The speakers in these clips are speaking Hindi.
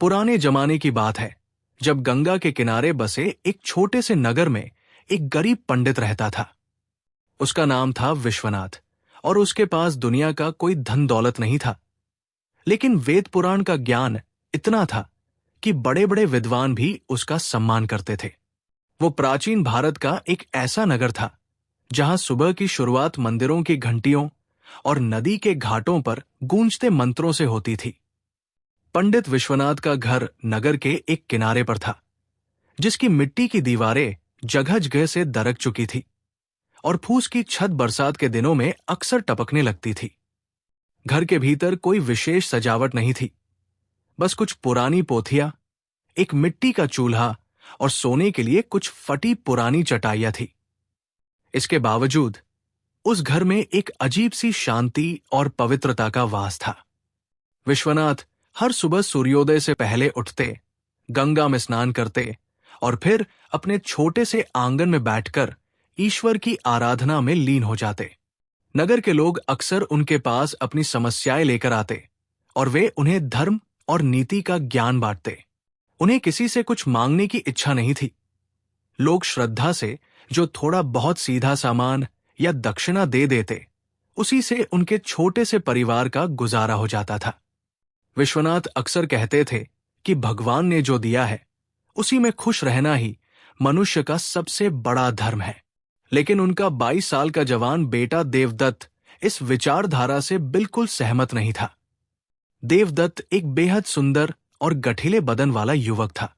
पुराने जमाने की बात है, जब गंगा के किनारे बसे एक छोटे से नगर में एक गरीब पंडित रहता था। उसका नाम था विश्वनाथ और उसके पास दुनिया का कोई धन दौलत नहीं था, लेकिन वेद पुराण का ज्ञान इतना था कि बड़े बड़े विद्वान भी उसका सम्मान करते थे। वो प्राचीन भारत का एक ऐसा नगर था जहां सुबह की शुरुआत मंदिरों की घंटियों और नदी के घाटों पर गूंजते मंत्रों से होती थी। पंडित विश्वनाथ का घर नगर के एक किनारे पर था, जिसकी मिट्टी की दीवारें जगह जगह से दरक चुकी थी और फूस की छत बरसात के दिनों में अक्सर टपकने लगती थी। घर के भीतर कोई विशेष सजावट नहीं थी, बस कुछ पुरानी पोथियां, एक मिट्टी का चूल्हा और सोने के लिए कुछ फटी पुरानी चटाइयां थी। इसके बावजूद उस घर में एक अजीब सी शांति और पवित्रता का वास था। विश्वनाथ हर सुबह सूर्योदय से पहले उठते, गंगा में स्नान करते और फिर अपने छोटे से आंगन में बैठकर ईश्वर की आराधना में लीन हो जाते। नगर के लोग अक्सर उनके पास अपनी समस्याएं लेकर आते और वे उन्हें धर्म और नीति का ज्ञान बांटते। उन्हें किसी से कुछ मांगने की इच्छा नहीं थी। लोग श्रद्धा से जो थोड़ा बहुत सीधा सामान या दक्षिणा दे देते, उसी से उनके छोटे से परिवार का गुजारा हो जाता था। विश्वनाथ अक्सर कहते थे कि भगवान ने जो दिया है उसी में खुश रहना ही मनुष्य का सबसे बड़ा धर्म है। लेकिन उनका 22 साल का जवान बेटा देवदत्त इस विचारधारा से बिल्कुल सहमत नहीं था। देवदत्त एक बेहद सुंदर और गठीले बदन वाला युवक था,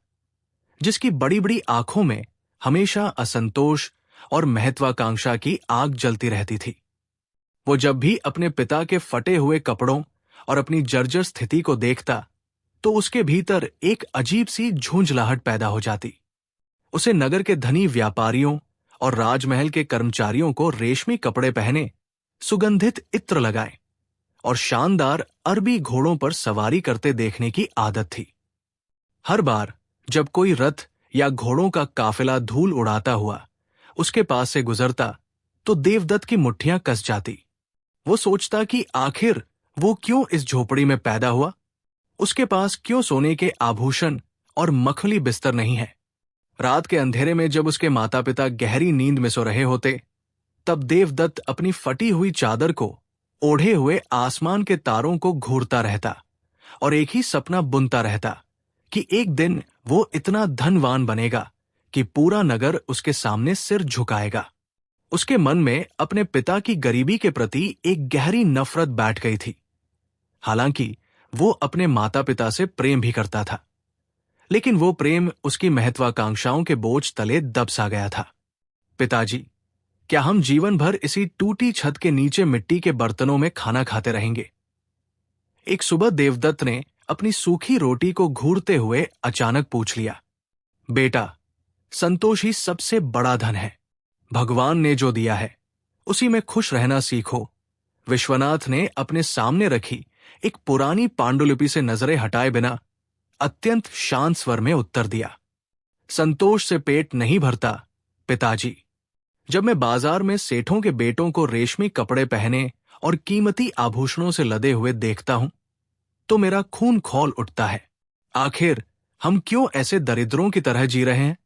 जिसकी बड़ी बड़ी आंखों में हमेशा असंतोष और महत्वाकांक्षा की आग जलती रहती थी। वो जब भी अपने पिता के फटे हुए कपड़ों और अपनी जर्जर स्थिति को देखता, तो उसके भीतर एक अजीब सी झुंझलाहट पैदा हो जाती। उसे नगर के धनी व्यापारियों और राजमहल के कर्मचारियों को रेशमी कपड़े पहने, सुगंधित इत्र लगाए और शानदार अरबी घोड़ों पर सवारी करते देखने की आदत थी। हर बार जब कोई रथ या घोड़ों का काफिला धूल उड़ाता हुआ उसके पास से गुजरता, तो देवदत्त की मुट्ठियां कस जाती। वो सोचता कि आखिर वो क्यों इस झोपड़ी में पैदा हुआ, उसके पास क्यों सोने के आभूषण और मखमली बिस्तर नहीं है। रात के अंधेरे में जब उसके माता पिता गहरी नींद में सो रहे होते, तब देवदत्त अपनी फटी हुई चादर को ओढ़े हुए आसमान के तारों को घूरता रहता और एक ही सपना बुनता रहता कि एक दिन वो इतना धनवान बनेगा कि पूरा नगर उसके सामने सिर झुकाएगा। उसके मन में अपने पिता की गरीबी के प्रति एक गहरी नफरत बैठ गई थी। हालांकि वो अपने माता पिता से प्रेम भी करता था, लेकिन वो प्रेम उसकी महत्वाकांक्षाओं के बोझ तले दब सा गया था। पिताजी, क्या हम जीवन भर इसी टूटी छत के नीचे मिट्टी के बर्तनों में खाना खाते रहेंगे? एक सुबह देवदत्त ने अपनी सूखी रोटी को घूरते हुए अचानक पूछ लिया। बेटा, संतोष ही सबसे बड़ा धन है। भगवान ने जो दिया है उसी में खुश रहना सीखो। विश्वनाथ ने अपने सामने रखी एक पुरानी पांडुलिपि से नजरें हटाए बिना अत्यंत शांत स्वर में उत्तर दिया। संतोष से पेट नहीं भरता पिताजी। जब मैं बाजार में सेठों के बेटों को रेशमी कपड़े पहने और कीमती आभूषणों से लदे हुए देखता हूं, तो मेरा खून खौल उठता है। आखिर हम क्यों ऐसे दरिद्रों की तरह जी रहे हैं?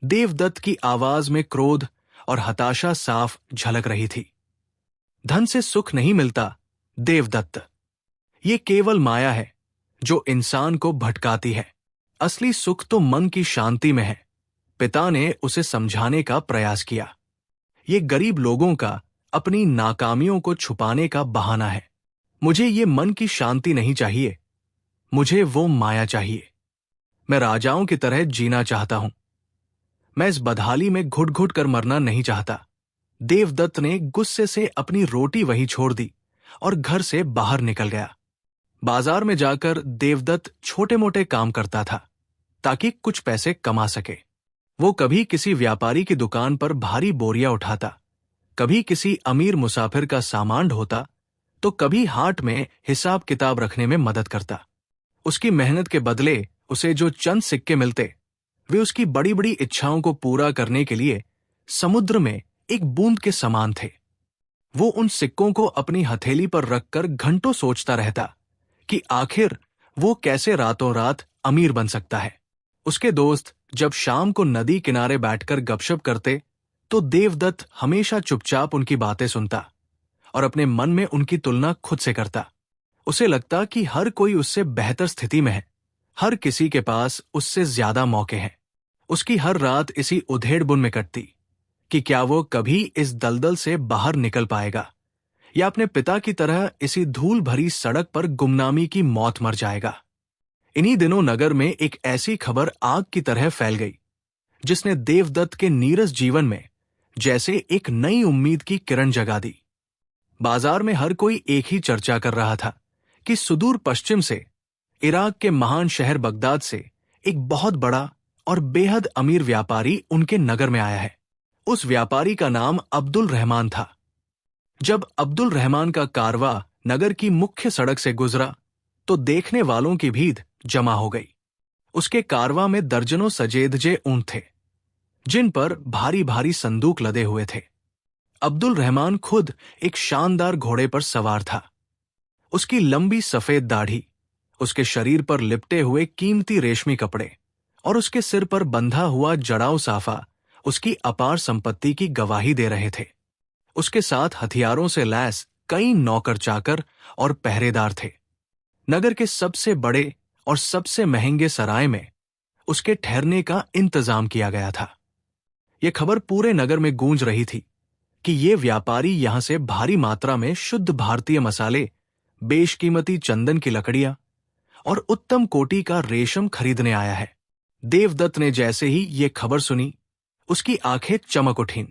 देवदत्त की आवाज में क्रोध और हताशा साफ झलक रही थी। धन से सुख नहीं मिलता देवदत्त, ये केवल माया है जो इंसान को भटकाती है। असली सुख तो मन की शांति में है। पिता ने उसे समझाने का प्रयास किया। ये गरीब लोगों का अपनी नाकामियों को छुपाने का बहाना है। मुझे ये मन की शांति नहीं चाहिए, मुझे वो माया चाहिए। मैं राजाओं की तरह जीना चाहता हूं। मैं इस बदहाली में घुट घुट कर मरना नहीं चाहता। देवदत्त ने गुस्से से अपनी रोटी वहीं छोड़ दी और घर से बाहर निकल गया। बाजार में जाकर देवदत्त छोटे मोटे काम करता था ताकि कुछ पैसे कमा सके। वो कभी किसी व्यापारी की दुकान पर भारी बोरियां उठाता, कभी किसी अमीर मुसाफिर का सामान ढोता, तो कभी हाट में हिसाब किताब रखने में मदद करता। उसकी मेहनत के बदले उसे जो चंद सिक्के मिलते, वे उसकी बड़ी बड़ी इच्छाओं को पूरा करने के लिए समुद्र में एक बूंद के समान थे। वो उन सिक्कों को अपनी हथेली पर रखकर घंटों सोचता रहता कि आखिर वो कैसे रातों रात अमीर बन सकता है। उसके दोस्त जब शाम को नदी किनारे बैठकर गपशप करते तो देवदत्त हमेशा चुपचाप उनकी बातें सुनता और अपने मन में उनकी तुलना खुद से करता। उसे लगता कि हर कोई उससे बेहतर स्थिति में है, हर किसी के पास उससे ज्यादा मौके हैं। उसकी हर रात इसी उधेड़-बुन में कटती कि क्या वो कभी इस दलदल से बाहर निकल पाएगा या अपने पिता की तरह इसी धूल भरी सड़क पर गुमनामी की मौत मर जाएगा। इन्हीं दिनों नगर में एक ऐसी खबर आग की तरह फैल गई जिसने देवदत्त के नीरस जीवन में जैसे एक नई उम्मीद की किरण जगा दी। बाजार में हर कोई एक ही चर्चा कर रहा था कि सुदूर पश्चिम से, इराक के महान शहर बगदाद से एक बहुत बड़ा और बेहद अमीर व्यापारी उनके नगर में आया है। उस व्यापारी का नाम अब्दुल रहमान था। जब अब्दुल रहमान का कारवा नगर की मुख्य सड़क से गुजरा तो देखने वालों की भीड़ जमा हो गई। उसके कारवा में दर्जनों सजेधजे ऊंट थे जिन पर भारी भारी संदूक लदे हुए थे। अब्दुल रहमान खुद एक शानदार घोड़े पर सवार था। उसकी लंबी सफेद दाढ़ी, उसके शरीर पर लिपटे हुए कीमती रेशमी कपड़े और उसके सिर पर बंधा हुआ जड़ाऊ साफा उसकी अपार संपत्ति की गवाही दे रहे थे। उसके साथ हथियारों से लैस कई नौकर चाकर और पहरेदार थे। नगर के सबसे बड़े और सबसे महंगे सराय में उसके ठहरने का इंतजाम किया गया था। यह खबर पूरे नगर में गूंज रही थी कि ये व्यापारी यहां से भारी मात्रा में शुद्ध भारतीय मसाले, बेशकीमती चंदन की लकड़ियां और उत्तम कोटि का रेशम खरीदने आया है। देवदत्त ने जैसे ही ये खबर सुनी, उसकी आंखें चमक उठीं।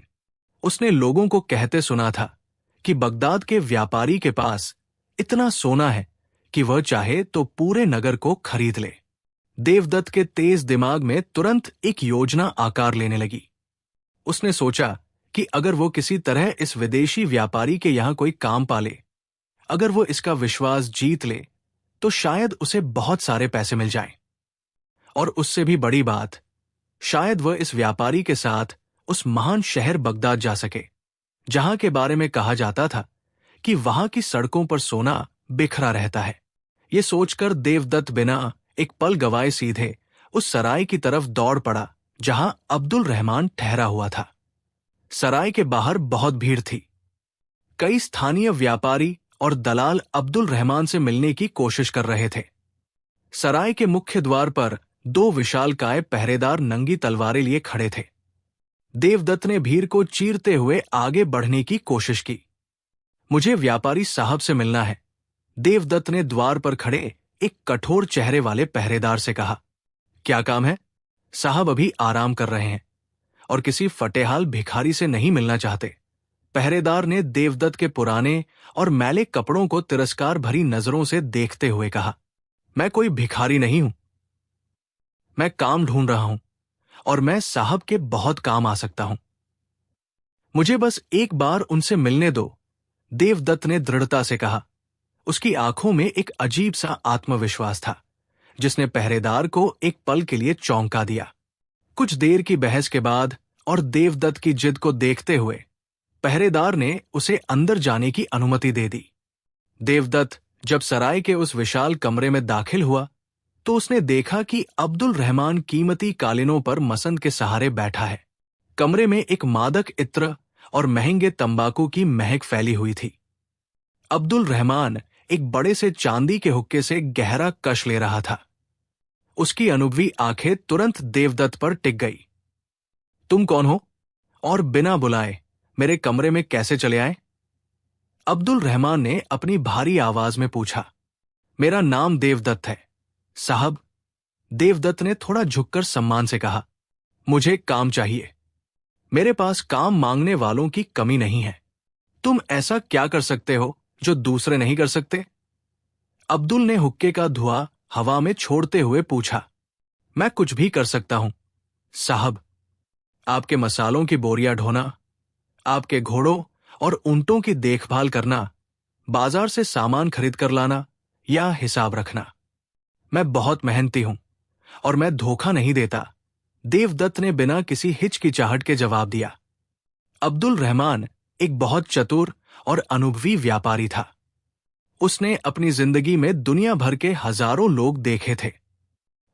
उसने लोगों को कहते सुना था कि बगदाद के व्यापारी के पास इतना सोना है कि वह चाहे तो पूरे नगर को खरीद ले। देवदत्त के तेज दिमाग में तुरंत एक योजना आकार लेने लगी। उसने सोचा कि अगर वो किसी तरह इस विदेशी व्यापारी के यहां कोई काम पाले, अगर वो इसका विश्वास जीत ले, तो शायद उसे बहुत सारे पैसे मिल जाएं। और उससे भी बड़ी बात, शायद वह इस व्यापारी के साथ उस महान शहर बगदाद जा सके, जहां के बारे में कहा जाता था कि वहां की सड़कों पर सोना बिखरा रहता है। ये सोचकर देवदत्त बिना एक पल गवाए सीधे उस सराय की तरफ दौड़ पड़ा जहां अब्दुल रहमान ठहरा हुआ था। सराय के बाहर बहुत भीड़ थी। कई स्थानीय व्यापारी और दलाल अब्दुल रहमान से मिलने की कोशिश कर रहे थे। सराय के मुख्य द्वार पर दो विशालकाय पहरेदार नंगी तलवारें लिए खड़े थे। देवदत्त ने भीड़ को चीरते हुए आगे बढ़ने की कोशिश की। मुझे व्यापारी साहब से मिलना है, देवदत्त ने द्वार पर खड़े एक कठोर चेहरे वाले पहरेदार से कहा। क्या काम है? साहब अभी आराम कर रहे हैं और किसी फटेहाल भिखारी से नहीं मिलना चाहते। पहरेदार ने देवदत्त के पुराने और मैले कपड़ों को तिरस्कार भरी नजरों से देखते हुए कहा। मैं कोई भिखारी नहीं हूं, मैं काम ढूंढ रहा हूं और मैं साहब के बहुत काम आ सकता हूं। मुझे बस एक बार उनसे मिलने दो, देवदत्त ने दृढ़ता से कहा। उसकी आंखों में एक अजीब सा आत्मविश्वास था जिसने पहरेदार को एक पल के लिए चौंका दिया। कुछ देर की बहस के बाद और देवदत्त की जिद को देखते हुए पहरेदार ने उसे अंदर जाने की अनुमति दे दी। देवदत्त जब सराय के उस विशाल कमरे में दाखिल हुआ तो उसने देखा कि अब्दुल रहमान कीमती कालीनों पर मसंद के सहारे बैठा है। कमरे में एक मादक इत्र और महंगे तंबाकू की महक फैली हुई थी। अब्दुल रहमान एक बड़े से चांदी के हुक्के से गहरा कश ले रहा था। उसकी अनुभवी आंखें तुरंत देवदत्त पर टिक गई। तुम कौन हो और बिना बुलाए मेरे कमरे में कैसे चले आए? अब्दुल रहमान ने अपनी भारी आवाज में पूछा। मेरा नाम देवदत्त है साहब, देवदत्त ने थोड़ा झुककर सम्मान से कहा। मुझे काम चाहिए। मेरे पास काम मांगने वालों की कमी नहीं है। तुम ऐसा क्या कर सकते हो जो दूसरे नहीं कर सकते? अब्दुल ने हुक्के का धुआं हवा में छोड़ते हुए पूछा। मैं कुछ भी कर सकता हूं साहब। आपके मसालों की बोरियां ढोना, आपके घोड़ों और ऊंटों की देखभाल करना, बाजार से सामान खरीद कर लाना या हिसाब रखना। मैं बहुत मेहनती हूं और मैं धोखा नहीं देता, देवदत्त ने बिना किसी हिचकिचाहट के जवाब दिया। अब्दुल रहमान एक बहुत चतुर और अनुभवी व्यापारी था। उसने अपनी जिंदगी में दुनिया भर के हजारों लोग देखे थे।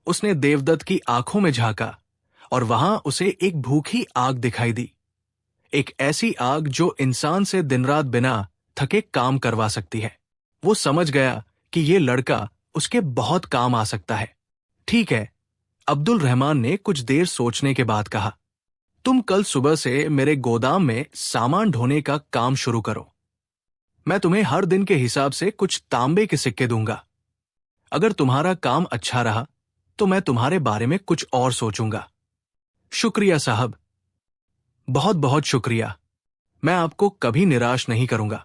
उसने देवदत्त की आंखों में झांका और वहां उसे एक भूखी आग दिखाई दी। एक ऐसी आग जो इंसान से दिन रात बिना थके काम करवा सकती है। वो समझ गया कि ये लड़का उसके बहुत काम आ सकता है। ठीक है, अब्दुल रहमान ने कुछ देर सोचने के बाद कहा, तुम कल सुबह से मेरे गोदाम में सामान ढोने का काम शुरू करो। मैं तुम्हें हर दिन के हिसाब से कुछ तांबे के सिक्के दूंगा। अगर तुम्हारा काम अच्छा रहा तो मैं तुम्हारे बारे में कुछ और सोचूंगा। शुक्रिया साहब, बहुत बहुत शुक्रिया। मैं आपको कभी निराश नहीं करूंगा।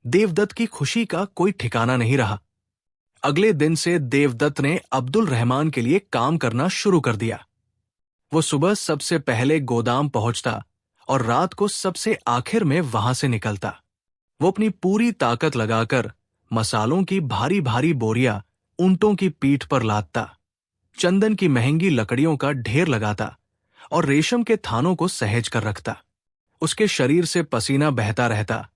देवदत्त की खुशी का कोई ठिकाना नहीं रहा। अगले दिन से देवदत्त ने अब्दुल रहमान के लिए काम करना शुरू कर दिया। वो सुबह सबसे पहले गोदाम पहुंचता और रात को सबसे आखिर में वहां से निकलता। वो अपनी पूरी ताकत लगाकर मसालों की भारी भारी बोरियां ऊंटों की पीठ पर लादता, चंदन की महंगी लकड़ियों का ढेर लगाता और रेशम के थानों को सहेज कर रखता। उसके शरीर से पसीना बहता रहता,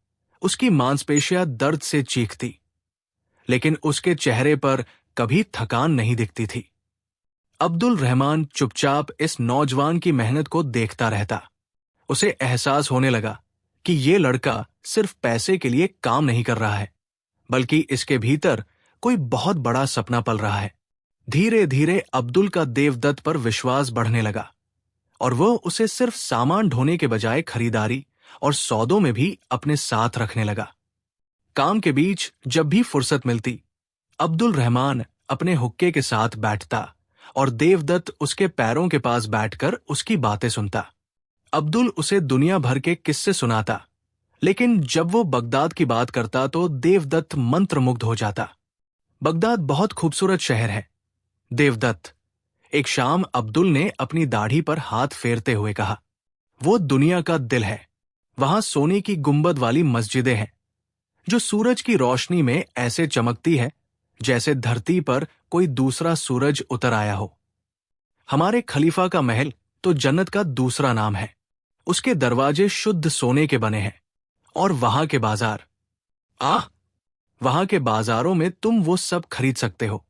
उसकी मांसपेशियां दर्द से चीखती, लेकिन उसके चेहरे पर कभी थकान नहीं दिखती थी। अब्दुल रहमान चुपचाप इस नौजवान की मेहनत को देखता रहता। उसे एहसास होने लगा कि ये लड़का सिर्फ पैसे के लिए काम नहीं कर रहा है, बल्कि इसके भीतर कोई बहुत बड़ा सपना पल रहा है। धीरे धीरे अब्दुल का देवदत्त पर विश्वास बढ़ने लगा और वो उसे सिर्फ सामान ढोने के बजाय खरीदारी और सौदों में भी अपने साथ रखने लगा। काम के बीच जब भी फुर्सत मिलती, अब्दुल रहमान अपने हुक्के के साथ बैठता और देवदत्त उसके पैरों के पास बैठकर उसकी बातें सुनता। अब्दुल उसे दुनिया भर के किस्से सुनाता, लेकिन जब वो बगदाद की बात करता तो देवदत्त मंत्रमुग्ध हो जाता। बगदाद बहुत खूबसूरत शहर है। देवदत्त, एक शाम अब्दुल ने अपनी दाढ़ी पर हाथ फेरते हुए कहा, वो दुनिया का दिल है। वहां सोने की गुंबद वाली मस्जिदें हैं जो सूरज की रोशनी में ऐसे चमकती है जैसे धरती पर कोई दूसरा सूरज उतर आया हो। हमारे खलीफा का महल तो जन्नत का दूसरा नाम है। उसके दरवाजे शुद्ध सोने के बने हैं। और वहां के बाजार, वहां के बाजारों में तुम वो सब खरीद सकते हो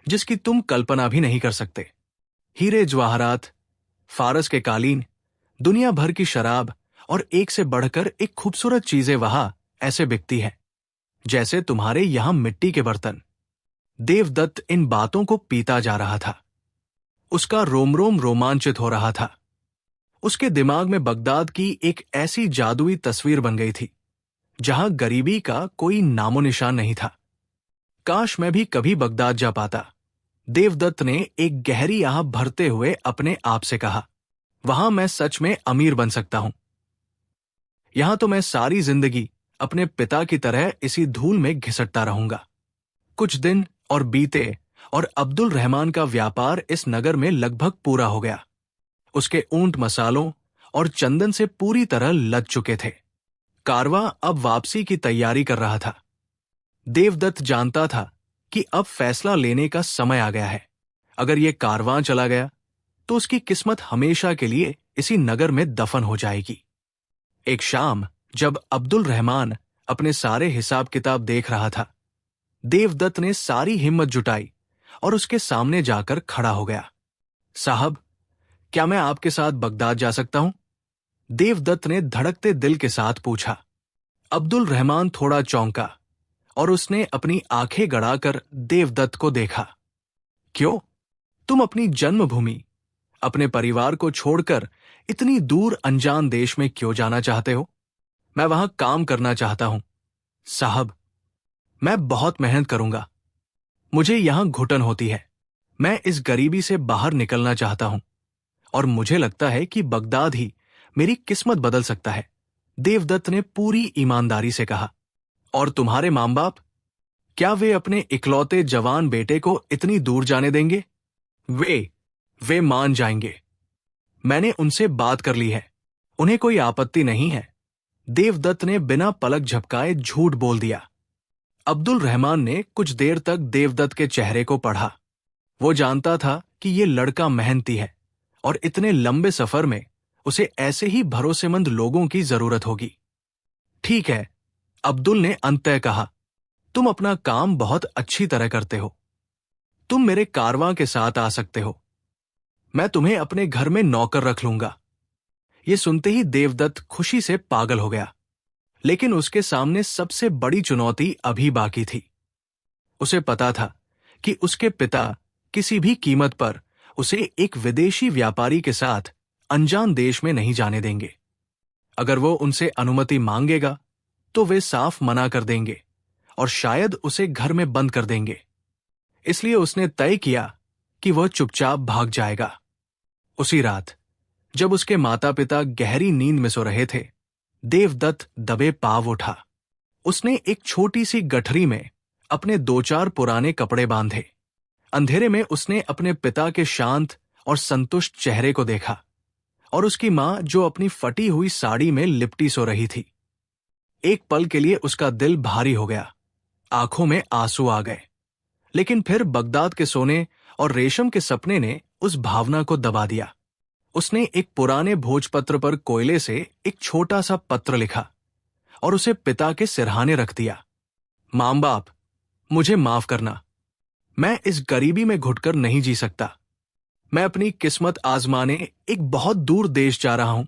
जिसकी तुम कल्पना भी नहीं कर सकते। हीरे जवाहरात, फारस के कालीन, दुनिया भर की शराब और एक से बढ़कर एक खूबसूरत चीजें वहां ऐसे बिकती हैं जैसे तुम्हारे यहां मिट्टी के बर्तन। देवदत्त इन बातों को पीता जा रहा था। उसका रोम रोम रोमांचित हो रहा था। उसके दिमाग में बगदाद की एक ऐसी जादुई तस्वीर बन गई थी जहां गरीबी का कोई नामो निशान नहीं था। काश मैं भी कभी बगदाद जा पाता, देवदत्त ने एक गहरी आह भरते हुए अपने आप से कहा। वहां मैं सच में अमीर बन सकता हूं। यहां तो मैं सारी जिंदगी अपने पिता की तरह इसी धूल में घिसटता रहूंगा। कुछ दिन और बीते और अब्दुल रहमान का व्यापार इस नगर में लगभग पूरा हो गया। उसके ऊंट मसालों और चंदन से पूरी तरह लद चुके थे। कारवां अब वापसी की तैयारी कर रहा था। देवदत्त जानता था कि अब फैसला लेने का समय आ गया है। अगर ये कारवां चला गया तो उसकी किस्मत हमेशा के लिए इसी नगर में दफन हो जाएगी। एक शाम जब अब्दुल रहमान अपने सारे हिसाब किताब देख रहा था, देवदत्त ने सारी हिम्मत जुटाई और उसके सामने जाकर खड़ा हो गया। साहब, क्या मैं आपके साथ बगदाद जा सकता हूं? देवदत्त ने धड़कते दिल के साथ पूछा। अब्दुल रहमान थोड़ा चौंका और उसने अपनी आंखें गड़ाकर देवदत्त को देखा। क्यों? तुम अपनी जन्मभूमि, अपने परिवार को छोड़कर इतनी दूर अनजान देश में क्यों जाना चाहते हो? मैं वहां काम करना चाहता हूं। साहब, मैं बहुत मेहनत करूंगा। मुझे यहां घुटन होती है। मैं इस गरीबी से बाहर निकलना चाहता हूं और मुझे लगता है कि बगदाद ही मेरी किस्मत बदल सकता है, देवदत्त ने पूरी ईमानदारी से कहा। और तुम्हारे मां बाप, क्या वे अपने इकलौते जवान बेटे को इतनी दूर जाने देंगे? वे मान जाएंगे। मैंने उनसे बात कर ली है। उन्हें कोई आपत्ति नहीं है। देवदत्त ने बिना पलक झपकाए झूठ बोल दिया। अब्दुल रहमान ने कुछ देर तक देवदत्त के चेहरे को पढ़ा। वो जानता था कि ये लड़का मेहनती है और इतने लंबे सफर में उसे ऐसे ही भरोसेमंद लोगों की जरूरत होगी। ठीक है, अब्दुल ने अंततः कहा, तुम अपना काम बहुत अच्छी तरह करते हो। तुम मेरे कारवां के साथ आ सकते हो। मैं तुम्हें अपने घर में नौकर रख लूंगा। ये सुनते ही देवदत्त खुशी से पागल हो गया। लेकिन उसके सामने सबसे बड़ी चुनौती अभी बाकी थी। उसे पता था कि उसके पिता किसी भी कीमत पर उसे एक विदेशी व्यापारी के साथ अनजान देश में नहीं जाने देंगे। अगर वो उनसे अनुमति मांगेगा तो वे साफ मना कर देंगे और शायद उसे घर में बंद कर देंगे। इसलिए उसने तय किया कि वह चुपचाप भाग जाएगा। उसी रात जब उसके माता पिता गहरी नींद में सो रहे थे, देवदत्त दबे पांव उठा। उसने एक छोटी सी गठरी में अपने 2-4 पुराने कपड़े बांधे। अंधेरे में उसने अपने पिता के शांत और संतुष्ट चेहरे को देखा और उसकी मां जो अपनी फटी हुई साड़ी में लिपटी सो रही थी। एक पल के लिए उसका दिल भारी हो गया, आंखों में आंसू आ गए। लेकिन फिर बगदाद के सोने और रेशम के सपने ने उस भावना को दबा दिया। उसने एक पुराने भोजपत्र पर कोयले से एक छोटा सा पत्र लिखा और उसे पिता के सिरहाने रख दिया। मां बाप, मुझे माफ करना। मैं इस गरीबी में घुटकर नहीं जी सकता। मैं अपनी किस्मत आजमाने एक बहुत दूर देश जा रहा हूं।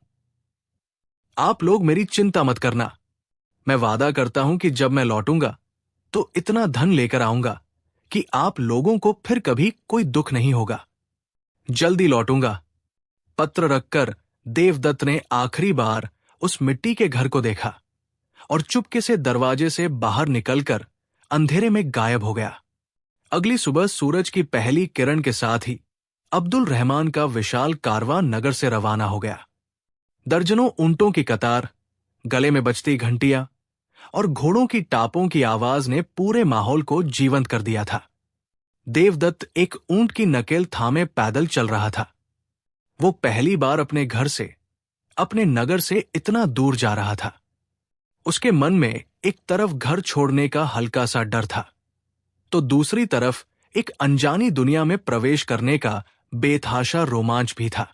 आप लोग मेरी चिंता मत करना। मैं वादा करता हूं कि जब मैं लौटूंगा तो इतना धन लेकर आऊंगा कि आप लोगों को फिर कभी कोई दुख नहीं होगा। जल्दी लौटूंगा। पत्र रखकर देवदत्त ने आखिरी बार उस मिट्टी के घर को देखा और चुपके से दरवाजे से बाहर निकलकर अंधेरे में गायब हो गया। अगली सुबह सूरज की पहली किरण के साथ ही अब्दुल रहमान का विशाल कारवां नगर से रवाना हो गया। दर्जनों ऊंटों की कतार, गले में बजती घंटियां और घोड़ों की टापों की आवाज ने पूरे माहौल को जीवंत कर दिया था। देवदत्त एक ऊंट की नकेल थामे पैदल चल रहा था। वो पहली बार अपने घर से, अपने नगर से इतना दूर जा रहा था। उसके मन में एक तरफ घर छोड़ने का हल्का सा डर था, तो दूसरी तरफ एक अनजानी दुनिया में प्रवेश करने का बेतहाशा रोमांच भी था।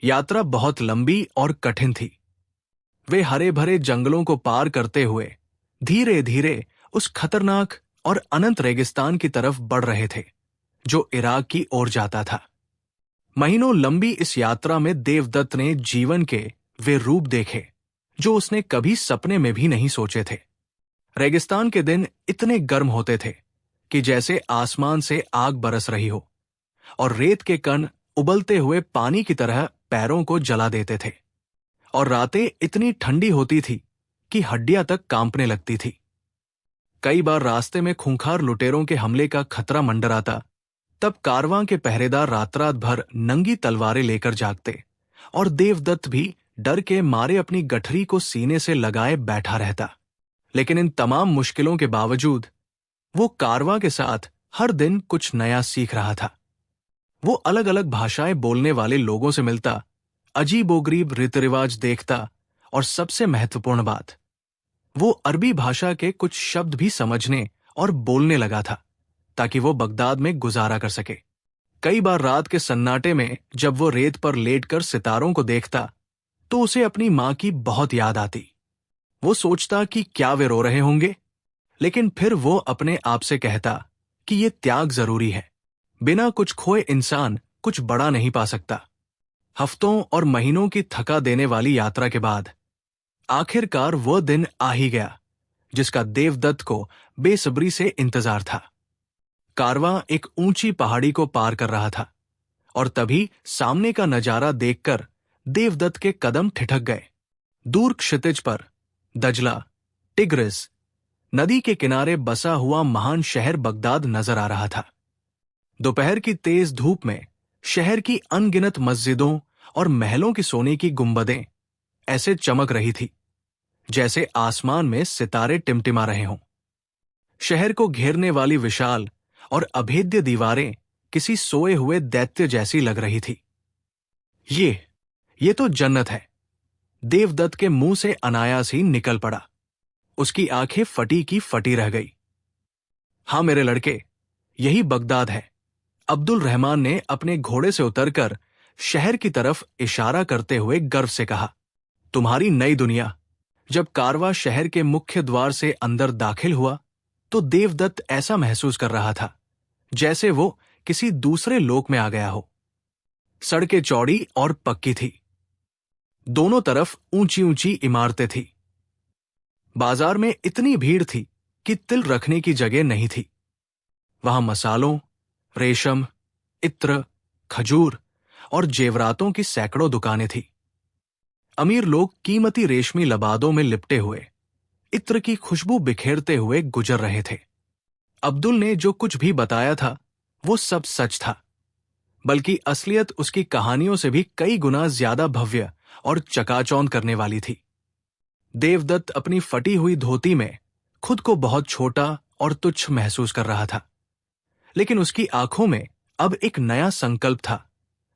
यात्रा बहुत लंबी और कठिन थी। वे हरे भरे जंगलों को पार करते हुए धीरे धीरे उस खतरनाक और अनंत रेगिस्तान की तरफ बढ़ रहे थे जो इराक की ओर जाता था। महीनों लंबी इस यात्रा में देवदत्त ने जीवन के वे रूप देखे जो उसने कभी सपने में भी नहीं सोचे थे। रेगिस्तान के दिन इतने गर्म होते थे कि जैसे आसमान से आग बरस रही हो और रेत के कण उबलते हुए पानी की तरह पैरों को जला देते थे। और रातें इतनी ठंडी होती थी कि हड्डियां तक कांपने लगती थी। कई बार रास्ते में खूंखार लुटेरों के हमले का खतरा मंडराता, तब कारवां के पहरेदार रात रात भर नंगी तलवारें लेकर जागते और देवदत्त भी डर के मारे अपनी गठरी को सीने से लगाए बैठा रहता। लेकिन इन तमाम मुश्किलों के बावजूद वो कारवां के साथ हर दिन कुछ नया सीख रहा था। वो अलग अलग भाषाएं बोलने वाले लोगों से मिलता, अजीबोगरीब रीति रिवाज देखता और सबसे महत्वपूर्ण बात, वो अरबी भाषा के कुछ शब्द भी समझने और बोलने लगा था ताकि वो बगदाद में गुजारा कर सके। कई बार रात के सन्नाटे में जब वो रेत पर लेटकर सितारों को देखता तो उसे अपनी मां की बहुत याद आती। वो सोचता कि क्या वे रो रहे होंगे, लेकिन फिर वो अपने आप से कहता कि ये त्याग जरूरी है। बिना कुछ खोए इंसान कुछ बड़ा नहीं पा सकता। हफ्तों और महीनों की थका देने वाली यात्रा के बाद आखिरकार वो दिन आ ही गया जिसका देवदत्त को बेसब्री से इंतजार था। कारवां एक ऊंची पहाड़ी को पार कर रहा था और तभी सामने का नजारा देखकर देवदत्त के कदम ठिठक गए। दूर क्षितिज पर दजला, टिग्रिस नदी के किनारे बसा हुआ महान शहर बगदाद नजर आ रहा था। दोपहर की तेज धूप में शहर की अनगिनत मस्जिदों और महलों की सोने की गुंबदें ऐसे चमक रही थी जैसे आसमान में सितारे टिमटिमा रहे हों। शहर को घेरने वाली विशाल और अभेद्य दीवारें किसी सोए हुए दैत्य जैसी लग रही थी। ये तो जन्नत है, देवदत्त के मुंह से अनायास ही निकल पड़ा। उसकी आंखें फटी की फटी रह गई। हाँ मेरे लड़के, यही बगदाद है, अब्दुल रहमान ने अपने घोड़े से उतरकर शहर की तरफ इशारा करते हुए गर्व से कहा। तुम्हारी नई दुनिया। जब कारवां शहर के मुख्य द्वार से अंदर दाखिल हुआ तो देवदत्त ऐसा महसूस कर रहा था जैसे वो किसी दूसरे लोक में आ गया हो। सड़कें चौड़ी और पक्की थी, दोनों तरफ ऊंची ऊंची इमारतें थी। बाजार में इतनी भीड़ थी कि तिल रखने की जगह नहीं थी। वहां मसालों, रेशम, इत्र, खजूर और जेवरातों की सैकड़ों दुकानें थी। अमीर लोग कीमती रेशमी लबादों में लिपटे हुए, इत्र की खुशबू बिखेरते हुए गुजर रहे थे। अब्दुल ने जो कुछ भी बताया था वो सब सच था, बल्कि असलियत उसकी कहानियों से भी कई गुना ज्यादा भव्य और चकाचौंध करने वाली थी। देवदत्त अपनी फटी हुई धोती में खुद को बहुत छोटा और तुच्छ महसूस कर रहा था, लेकिन उसकी आंखों में अब एक नया संकल्प था।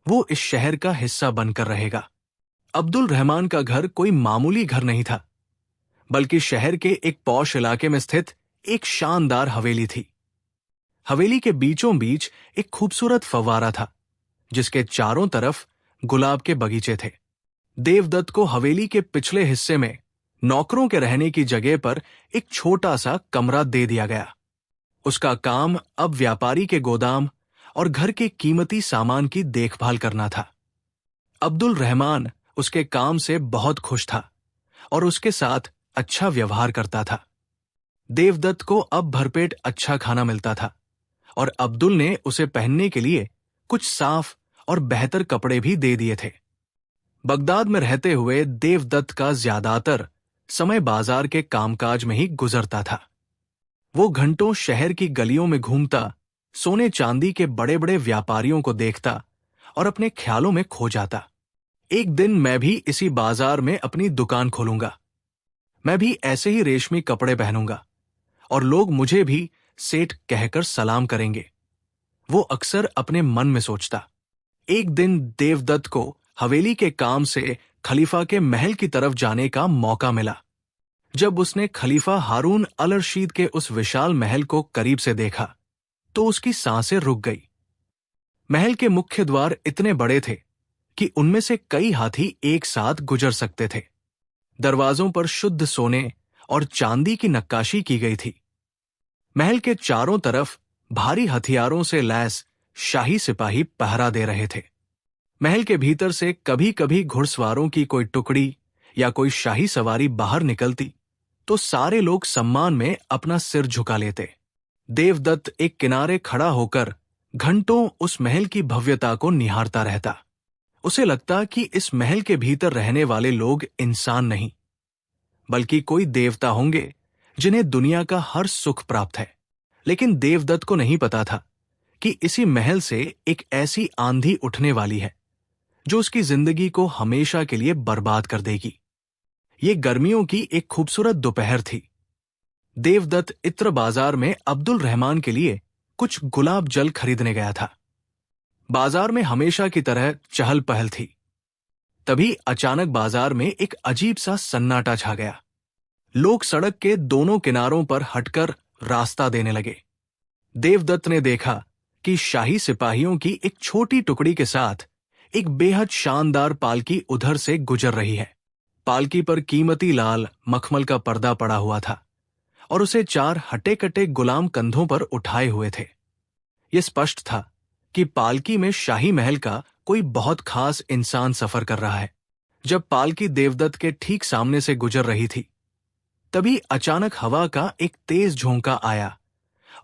वो इस शहर का हिस्सा बनकर रहेगा। अब्दुल रहमान का घर कोई मामूली घर नहीं था, बल्कि शहर के एक पॉश इलाके में स्थित एक शानदार हवेली थी। हवेली के बीचों बीच एक खूबसूरत फव्वारा था, जिसके चारों तरफ गुलाब के बगीचे थे। देवदत्त को हवेली के पिछले हिस्से में नौकरों के रहने की जगह पर एक छोटा सा कमरा दे दिया गया। उसका काम अब व्यापारी के गोदाम और घर के कीमती सामान की देखभाल करना था। अब्दुल रहमान उसके काम से बहुत खुश था और उसके साथ अच्छा व्यवहार करता था। देवदत्त को अब भरपेट अच्छा खाना मिलता था और अब्दुल ने उसे पहनने के लिए कुछ साफ और बेहतर कपड़े भी दे दिए थे। बगदाद में रहते हुए देवदत्त का ज्यादातर समय बाजार के कामकाज में ही गुजरता था। वो घंटों शहर की गलियों में घूमता, सोने चांदी के बड़े बड़े व्यापारियों को देखता और अपने ख्यालों में खो जाता। एक दिन मैं भी इसी बाजार में अपनी दुकान खोलूंगा। मैं भी ऐसे ही रेशमी कपड़े पहनूंगा और लोग मुझे भी सेठ कहकर सलाम करेंगे, वो अक्सर अपने मन में सोचता। एक दिन देवदत्त को हवेली के काम से खलीफा के महल की तरफ जाने का मौका मिला। जब उसने खलीफा हारून अल रशीद के उस विशाल महल को करीब से देखा तो उसकी सांसें रुक गई। महल के मुख्य द्वार इतने बड़े थे कि उनमें से कई हाथी एक साथ गुजर सकते थे। दरवाजों पर शुद्ध सोने और चांदी की नक्काशी की गई थी। महल के चारों तरफ भारी हथियारों से लैस शाही सिपाही पहरा दे रहे थे। महल के भीतर से कभी कभी घुड़सवारों की कोई टुकड़ी या कोई शाही सवारी बाहर निकलती तो सारे लोग सम्मान में अपना सिर झुका लेते। देवदत्त एक किनारे खड़ा होकर घंटों उस महल की भव्यता को निहारता रहता। उसे लगता कि इस महल के भीतर रहने वाले लोग इंसान नहीं, बल्कि कोई देवता होंगे जिन्हें दुनिया का हर सुख प्राप्त है। लेकिन देवदत्त को नहीं पता था कि इसी महल से एक ऐसी आंधी उठने वाली है जो उसकी जिंदगी को हमेशा के लिए बर्बाद कर देगी। ये गर्मियों की एक खूबसूरत दोपहर थी। देवदत्त इत्र बाजार में अब्दुल रहमान के लिए कुछ गुलाब जल खरीदने गया था। बाजार में हमेशा की तरह चहल पहल थी। तभी अचानक बाजार में एक अजीब सा सन्नाटा छा गया। लोग सड़क के दोनों किनारों पर हटकर रास्ता देने लगे। देवदत्त ने देखा कि शाही सिपाहियों की एक छोटी टुकड़ी के साथ एक बेहद शानदार पालकी उधर से गुजर रही है। पालकी पर कीमती लाल मखमल का पर्दा पड़ा हुआ था और उसे 4 हटे-कटे गुलाम कंधों पर उठाए हुए थे। यह स्पष्ट था कि पालकी में शाही महल का कोई बहुत खास इंसान सफर कर रहा है। जब पालकी देवदत्त के ठीक सामने से गुजर रही थी, तभी अचानक हवा का एक तेज झोंका आया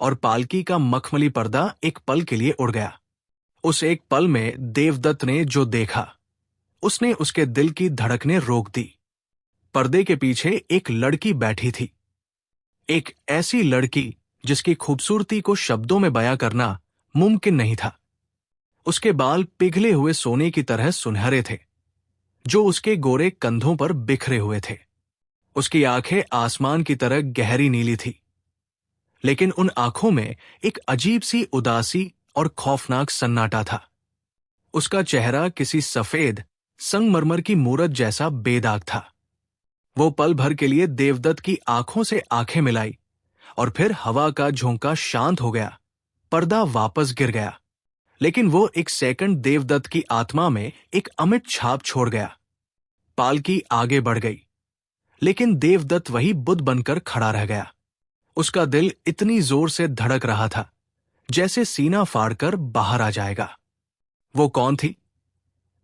और पालकी का मखमली पर्दा एक पल के लिए उड़ गया। उस एक पल में देवदत्त ने जो देखा, उसने उसके दिल की धड़कनें रोक दी। पर्दे के पीछे एक लड़की बैठी थी, एक ऐसी लड़की जिसकी खूबसूरती को शब्दों में बयां करना मुमकिन नहीं था। उसके बाल पिघले हुए सोने की तरह सुनहरे थे, जो उसके गोरे कंधों पर बिखरे हुए थे। उसकी आंखें आसमान की तरह गहरी नीली थी, लेकिन उन आंखों में एक अजीब सी उदासी और खौफनाक सन्नाटा था। उसका चेहरा किसी सफेद संगमरमर की मूरत जैसा बेदाग था। वो पल भर के लिए देवदत्त की आंखों से आंखें मिलाई और फिर हवा का झोंका शांत हो गया, पर्दा वापस गिर गया। लेकिन वो एक सेकंड देवदत्त की आत्मा में एक अमिट छाप छोड़ गया। पालकी आगे बढ़ गई, लेकिन देवदत्त वही बुद्ध बनकर खड़ा रह गया। उसका दिल इतनी जोर से धड़क रहा था जैसे सीना फाड़कर बाहर आ जाएगा। वो कौन थी?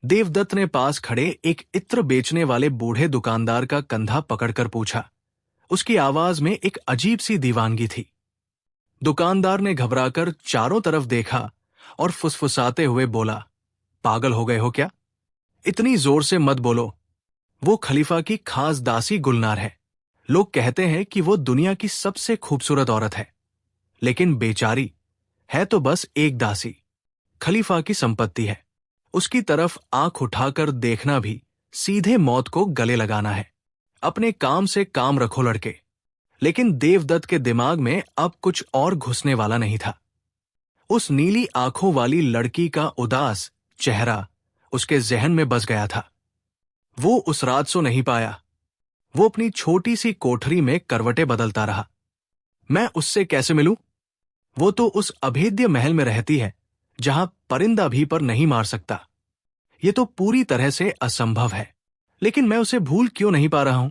देवदत्त ने पास खड़े एक इत्र बेचने वाले बूढ़े दुकानदार का कंधा पकड़कर पूछा। उसकी आवाज में एक अजीब सी दीवानगी थी। दुकानदार ने घबराकर चारों तरफ देखा और फुसफुसाते हुए बोला, पागल हो गए हो क्या? इतनी जोर से मत बोलो। वो खलीफा की खास दासी गुलनार है। लोग कहते हैं कि वो दुनिया की सबसे खूबसूरत औरत है, लेकिन बेचारी है तो बस एक दासी। खलीफा की संपत्ति है। उसकी तरफ आंख उठाकर देखना भी सीधे मौत को गले लगाना है। अपने काम से काम रखो लड़के। लेकिन देवदत्त के दिमाग में अब कुछ और घुसने वाला नहीं था। उस नीली आंखों वाली लड़की का उदास चेहरा उसके जहन में बस गया था। वो उस रात सो नहीं पाया। वो अपनी छोटी सी कोठरी में करवटें बदलता रहा। मैं उससे कैसे मिलूं? वो तो उस अभेद्य महल में रहती है जहां परिंदा भी पर नहीं मार सकता। ये तो पूरी तरह से असंभव है। लेकिन मैं उसे भूल क्यों नहीं पा रहा हूं?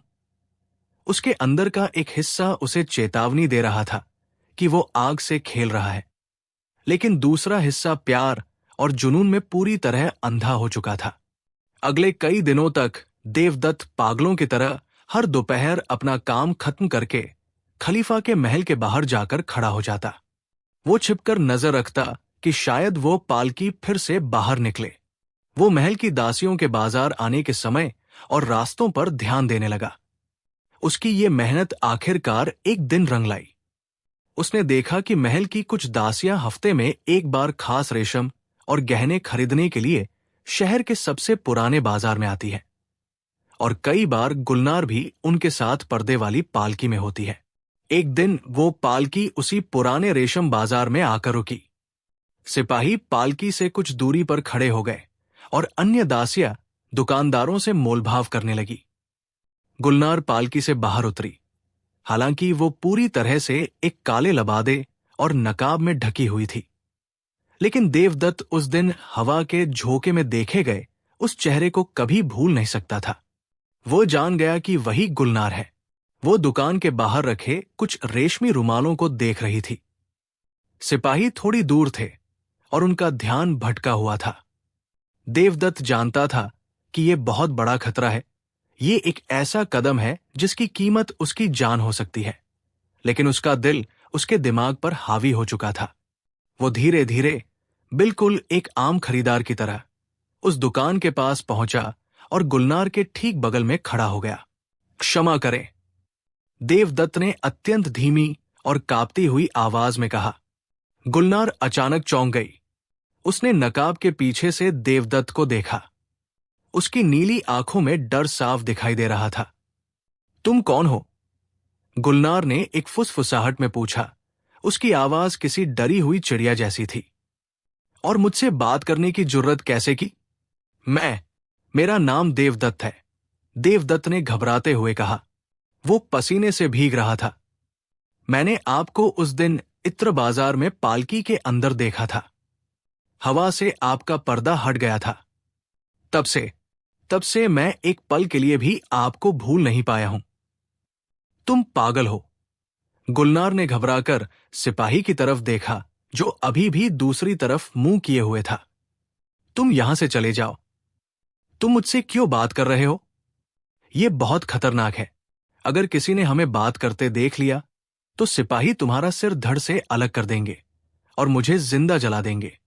उसके अंदर का एक हिस्सा उसे चेतावनी दे रहा था कि वो आग से खेल रहा है, लेकिन दूसरा हिस्सा प्यार और जुनून में पूरी तरह अंधा हो चुका था। अगले कई दिनों तक देवदत्त पागलों की तरह हर दोपहर अपना काम खत्म करके खलीफा के महल के बाहर जाकर खड़ा हो जाता। वो छिपकर नजर रखता कि शायद वो पालकी फिर से बाहर निकले। वो महल की दासियों के बाजार आने के समय और रास्तों पर ध्यान देने लगा। उसकी ये मेहनत आखिरकार एक दिन रंग लाई। उसने देखा कि महल की कुछ दासियां हफ्ते में एक बार खास रेशम और गहने खरीदने के लिए शहर के सबसे पुराने बाजार में आती है, और कई बार गुलनार भी उनके साथ पर्दे वाली पालकी में होती है। एक दिन वो पालकी उसी पुराने रेशम बाजार में आकर रुकी। सिपाही पालकी से कुछ दूरी पर खड़े हो गए और अन्य दासियां दुकानदारों से मोलभाव करने लगी। गुलनार पालकी से बाहर उतरी। हालांकि वो पूरी तरह से एक काले लबादे और नकाब में ढकी हुई थी, लेकिन देवदत्त उस दिन हवा के झोंके में देखे गए उस चेहरे को कभी भूल नहीं सकता था। वो जान गया कि वही गुलनार है। वो दुकान के बाहर रखे कुछ रेशमी रुमालों को देख रही थी। सिपाही थोड़ी दूर थे और उनका ध्यान भटका हुआ था। देवदत्त जानता था कि यह बहुत बड़ा खतरा है। ये एक ऐसा कदम है जिसकी कीमत उसकी जान हो सकती है, लेकिन उसका दिल उसके दिमाग पर हावी हो चुका था। वो धीरे धीरे, बिल्कुल एक आम खरीदार की तरह, उस दुकान के पास पहुंचा और गुलनार के ठीक बगल में खड़ा हो गया। क्षमा करें, देवदत्त ने अत्यंत धीमी और कांपती हुई आवाज में कहा। गुलनार अचानक चौंक गई। उसने नकाब के पीछे से देवदत्त को देखा। उसकी नीली आंखों में डर साफ दिखाई दे रहा था। तुम कौन हो? गुलनार ने एक फुसफुसाहट में पूछा। उसकी आवाज किसी डरी हुई चिड़िया जैसी थी। और मुझसे बात करने की जुर्रत कैसे की? मेरा नाम देवदत्त है, देवदत्त ने घबराते हुए कहा। वो पसीने से भीग रहा था। मैंने आपको उस दिन इत्र बाजार में पालकी के अंदर देखा था। हवा से आपका पर्दा हट गया था। तब से मैं एक पल के लिए भी आपको भूल नहीं पाया हूं। तुम पागल हो। गुलनार ने घबराकर सिपाही की तरफ देखा, जो अभी भी दूसरी तरफ मुंह किए हुए था। तुम यहां से चले जाओ। तुम मुझसे क्यों बात कर रहे हो? यह बहुत खतरनाक है। अगर किसी ने हमें बात करते देख लिया तो सिपाही तुम्हारा सिर धड़ से अलग कर देंगे और मुझे जिंदा जला देंगे।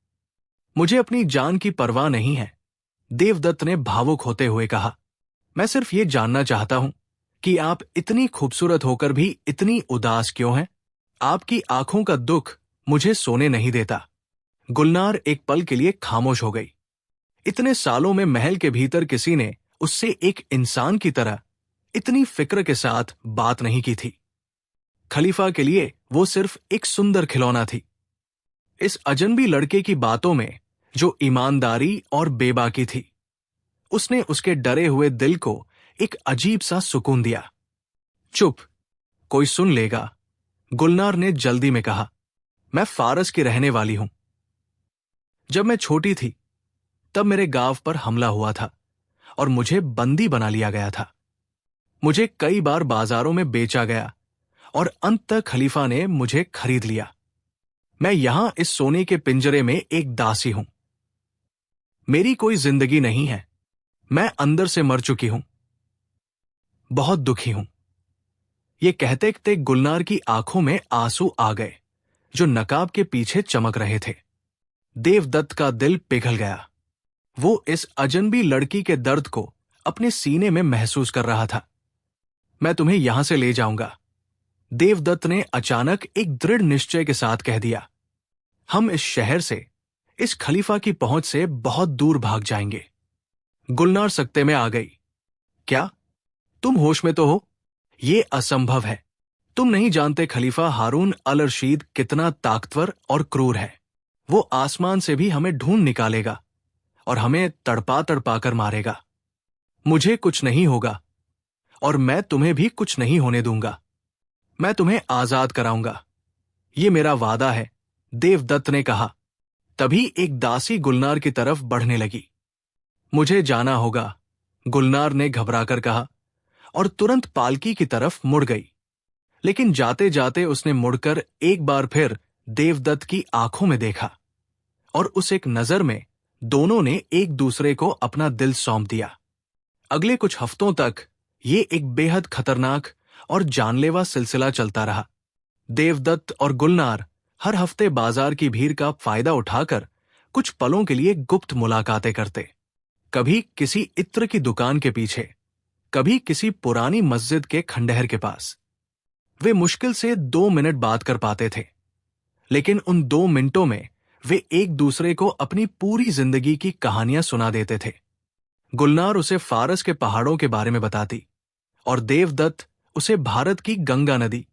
मुझे अपनी जान की परवाह नहीं है, देवदत्त ने भावुक होते हुए कहा। मैं सिर्फ ये जानना चाहता हूं कि आप इतनी खूबसूरत होकर भी इतनी उदास क्यों हैं? आपकी आंखों का दुख मुझे सोने नहीं देता। गुलनार एक पल के लिए खामोश हो गई। इतने सालों में महल के भीतर किसी ने उससे एक इंसान की तरह इतनी फिक्र के साथ बात नहीं की थी। खलीफा के लिए वो सिर्फ एक सुंदर खिलौना थी। इस अजनबी लड़के की बातों में जो ईमानदारी और बेबाकी थी, उसने उसके डरे हुए दिल को एक अजीब सा सुकून दिया। चुप, कोई सुन लेगा, गुलनार ने जल्दी में कहा। मैं फारस की रहने वाली हूं। जब मैं छोटी थी तब मेरे गांव पर हमला हुआ था और मुझे बंदी बना लिया गया था। मुझे कई बार बाजारों में बेचा गया और अंततः खलीफा ने मुझे खरीद लिया। मैं यहां इस सोने के पिंजरे में एक दासी हूं। मेरी कोई जिंदगी नहीं है। मैं अंदर से मर चुकी हूं। बहुत दुखी हूं। ये कहते कहते गुलनार की आंखों में आंसू आ गए जो नकाब के पीछे चमक रहे थे। देवदत्त का दिल पिघल गया। वो इस अजनबी लड़की के दर्द को अपने सीने में महसूस कर रहा था। मैं तुम्हें यहां से ले जाऊंगा, देवदत्त ने अचानक एक दृढ़ निश्चय के साथ कह दिया। हम इस शहर से, इस खलीफा की पहुंच से बहुत दूर भाग जाएंगे। गुलनार सकते में आ गई। क्या तुम होश में तो हो? ये असंभव है। तुम नहीं जानते खलीफा हारून अल रशीद कितना ताकतवर और क्रूर है। वो आसमान से भी हमें ढूंढ निकालेगा और हमें तड़पा तड़पा कर मारेगा। मुझे कुछ नहीं होगा और मैं तुम्हें भी कुछ नहीं होने दूंगा। मैं तुम्हें आजाद कराऊंगा। ये मेरा वादा है, देवदत्त ने कहा। तभी एक दासी गुलनार की तरफ बढ़ने लगी। मुझे जाना होगा, गुलनार ने घबराकर कहा और तुरंत पालकी की तरफ मुड़ गई। लेकिन जाते जाते उसने मुड़कर एक बार फिर देवदत्त की आंखों में देखा और उस एक नजर में दोनों ने एक दूसरे को अपना दिल सौंप दिया। अगले कुछ हफ्तों तक ये एक बेहद खतरनाक और जानलेवा सिलसिला चलता रहा। देवदत्त और गुलनार हर हफ्ते बाजार की भीड़ का फायदा उठाकर कुछ पलों के लिए गुप्त मुलाकातें करते। कभी किसी इत्र की दुकान के पीछे, कभी किसी पुरानी मस्जिद के खंडहर के पास। वे मुश्किल से 2 मिनट बात कर पाते थे, लेकिन उन 2 मिनटों में वे एक दूसरे को अपनी पूरी जिंदगी की कहानियां सुना देते थे। गुलनार उसे फारस के पहाड़ों के बारे में बताती और देवदत्त उसे भारत की गंगा नदी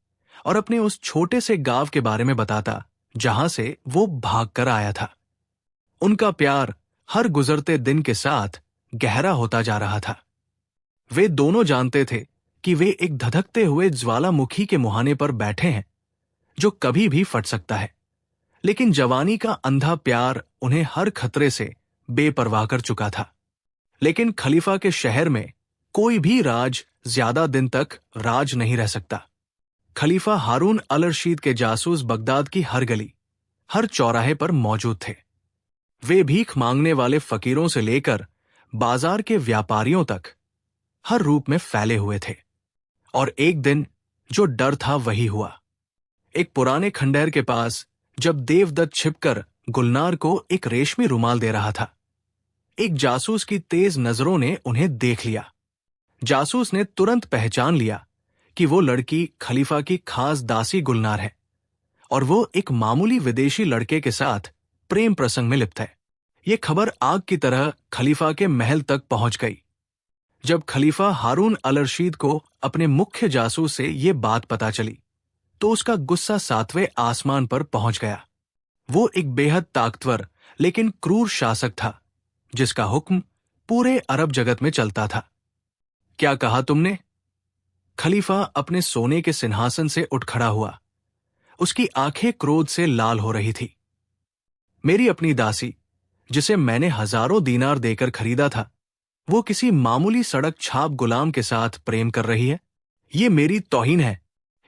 और अपने उस छोटे से गांव के बारे में बताता जहां से वो भागकर आया था। उनका प्यार हर गुजरते दिन के साथ गहरा होता जा रहा था। वे दोनों जानते थे कि वे एक धधकते हुए ज्वालामुखी के मुहाने पर बैठे हैं जो कभी भी फट सकता है। लेकिन जवानी का अंधा प्यार उन्हें हर खतरे से बेपरवाह कर चुका था। लेकिन खलीफा के शहर में कोई भी राज ज्यादा दिन तक राज नहीं रह सकता। खलीफा हारून अल रशीद के जासूस बगदाद की हर गली, हर चौराहे पर मौजूद थे। वे भीख मांगने वाले फकीरों से लेकर बाजार के व्यापारियों तक हर रूप में फैले हुए थे। और एक दिन जो डर था वही हुआ। एक पुराने खंडहर के पास जब देवदत्त छिपकर गुलनार को एक रेशमी रुमाल दे रहा था, एक जासूस की तेज नजरों ने उन्हें देख लिया। जासूस ने तुरंत पहचान लिया कि वो लड़की खलीफा की खास दासी गुलनार है और वो एक मामूली विदेशी लड़के के साथ प्रेम प्रसंग में लिप्त है। ये खबर आग की तरह खलीफा के महल तक पहुंच गई। जब खलीफा हारून अल रशीद को अपने मुख्य जासूस से ये बात पता चली तो उसका गुस्सा 7वें आसमान पर पहुंच गया। वो एक बेहद ताकतवर लेकिन क्रूर शासक था जिसका हुक्म पूरे अरब जगत में चलता था। क्या कहा तुमने? खलीफा अपने सोने के सिंहासन से उठ खड़ा हुआ। उसकी आंखें क्रोध से लाल हो रही थी। मेरी अपनी दासी, जिसे मैंने हजारों दीनार देकर खरीदा था, वो किसी मामूली सड़क छाप गुलाम के साथ प्रेम कर रही है। ये मेरी तौहीन है।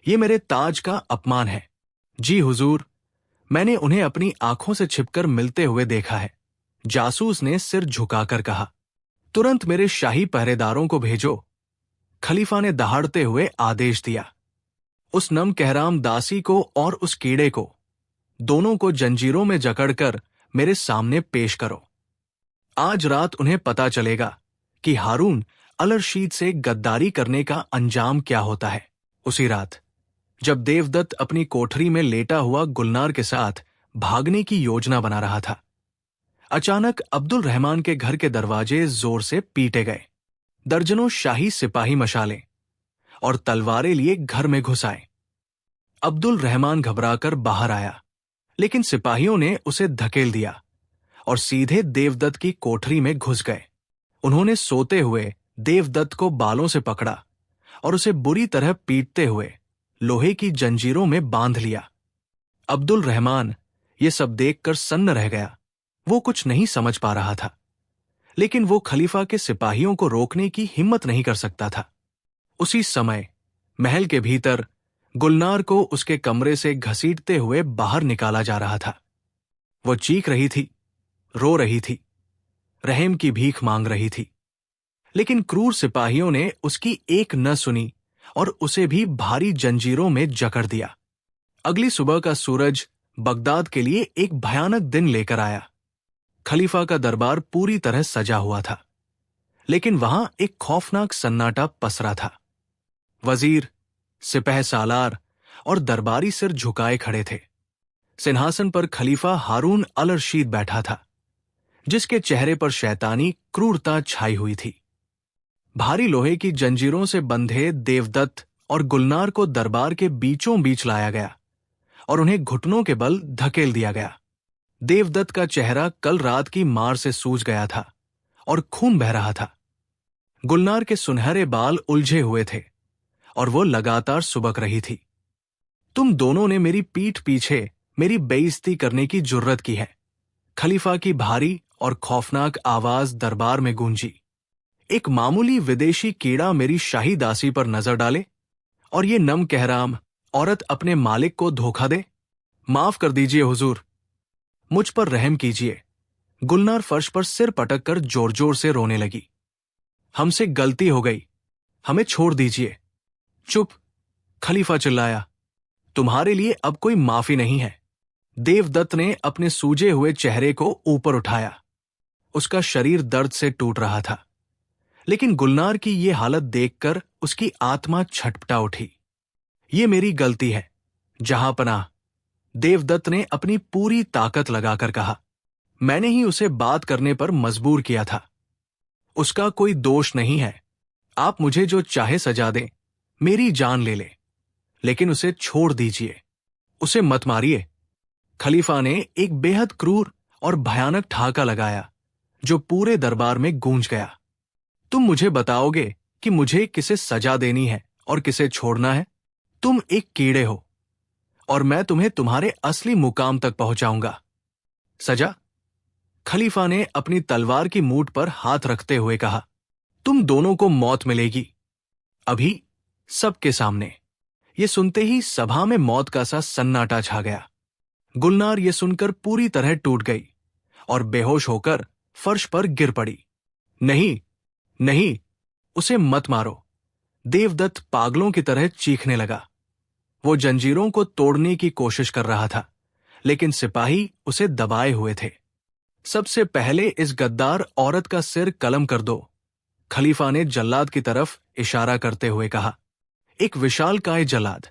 ये मेरे ताज का अपमान है। जी हुजूर, मैंने उन्हें अपनी आंखों से छिपकर मिलते हुए देखा है, जासूस ने सिर झुकाकर कहा। तुरंत मेरे शाही पहरेदारों को भेजो, खलीफा ने दहाड़ते हुए आदेश दिया। उस नम कहराम दासी को और उस कीड़े को, दोनों को जंजीरों में जकड़कर मेरे सामने पेश करो। आज रात उन्हें पता चलेगा कि हारून अल रशीद से गद्दारी करने का अंजाम क्या होता है। उसी रात जब देवदत्त अपनी कोठरी में लेटा हुआ गुलनार के साथ भागने की योजना बना रहा था, अचानक अब्दुल रहमान के घर के दरवाजे जोर से पीटे गए। दर्जनों शाही सिपाही मशालें और तलवारें लिए घर में घुस आए। अब्दुल रहमान घबराकर बाहर आया, लेकिन सिपाहियों ने उसे धकेल दिया और सीधे देवदत्त की कोठरी में घुस गए। उन्होंने सोते हुए देवदत्त को बालों से पकड़ा और उसे बुरी तरह पीटते हुए लोहे की जंजीरों में बांध लिया। अब्दुल रहमान ये सब देखकर सन्न रह गया। वो कुछ नहीं समझ पा रहा था, लेकिन वो खलीफा के सिपाहियों को रोकने की हिम्मत नहीं कर सकता था। उसी समय महल के भीतर गुलनार को उसके कमरे से घसीटते हुए बाहर निकाला जा रहा था। वो चीख रही थी, रो रही थी, रहम की भीख मांग रही थी, लेकिन क्रूर सिपाहियों ने उसकी एक न सुनी और उसे भी भारी जंजीरों में जकड़ दिया। अगली सुबह का सूरज बगदाद के लिए एक भयानक दिन लेकर आया। खलीफा का दरबार पूरी तरह सजा हुआ था, लेकिन वहां एक खौफनाक सन्नाटा पसरा था। वजीर, सिपह सालार और दरबारी सिर झुकाए खड़े थे। सिंहासन पर खलीफा हारून अल रशीद बैठा था, जिसके चेहरे पर शैतानी क्रूरता छाई हुई थी। भारी लोहे की जंजीरों से बंधे देवदत्त और गुलनार को दरबार के बीचों बीच लाया गया और उन्हें घुटनों के बल धकेल दिया गया। देवदत्त का चेहरा कल रात की मार से सूज गया था और खून बह रहा था। गुलनार के सुनहरे बाल उलझे हुए थे और वो लगातार सुबक रही थी। तुम दोनों ने मेरी पीठ पीछे मेरी बेइज्जती करने की जुर्रत की है। खलीफा की भारी और खौफनाक आवाज दरबार में गूंजी। एक मामूली विदेशी कीड़ा मेरी शाही दासी पर नजर डाले और ये नम कहराम औरत अपने मालिक को धोखा दे? माफ कर दीजिए हुजूर, मुझ पर रहम कीजिए। गुलनार फर्श पर सिर पटक कर जोर जोर से रोने लगी। हमसे गलती हो गई, हमें छोड़ दीजिए। चुप, खलीफा चिल्लाया। तुम्हारे लिए अब कोई माफी नहीं है। देवदत्त ने अपने सूजे हुए चेहरे को ऊपर उठाया। उसका शरीर दर्द से टूट रहा था, लेकिन गुलनार की ये हालत देखकर उसकी आत्मा छटपटा उठी। ये मेरी गलती है, जहांपनाह, देवदत्त ने अपनी पूरी ताकत लगाकर कहा। मैंने ही उसे बात करने पर मजबूर किया था। उसका कोई दोष नहीं है। आप मुझे जो चाहे सजा दें, मेरी जान ले ले, लेकिन उसे छोड़ दीजिए, उसे मत मारिए। खलीफा ने एक बेहद क्रूर और भयानक ठाका लगाया, जो पूरे दरबार में गूंज गया। तुम मुझे बताओगे कि मुझे किसे सजा देनी है और किसे छोड़ना है? तुम एक कीड़े हो और मैं तुम्हें तुम्हारे असली मुकाम तक पहुंचाऊंगा। सजा? खलीफा ने अपनी तलवार की मूठ पर हाथ रखते हुए कहा। तुम दोनों को मौत मिलेगी, अभी, सबके सामने। ये सुनते ही सभा में मौत का सा सन्नाटा छा गया। गुलनार ये सुनकर पूरी तरह टूट गई और बेहोश होकर फर्श पर गिर पड़ी। नहीं, नहीं, उसे मत मारो। देवदत्त पागलों की तरह चीखने लगा। वो जंजीरों को तोड़ने की कोशिश कर रहा था, लेकिन सिपाही उसे दबाए हुए थे। सबसे पहले इस गद्दार औरत का सिर कलम कर दो, खलीफा ने जल्लाद की तरफ इशारा करते हुए कहा। एक विशालकाय जल्लाद,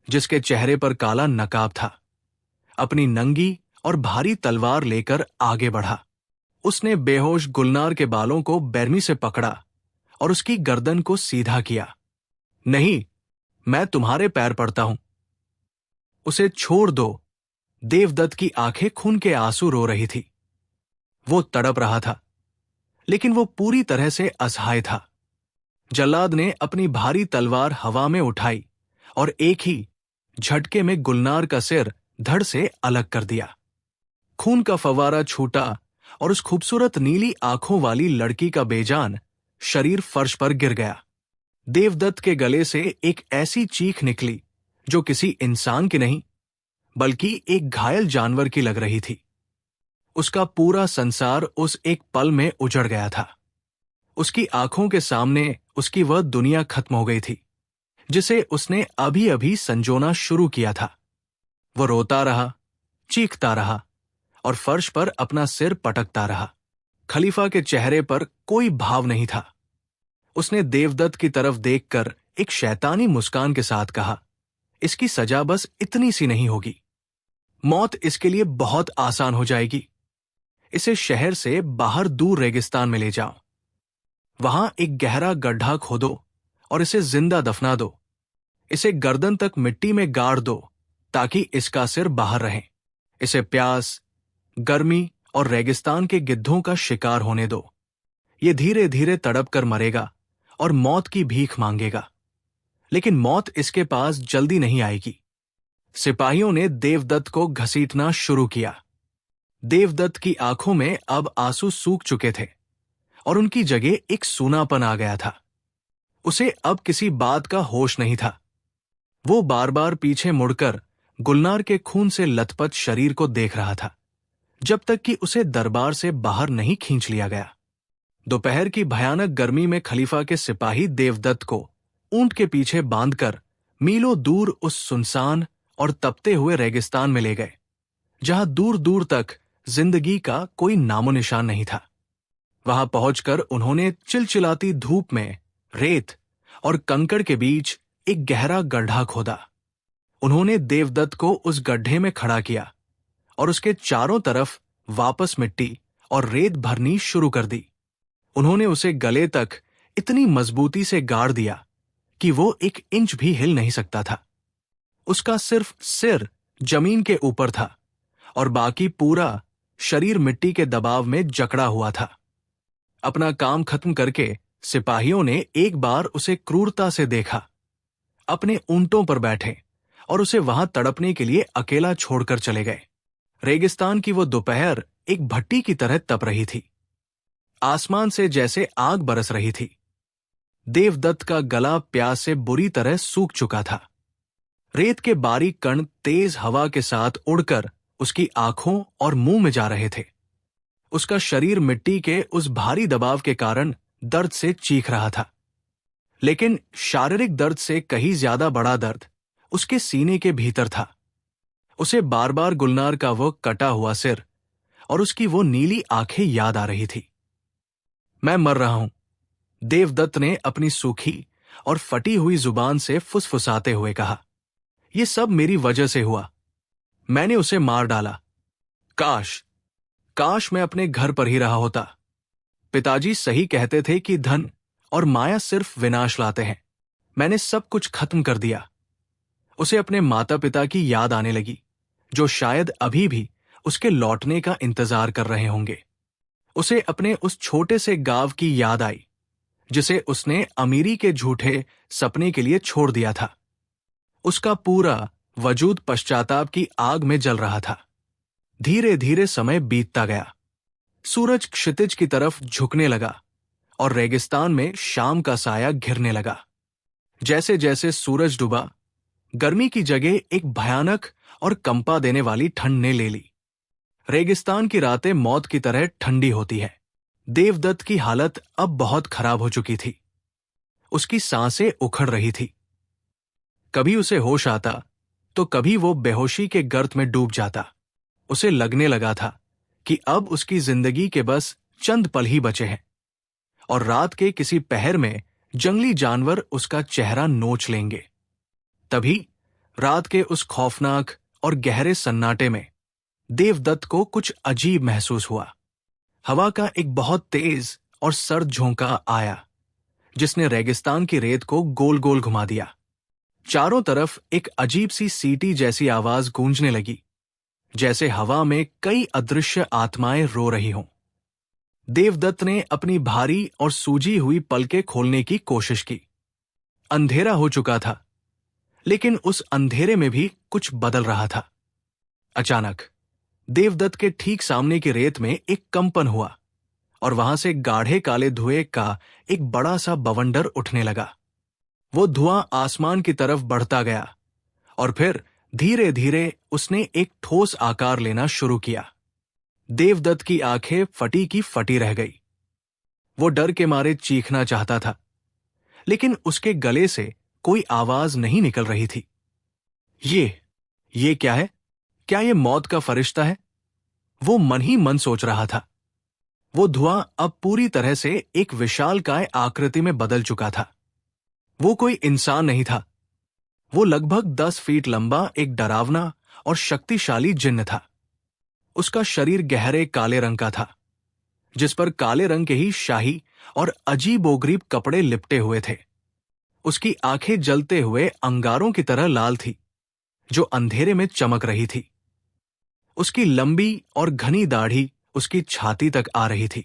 जिसके चेहरे पर काला नकाब था, अपनी नंगी और भारी तलवार लेकर आगे बढ़ा। उसने बेहोश गुलनार के बालों को बेरमी से पकड़ा और उसकी गर्दन को सीधा किया। नहीं, मैं तुम्हारे पैर पड़ता हूं, उसे छोड़ दो। देवदत्त की आंखें खून के आंसू रो रही थी। वो तड़प रहा था, लेकिन वो पूरी तरह से असहाय था। जल्लाद ने अपनी भारी तलवार हवा में उठाई और एक ही झटके में गुलनार का सिर धड़ से अलग कर दिया। खून का फव्वारा छूटा और उस खूबसूरत नीली आंखों वाली लड़की का बेजान शरीर फर्श पर गिर गया। देवदत्त के गले से एक ऐसी चीख निकली जो किसी इंसान की नहीं, बल्कि एक घायल जानवर की लग रही थी। उसका पूरा संसार उस एक पल में उजड़ गया था। उसकी आंखों के सामने उसकी वह दुनिया खत्म हो गई थी, जिसे उसने अभी अभी संजोना शुरू किया था। वो रोता रहा, चीखता रहा और फर्श पर अपना सिर पटकता रहा। खलीफा के चेहरे पर कोई भाव नहीं था। उसने देवदत्त की तरफ देखकर एक शैतानी मुस्कान के साथ कहा, इसकी सजा बस इतनी सी नहीं होगी। मौत इसके लिए बहुत आसान हो जाएगी। इसे शहर से बाहर दूर रेगिस्तान में ले जाओ। वहां एक गहरा गड्ढा खोदो और इसे जिंदा दफना दो। इसे गर्दन तक मिट्टी में गाड़ दो ताकि इसका सिर बाहर रहे। इसे प्यास, गर्मी और रेगिस्तान के गिद्धों का शिकार होने दो। ये धीरे धीरे तड़प कर मरेगा और मौत की भीख मांगेगा, लेकिन मौत इसके पास जल्दी नहीं आएगी। सिपाहियों ने देवदत्त को घसीटना शुरू किया। देवदत्त की आंखों में अब आंसू सूख चुके थे और उनकी जगह एक सूनापन आ गया था। उसे अब किसी बात का होश नहीं था। वो बार बार पीछे मुड़कर गुलनार के खून से लथपथ शरीर को देख रहा था, जब तक कि उसे दरबार से बाहर नहीं खींच लिया गया। दोपहर की भयानक गर्मी में खलीफा के सिपाही देवदत्त को ऊंट के पीछे बांधकर मीलों दूर उस सुनसान और तपते हुए रेगिस्तान में ले गए, जहां दूर दूर तक जिंदगी का कोई नामो निशान नहीं था। वहां पहुंचकर उन्होंने चिलचिलाती धूप में रेत और कंकड़ के बीच एक गहरा गड्ढा खोदा। उन्होंने देवदत्त को उस गड्ढे में खड़ा किया और उसके चारों तरफ वापस मिट्टी और रेत भरनी शुरू कर दी। उन्होंने उसे गले तक इतनी मजबूती से गाड़ दिया कि वो 1 इंच भी हिल नहीं सकता था। उसका सिर्फ सिर जमीन के ऊपर था और बाकी पूरा शरीर मिट्टी के दबाव में जकड़ा हुआ था। अपना काम खत्म करके सिपाहियों ने एक बार उसे क्रूरता से देखा। अपने ऊंटों पर बैठे और उसे वहां तड़पने के लिए अकेला छोड़कर चले गए। रेगिस्तान की वो दोपहर एक भट्टी की तरह तप रही थी। आसमान से जैसे आग बरस रही थी। देवदत्त का गला प्यास से बुरी तरह सूख चुका था। रेत के बारीक कण तेज हवा के साथ उड़कर उसकी आंखों और मुंह में जा रहे थे। उसका शरीर मिट्टी के उस भारी दबाव के कारण दर्द से चीख रहा था, लेकिन शारीरिक दर्द से कहीं ज्यादा बड़ा दर्द उसके सीने के भीतर था। उसे बार बार गुलनार का वो कटा हुआ सिर और उसकी वो नीली आंखें याद आ रही थी। मैं मर रहा हूं, देवदत्त ने अपनी सूखी और फटी हुई जुबान से फुसफुसाते हुए कहा। यह सब मेरी वजह से हुआ। मैंने उसे मार डाला। काश मैं अपने घर पर ही रहा होता। पिताजी सही कहते थे कि धन और माया सिर्फ विनाश लाते हैं। मैंने सब कुछ खत्म कर दिया। उसे अपने माता पिता की याद आने लगी, जो शायद अभी भी उसके लौटने का इंतजार कर रहे होंगे। उसे अपने उस छोटे से गांव की याद आई, जिसे उसने अमीरी के झूठे सपने के लिए छोड़ दिया था। उसका पूरा वजूद पश्चाताप की आग में जल रहा था। धीरे धीरे समय बीतता गया। सूरज क्षितिज की तरफ झुकने लगा और रेगिस्तान में शाम का साया घिरने लगा। जैसे जैसे सूरज डूबा, गर्मी की जगह एक भयानक और कंपा देने वाली ठंड ने ले ली। रेगिस्तान की रातें मौत की तरह ठंडी होती है। देवदत्त की हालत अब बहुत खराब हो चुकी थी। उसकी सांसें उखड़ रही थी। कभी उसे होश आता तो कभी वो बेहोशी के गर्त में डूब जाता। उसे लगने लगा था कि अब उसकी जिंदगी के बस चंद पल ही बचे हैं और रात के किसी पहर में जंगली जानवर उसका चेहरा नोच लेंगे। तभी रात के उस खौफनाक और गहरे सन्नाटे में देवदत्त को कुछ अजीब महसूस हुआ। हवा का एक बहुत तेज और सर्द झोंका आया, जिसने रेगिस्तान की रेत को गोल गोल घुमा दिया। चारों तरफ एक अजीब सी सीटी जैसी आवाज गूंजने लगी, जैसे हवा में कई अदृश्य आत्माएं रो रही हों। देवदत्त ने अपनी भारी और सूजी हुई पलकें खोलने की कोशिश की। अंधेरा हो चुका था, लेकिन उस अंधेरे में भी कुछ बदल रहा था। अचानक देवदत्त के ठीक सामने की रेत में एक कंपन हुआ और वहां से गाढ़े काले धुएं का एक बड़ा सा बवंडर उठने लगा। वो धुआं आसमान की तरफ बढ़ता गया और फिर धीरे धीरे उसने एक ठोस आकार लेना शुरू किया। देवदत्त की आंखें फटी की फटी रह गई। वो डर के मारे चीखना चाहता था, लेकिन उसके गले से कोई आवाज नहीं निकल रही थी। ये क्या है? क्या ये मौत का फरिश्ता है? वो मन ही मन सोच रहा था। वो धुआं अब पूरी तरह से एक विशालकाय आकृति में बदल चुका था। वो कोई इंसान नहीं था। वो लगभग 10 फीट लंबा एक डरावना और शक्तिशाली जिन्न था। उसका शरीर गहरे काले रंग का था, जिस पर काले रंग के ही शाही और अजीबोगरीब कपड़े लिपटे हुए थे। उसकी आंखें जलते हुए अंगारों की तरह लाल थी, जो अंधेरे में चमक रही थी। उसकी लंबी और घनी दाढ़ी उसकी छाती तक आ रही थी।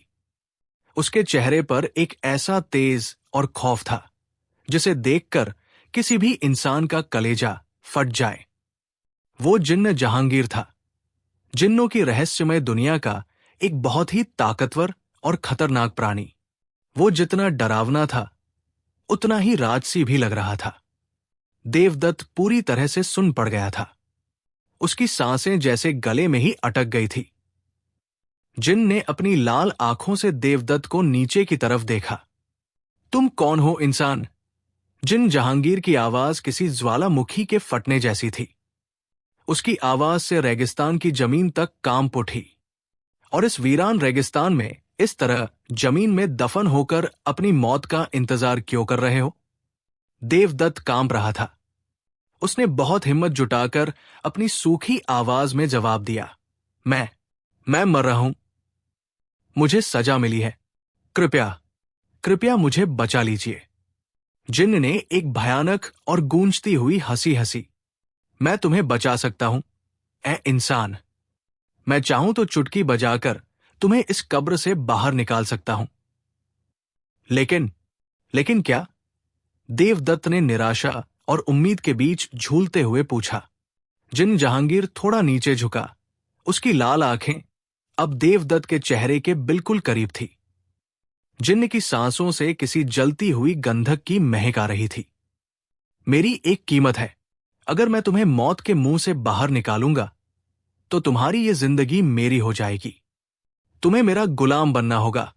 उसके चेहरे पर एक ऐसा तेज और खौफ था, जिसे देखकर किसी भी इंसान का कलेजा फट जाए। वो जिन्न जहांगीर था, जिन्नों की रहस्यमय दुनिया का एक बहुत ही ताकतवर और खतरनाक प्राणी। वो जितना डरावना था, उतना ही राजसी भी लग रहा था। देवदत्त पूरी तरह से सुन पड़ गया था। उसकी सांसें जैसे गले में ही अटक गई थी। जिन ने अपनी लाल आंखों से देवदत्त को नीचे की तरफ देखा। तुम कौन हो इंसान? जिन जहांगीर की आवाज किसी ज्वालामुखी के फटने जैसी थी। उसकी आवाज से रेगिस्तान की जमीन तक कांप उठी। और इस वीरान रेगिस्तान में इस तरह जमीन में दफन होकर अपनी मौत का इंतजार क्यों कर रहे हो? देवदत्त कांप रहा था। उसने बहुत हिम्मत जुटाकर अपनी सूखी आवाज में जवाब दिया, मैं मर रहा हूं। मुझे सजा मिली है। कृपया मुझे बचा लीजिए। जिन्न ने एक भयानक और गूंजती हुई हंसी हंसी। मैं तुम्हें बचा सकता हूं, ए इंसान। मैं चाहूं तो चुटकी बजाकर तुम्हें इस कब्र से बाहर निकाल सकता हूं। लेकिन क्या? देवदत्त ने निराशा और उम्मीद के बीच झूलते हुए पूछा। जिन जहांगीर थोड़ा नीचे झुका। उसकी लाल आंखें अब देवदत्त के चेहरे के बिल्कुल करीब थी। जिन्न की सांसों से किसी जलती हुई गंधक की महक आ रही थी। मेरी एक कीमत है। अगर मैं तुम्हें मौत के मुंह से बाहर निकालूंगा तो तुम्हारी ये जिंदगी मेरी हो जाएगी। तुम्हें मेरा गुलाम बनना होगा।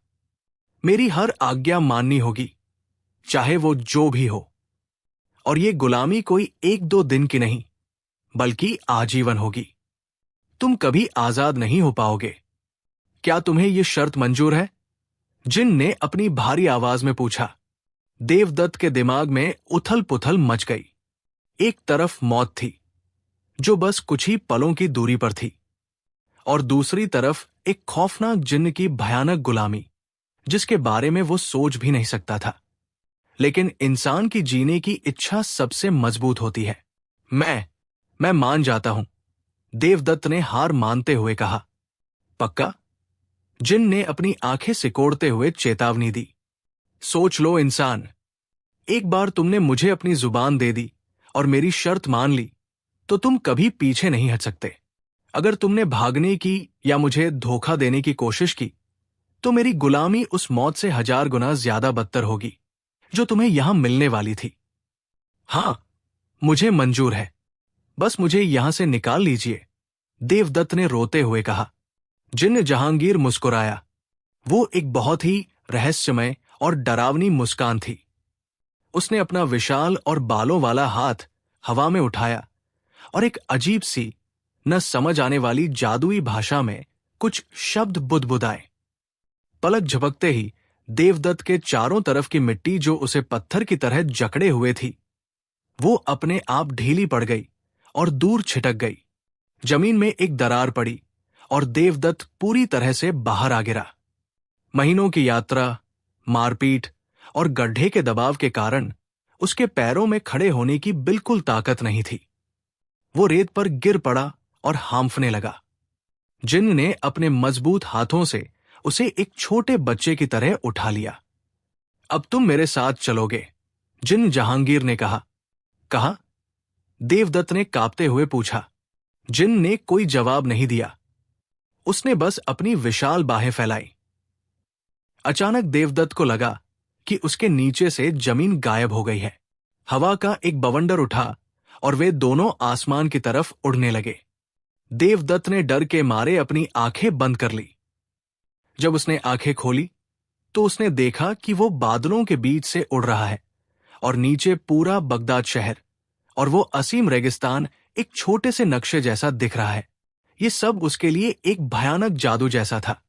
मेरी हर आज्ञा माननी होगी, चाहे वो जो भी हो। और ये गुलामी कोई 1-2 दिन की नहीं, बल्कि आजीवन होगी। तुम कभी आजाद नहीं हो पाओगे। क्या तुम्हें ये शर्त मंजूर है? जिन ने अपनी भारी आवाज में पूछा। देवदत्त के दिमाग में उथल पुथल मच गई। एक तरफ मौत थी, जो बस कुछ ही पलों की दूरी पर थी, और दूसरी तरफ एक खौफनाक जिन्न की भयानक गुलामी, जिसके बारे में वो सोच भी नहीं सकता था। लेकिन इंसान की जीने की इच्छा सबसे मजबूत होती है। मैं मान जाता हूं, देवदत्त ने हार मानते हुए कहा। पक्का? जिन ने अपनी आंखें सिकोड़ते हुए चेतावनी दी। सोच लो इंसान, एक बार तुमने मुझे अपनी जुबान दे दी और मेरी शर्त मान ली तो तुम कभी पीछे नहीं हट सकते। अगर तुमने भागने की या मुझे धोखा देने की कोशिश की तो मेरी गुलामी उस मौत से 1000 गुना ज्यादा बदतर होगी जो तुम्हें यहां मिलने वाली थी। हां, मुझे मंजूर है। बस मुझे यहां से निकाल लीजिए, देवदत्त ने रोते हुए कहा। जिन्न जहांगीर मुस्कुराया। वो एक बहुत ही रहस्यमय और डरावनी मुस्कान थी। उसने अपना विशाल और बालों वाला हाथ हवा में उठाया और एक अजीब सी, न समझ आने वाली जादुई भाषा में कुछ शब्द बुदबुदाए। पलक झपकते ही देवदत्त के चारों तरफ की मिट्टी जो उसे पत्थर की तरह जकड़े हुए थी, वो अपने आप ढीली पड़ गई और दूर छिटक गई। जमीन में एक दरार पड़ी और देवदत्त पूरी तरह से बाहर आ गिरा। महीनों की यात्रा, मारपीट और गड्ढे के दबाव के कारण उसके पैरों में खड़े होने की बिल्कुल ताकत नहीं थी। वो रेत पर गिर पड़ा और हांफने लगा। जिन्न ने अपने मजबूत हाथों से उसे एक छोटे बच्चे की तरह उठा लिया। अब तुम मेरे साथ चलोगे, जिन्न जहांगीर ने कहा। देवदत्त ने कांपते हुए पूछा। जिन्न ने कोई जवाब नहीं दिया। उसने बस अपनी विशाल बाहें फैलाई। अचानक देवदत्त को लगा कि उसके नीचे से जमीन गायब हो गई है। हवा का एक बवंडर उठा और वे दोनों आसमान की तरफ उड़ने लगे। देवदत्त ने डर के मारे अपनी आंखें बंद कर ली। जब उसने आंखें खोली तो उसने देखा कि वो बादलों के बीच से उड़ रहा है और नीचे पूरा बगदाद शहर और वो असीम रेगिस्तान एक छोटे से नक्शे जैसा दिख रहा है। ये सब उसके लिए एक भयानक जादू जैसा था।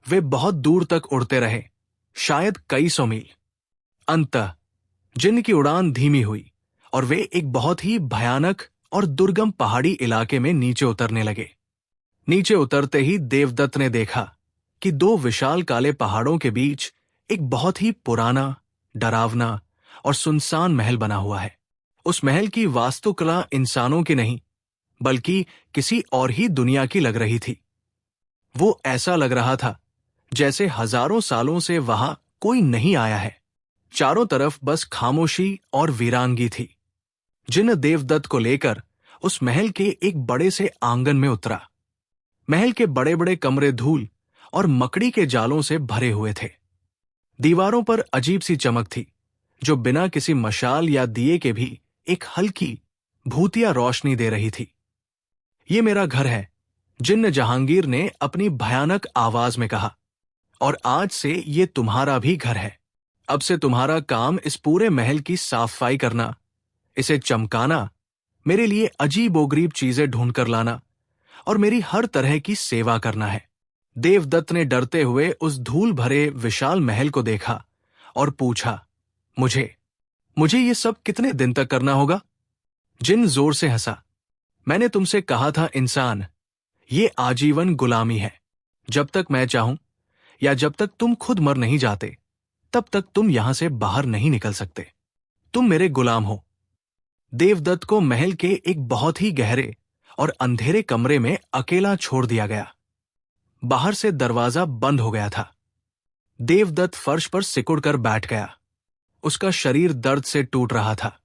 वे बहुत दूर तक उड़ते रहे, शायद कई 100 मील। अंततः जिन्न की उड़ान धीमी हुई और वे एक बहुत ही भयानक और दुर्गम पहाड़ी इलाके में नीचे उतरने लगे। नीचे उतरते ही देवदत्त ने देखा कि 2 विशाल काले पहाड़ों के बीच एक बहुत ही पुराना, डरावना और सुनसान महल बना हुआ है। उस महल की वास्तुकला इंसानों की नहीं, बल्कि किसी और ही दुनिया की लग रही थी। वो ऐसा लग रहा था जैसे हजारों सालों से वहां कोई नहीं आया है। चारों तरफ बस खामोशी और वीरानगी थी। जिन्न देवदत्त को लेकर उस महल के एक बड़े से आंगन में उतरा। महल के बड़े बड़े कमरे धूल और मकड़ी के जालों से भरे हुए थे। दीवारों पर अजीब सी चमक थी जो बिना किसी मशाल या दिए के भी एक हल्की भूतिया रोशनी दे रही थी। ये मेरा घर है, जिन्न जहांगीर ने अपनी भयानक आवाज में कहा, और आज से ये तुम्हारा भी घर है। अब से तुम्हारा काम इस पूरे महल की साफ सफाई करना, इसे चमकाना, मेरे लिए अजीबोगरीब चीजें ढूंढ कर लाना और मेरी हर तरह की सेवा करना है। देवदत्त ने डरते हुए उस धूल भरे विशाल महल को देखा और पूछा, मुझे ये सब कितने दिन तक करना होगा? जिन जोर से हंसा। मैंने तुमसे कहा था इंसान, ये आजीवन गुलामी है। जब तक मैं चाहूं या जब तक तुम खुद मर नहीं जाते, तब तक तुम यहां से बाहर नहीं निकल सकते। तुम मेरे गुलाम हो। देवदत्त को महल के एक बहुत ही गहरे और अंधेरे कमरे में अकेला छोड़ दिया गया। बाहर से दरवाजा बंद हो गया था। देवदत्त फर्श पर सिकुड़कर बैठ गया। उसका शरीर दर्द से टूट रहा था,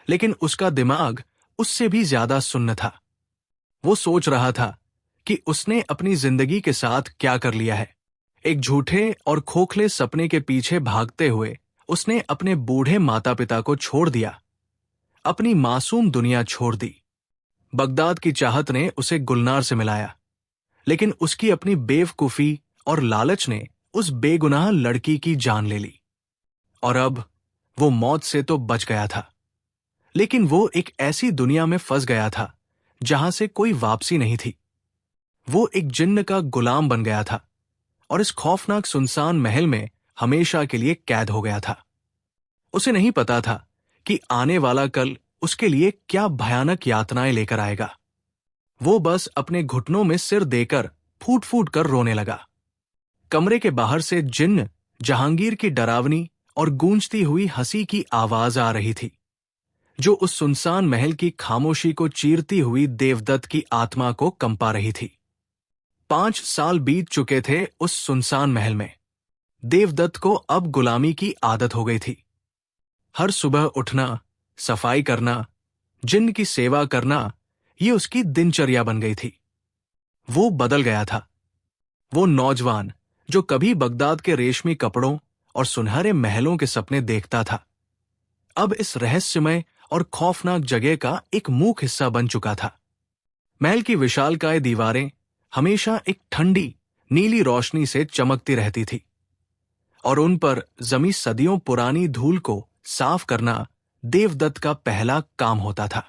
लेकिन उसका दिमाग उससे भी ज्यादा सुन्न था। वो सोच रहा था कि उसने अपनी जिंदगी के साथ क्या कर लिया है। एक झूठे और खोखले सपने के पीछे भागते हुए उसने अपने बूढ़े माता पिता को छोड़ दिया, अपनी मासूम दुनिया छोड़ दी। बगदाद की चाहत ने उसे गुलनार से मिलाया, लेकिन उसकी अपनी बेवकूफी और लालच ने उस बेगुनाह लड़की की जान ले ली। और अब वो मौत से तो बच गया था, लेकिन वो एक ऐसी दुनिया में फंस गया था जहां से कोई वापसी नहीं थी। वो एक जिन्न का गुलाम बन गया था और इस खौफनाक सुनसान महल में हमेशा के लिए कैद हो गया था। उसे नहीं पता था कि आने वाला कल उसके लिए क्या भयानक यातनाएं लेकर आएगा। वो बस अपने घुटनों में सिर देकर फूट फूट कर रोने लगा। कमरे के बाहर से जिन्न जहांगीर की डरावनी और गूंजती हुई हंसी की आवाज आ रही थी, जो उस सुनसान महल की खामोशी को चीरती हुई देवदत्त की आत्मा को कंपा रही थी। 5 साल बीत चुके थे उस सुनसान महल में। देवदत्त को अब गुलामी की आदत हो गई थी। हर सुबह उठना, सफाई करना, जिन्न की सेवा करना, ये उसकी दिनचर्या बन गई थी। वो बदल गया था। वो नौजवान जो कभी बगदाद के रेशमी कपड़ों और सुनहरे महलों के सपने देखता था, अब इस रहस्यमय और खौफनाक जगह का एक मूक हिस्सा बन चुका था। महल की विशालकाय दीवारें हमेशा एक ठंडी नीली रोशनी से चमकती रहती थी, और उन पर जमी सदियों पुरानी धूल को साफ करना देवदत्त का पहला काम होता था।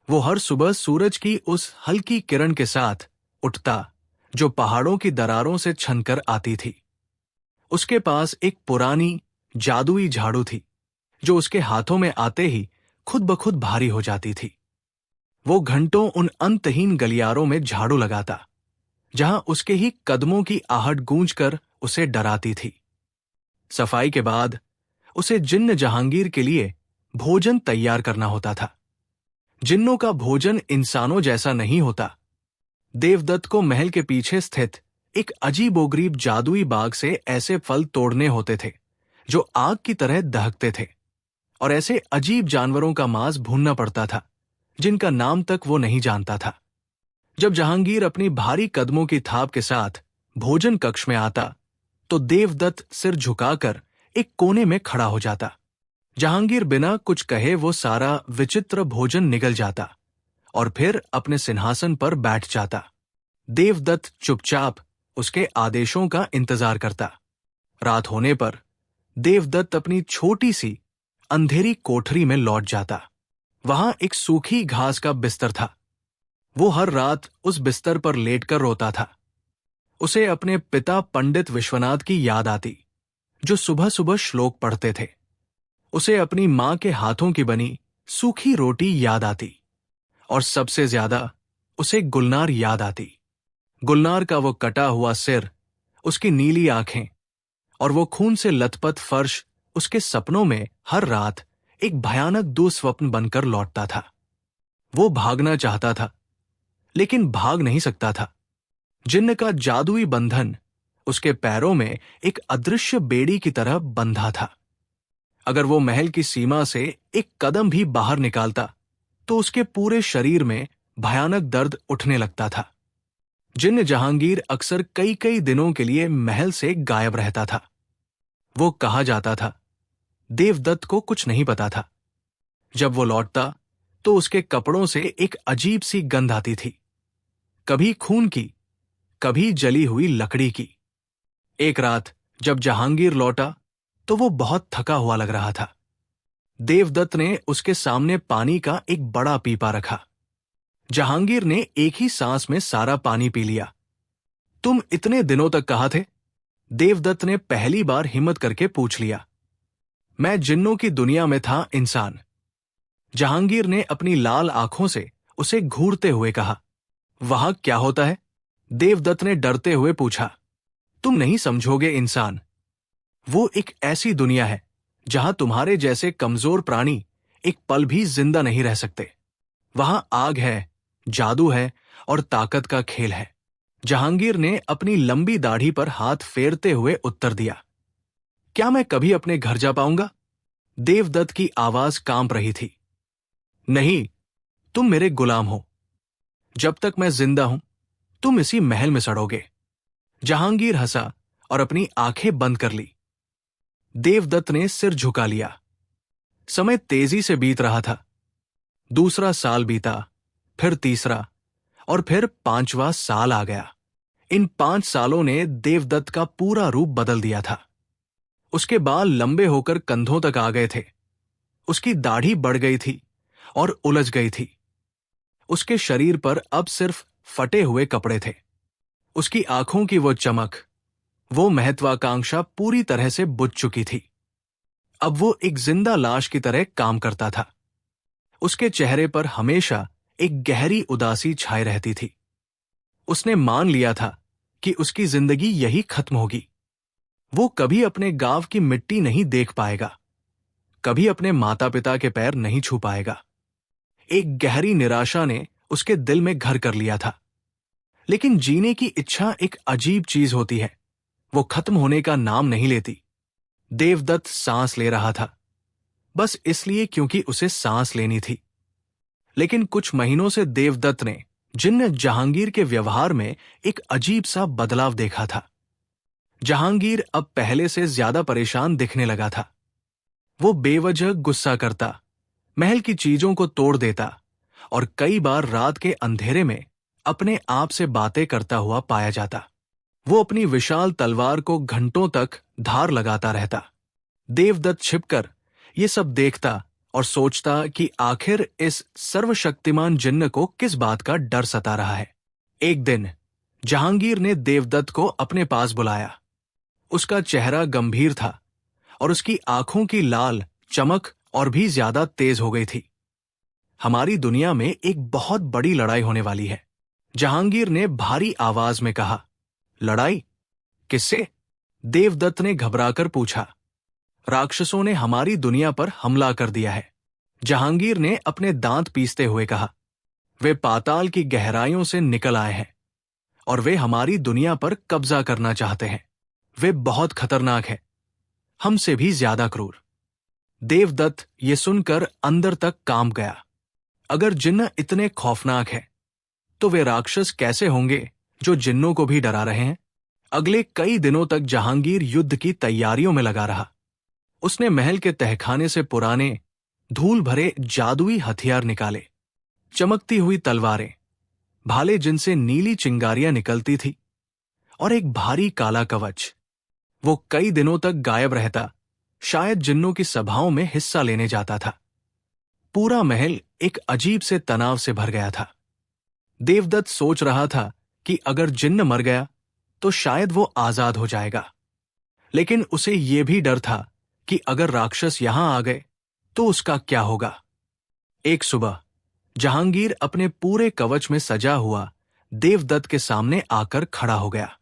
वो हर सुबह सूरज की उस हल्की किरण के साथ उठता जो पहाड़ों की दरारों से छनकर आती थी। उसके पास एक पुरानी जादुई झाड़ू थी, जो उसके हाथों में आते ही खुद ब खुद भारी हो जाती थी। वो घंटों उन अंतहीन गलियारों में झाड़ू लगाता, जहां उसके ही कदमों की आहट गूंजकर उसे डराती थी। सफाई के बाद उसे जिन्न जहांगीर के लिए भोजन तैयार करना होता था। जिन्नों का भोजन इंसानों जैसा नहीं होता। देवदत्त को महल के पीछे स्थित एक अजीबोगरीब जादुई बाग से ऐसे फल तोड़ने होते थे जो आग की तरह दहकते थे, और ऐसे अजीब जानवरों का मांस भूनना पड़ता था जिनका नाम तक वो नहीं जानता था। जब जहांगीर अपनी भारी कदमों की थाप के साथ भोजन कक्ष में आता, तो देवदत्त सिर झुकाकर एक कोने में खड़ा हो जाता। जहांगीर बिना कुछ कहे वो सारा विचित्र भोजन निगल जाता और फिर अपने सिंहासन पर बैठ जाता। देवदत्त चुपचाप उसके आदेशों का इंतजार करता। रात होने पर देवदत्त अपनी छोटी सी अंधेरी कोठरी में लौट जाता। वहां एक सूखी घास का बिस्तर था। वो हर रात उस बिस्तर पर लेटकर रोता था। उसे अपने पिता पंडित विश्वनाथ की याद आती, जो सुबह सुबह श्लोक पढ़ते थे। उसे अपनी मां के हाथों की बनी सूखी रोटी याद आती, और सबसे ज्यादा उसे गुलनार याद आती। गुलनार का वो कटा हुआ सिर, उसकी नीली आंखें और वो खून से लथपथ फर्श उसके सपनों में हर रात एक भयानक दुस्वप्न बनकर लौटता था। वो भागना चाहता था, लेकिन भाग नहीं सकता था। जिन्न का जादुई बंधन उसके पैरों में एक अदृश्य बेड़ी की तरह बंधा था। अगर वो महल की सीमा से एक कदम भी बाहर निकालता, तो उसके पूरे शरीर में भयानक दर्द उठने लगता था। जिन्न जहांगीर अक्सर कई कई दिनों के लिए महल से गायब रहता था। वो कहा जाता था, देवदत्त को कुछ नहीं पता था। जब वो लौटता तो उसके कपड़ों से एक अजीब सी गंध आती थी, कभी खून की, कभी जली हुई लकड़ी की। एक रात जब जहांगीर लौटा तो वो बहुत थका हुआ लग रहा था। देवदत्त ने उसके सामने पानी का एक बड़ा पीपा रखा। जहांगीर ने एक ही सांस में सारा पानी पी लिया। तुम इतने दिनों तक कहाँ थे? देवदत्त ने पहली बार हिम्मत करके पूछ लिया। मैं जिन्नों की दुनिया में था इंसान। जहांगीर ने अपनी लाल आंखों से उसे घूरते हुए कहा। वहां क्या होता है? देवदत्त ने डरते हुए पूछा। तुम नहीं समझोगे इंसान। वो एक ऐसी दुनिया है जहां तुम्हारे जैसे कमजोर प्राणी एक पल भी जिंदा नहीं रह सकते। वहां आग है, जादू है और ताकत का खेल है। जहांगीर ने अपनी लंबी दाढ़ी पर हाथ फेरते हुए उत्तर दिया। क्या मैं कभी अपने घर जा पाऊंगा? देवदत्त की आवाज कांप रही थी। नहीं, तुम मेरे गुलाम हो। जब तक मैं जिंदा हूं तुम इसी महल में सड़ोगे। जहांगीर हंसा और अपनी आंखें बंद कर ली। देवदत्त ने सिर झुका लिया। समय तेजी से बीत रहा था। दूसरा साल बीता, फिर तीसरा और फिर 5वां साल आ गया। इन 5 सालों ने देवदत्त का पूरा रूप बदल दिया था। उसके बाल लंबे होकर कंधों तक आ गए थे। उसकी दाढ़ी बढ़ गई थी और उलझ गई थी। उसके शरीर पर अब सिर्फ फटे हुए कपड़े थे। उसकी आंखों की वो चमक, वो महत्वाकांक्षा पूरी तरह से बुझ चुकी थी। अब वो एक जिंदा लाश की तरह काम करता था। उसके चेहरे पर हमेशा एक गहरी उदासी छाई रहती थी। उसने मान लिया था कि उसकी जिंदगी यही खत्म होगी। वो कभी अपने गांव की मिट्टी नहीं देख पाएगा, कभी अपने माता पिता के पैर नहीं छू पाएगा। एक गहरी निराशा ने उसके दिल में घर कर लिया था। लेकिन जीने की इच्छा एक अजीब चीज होती है, वो खत्म होने का नाम नहीं लेती। देवदत्त सांस ले रहा था, बस इसलिए क्योंकि उसे सांस लेनी थी। लेकिन कुछ महीनों से देवदत्त ने जिन्न जहांगीर के व्यवहार में एक अजीब सा बदलाव देखा था। जहांगीर अब पहले से ज्यादा परेशान दिखने लगा था। वो बेवजह गुस्सा करता, महल की चीजों को तोड़ देता और कई बार रात के अंधेरे में अपने आप से बातें करता हुआ पाया जाता। वो अपनी विशाल तलवार को घंटों तक धार लगाता रहता। देवदत्त छिपकर ये सब देखता और सोचता कि आखिर इस सर्वशक्तिमान जिन्न को किस बात का डर सता रहा है। एक दिन जहांगीर ने देवदत्त को अपने पास बुलाया। उसका चेहरा गंभीर था और उसकी आंखों की लाल चमक और भी ज्यादा तेज हो गई थी। हमारी दुनिया में एक बहुत बड़ी लड़ाई होने वाली है, जहांगीर ने भारी आवाज में कहा। लड़ाई? किससे? देवदत्त ने घबराकर पूछा। राक्षसों ने हमारी दुनिया पर हमला कर दिया है, जहांगीर ने अपने दांत पीसते हुए कहा। वे पाताल की गहराइयों से निकल आए हैं और वे हमारी दुनिया पर कब्जा करना चाहते हैं। वे बहुत खतरनाक है, हमसे भी ज्यादा क्रूर। देवदत्त ये सुनकर अंदर तक कांप गया। अगर जिन्न इतने खौफनाक है तो वे राक्षस कैसे होंगे जो जिन्नों को भी डरा रहे हैं? अगले कई दिनों तक जहांगीर युद्ध की तैयारियों में लगा रहा। उसने महल के तहखाने से पुराने धूल भरे जादुई हथियार निकाले, चमकती हुई तलवारें, भाले जिनसे नीली चिंगारियां निकलती थी और एक भारी काला कवच। वो कई दिनों तक गायब रहता, शायद जिन्नों की सभाओं में हिस्सा लेने जाता था। पूरा महल एक अजीब से तनाव से भर गया था। देवदत्त सोच रहा था कि अगर जिन्न मर गया तो शायद वो आजाद हो जाएगा। लेकिन उसे ये भी डर था कि अगर राक्षस यहां आ गए तो उसका क्या होगा। एक सुबह जहांगीर अपने पूरे कवच में सजा हुआ देवदत्त के सामने आकर खड़ा हो गया।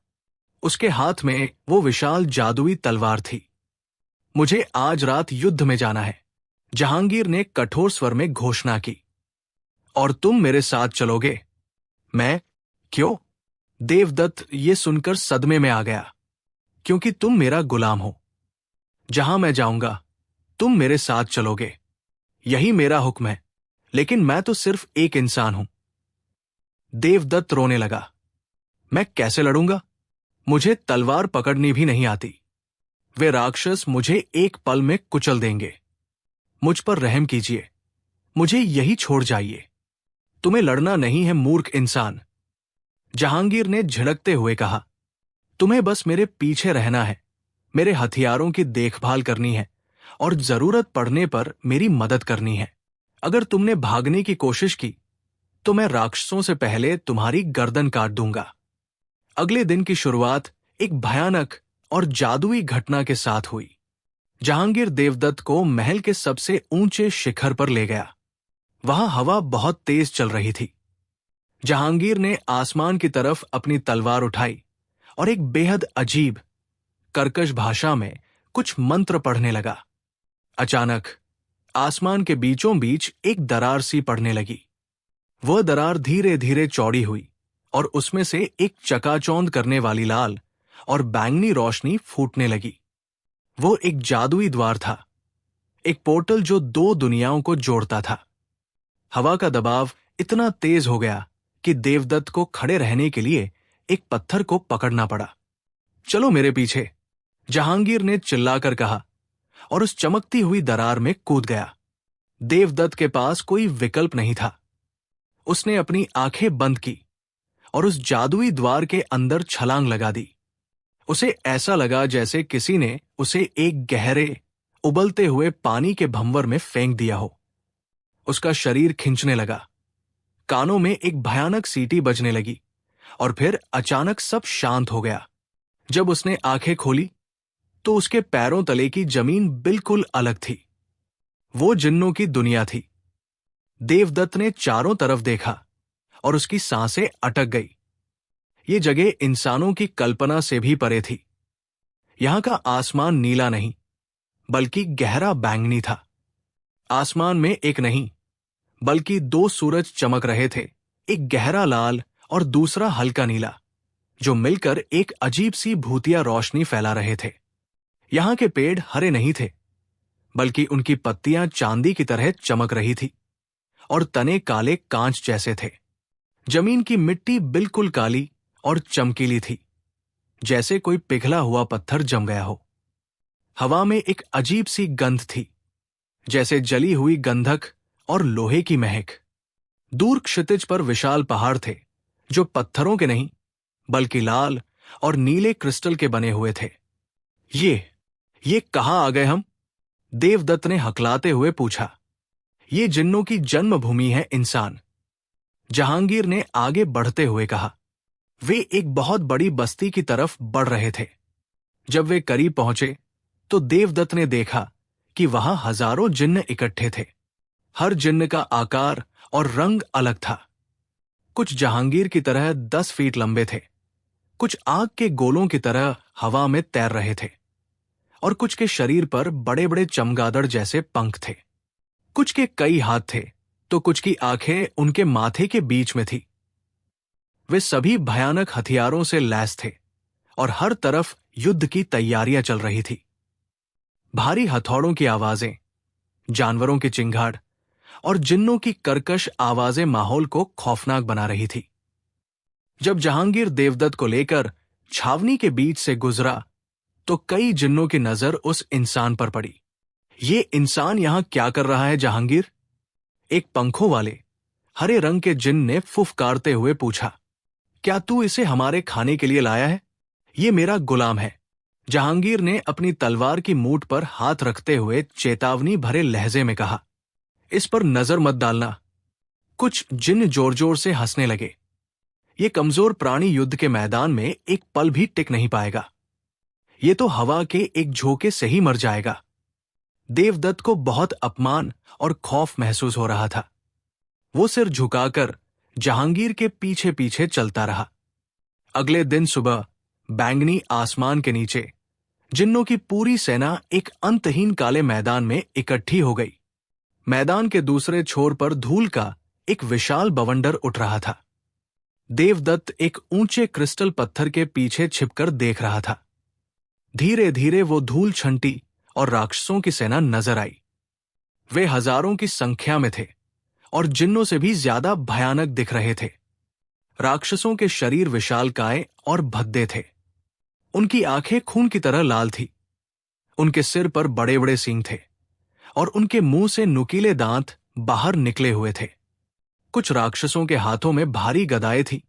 उसके हाथ में वो विशाल जादुई तलवार थी। मुझे आज रात युद्ध में जाना है, जहांगीर ने कठोर स्वर में घोषणा की। और तुम मेरे साथ चलोगे? मैं? क्यों? देवदत्त ये सुनकर सदमे में आ गया। क्योंकि तुम मेरा गुलाम हो। जहां मैं जाऊंगा तुम मेरे साथ चलोगे, यही मेरा हुक्म है। लेकिन मैं तो सिर्फ एक इंसान हूं। देवदत्त रोने लगा। मैं कैसे लड़ूंगा? मुझे तलवार पकड़नी भी नहीं आती। वे राक्षस मुझे एक पल में कुचल देंगे। मुझ पर रहम कीजिए, मुझे यही छोड़ जाइए। तुम्हें लड़ना नहीं है मूर्ख इंसान। जहांगीर ने झिड़कते हुए कहा, तुम्हें बस मेरे पीछे रहना है, मेरे हथियारों की देखभाल करनी है और जरूरत पड़ने पर मेरी मदद करनी है। अगर तुमने भागने की कोशिश की तो मैं राक्षसों से पहले तुम्हारी गर्दन काट दूंगा। अगले दिन की शुरुआत एक भयानक और जादुई घटना के साथ हुई। जहांगीर देवदत्त को महल के सबसे ऊंचे शिखर पर ले गया। वहां हवा बहुत तेज चल रही थी। जहांगीर ने आसमान की तरफ अपनी तलवार उठाई और एक बेहद अजीब, कर्कश भाषा में कुछ मंत्र पढ़ने लगा। अचानक आसमान के बीचों बीच एक दरार सी पड़ने लगी। वह दरार धीरे धीरे चौड़ी हुई और उसमें से एक चकाचौंध करने वाली लाल और बैंगनी रोशनी फूटने लगी। वो एक जादुई द्वार था, एक पोर्टल जो दो दुनियाओं को जोड़ता था। हवा का दबाव इतना तेज हो गया कि देवदत्त को खड़े रहने के लिए एक पत्थर को पकड़ना पड़ा। चलो मेरे पीछे, जहांगीर ने चिल्लाकर कहा और उस चमकती हुई दरार में कूद गया। देवदत्त के पास कोई विकल्प नहीं था। उसने अपनी आंखें बंद की और उस जादुई द्वार के अंदर छलांग लगा दी। उसे ऐसा लगा जैसे किसी ने उसे एक गहरे, उबलते हुए पानी के भंवर में फेंक दिया हो। उसका शरीर खिंचने लगा, कानों में एक भयानक सीटी बजने लगी और फिर अचानक सब शांत हो गया। जब उसने आंखें खोली तो उसके पैरों तले की जमीन बिल्कुल अलग थी। वो जिन्नों की दुनिया थी। देवदत्त ने चारों तरफ देखा और उसकी सांसें अटक गई। ये जगह इंसानों की कल्पना से भी परे थी। यहां का आसमान नीला नहीं, बल्कि गहरा बैंगनी था। आसमान में एक नहीं, बल्कि दो सूरज चमक रहे थे, एक गहरा लाल और दूसरा हल्का नीला, जो मिलकर एक अजीब सी भूतिया रोशनी फैला रहे थे। यहां के पेड़ हरे नहीं थे, बल्कि उनकी पत्तियां चांदी की तरह चमक रही थी और तने काले कांच जैसे थे। जमीन की मिट्टी बिल्कुल काली और चमकीली थी, जैसे कोई पिघला हुआ पत्थर जम गया हो। हवा में एक अजीब सी गंध थी, जैसे जली हुई गंधक और लोहे की महक। दूर क्षितिज पर विशाल पहाड़ थे, जो पत्थरों के नहीं, बल्कि लाल और नीले क्रिस्टल के बने हुए थे। ये कहां आ गए हम? देवदत्त ने हकलाते हुए पूछा। ये जिन्नों की जन्मभूमि है इंसान, जहांगीर ने आगे बढ़ते हुए कहा। वे एक बहुत बड़ी बस्ती की तरफ बढ़ रहे थे। जब वे करीब पहुंचे तो देवदत्त ने देखा कि वहां हजारों जिन्न इकट्ठे थे। हर जिन्न का आकार और रंग अलग था। कुछ जहांगीर की तरह 10 फीट लंबे थे, कुछ आग के गोलों की तरह हवा में तैर रहे थे और कुछ के शरीर पर बड़े बड़े चमगादड़ जैसे पंख थे। कुछ के कई हाथ थे तो कुछ की आंखें उनके माथे के बीच में थी। वे सभी भयानक हथियारों से लैस थे और हर तरफ युद्ध की तैयारियां चल रही थी। भारी हथौड़ों की आवाजें, जानवरों की चिंगाड़ और जिन्नों की कर्कश आवाजें माहौल को खौफनाक बना रही थी। जब जहांगीर देवदत्त को लेकर छावनी के बीच से गुजरा तो कई जिन्नों की नजर उस इंसान पर पड़ी। ये इंसान यहां क्या कर रहा है जहांगीर? एक पंखों वाले हरे रंग के जिन्न ने फुफकारते हुए पूछा। क्या तू इसे हमारे खाने के लिए लाया है? ये मेरा गुलाम है, जहांगीर ने अपनी तलवार की मूठ पर हाथ रखते हुए चेतावनी भरे लहजे में कहा। इस पर नजर मत डालना। कुछ जिन्न जोर जोर से हंसने लगे। ये कमजोर प्राणी युद्ध के मैदान में एक पल भी टिक नहीं पाएगा। ये तो हवा के एक झोंके से ही मर जाएगा। देवदत्त को बहुत अपमान और खौफ महसूस हो रहा था। वो सिर झुकाकर जहांगीर के पीछे पीछे चलता रहा। अगले दिन सुबह बैंगनी आसमान के नीचे जिन्नों की पूरी सेना एक अंतहीन काले मैदान में इकट्ठी हो गई। मैदान के दूसरे छोर पर धूल का एक विशाल बवंडर उठ रहा था। देवदत्त एक ऊंचे क्रिस्टल पत्थर के पीछे छिपकर देख रहा था। धीरे धीरे वो धूल छंटी और राक्षसों की सेना नजर आई। वे हजारों की संख्या में थे और जिन्नों से भी ज्यादा भयानक दिख रहे थे। राक्षसों के शरीर विशालकाय और भद्दे थे। उनकी आंखें खून की तरह लाल थी। उनके सिर पर बड़े बड़े सींग थे और उनके मुंह से नुकीले दांत बाहर निकले हुए थे। कुछ राक्षसों के हाथों में भारी गदाएं थी,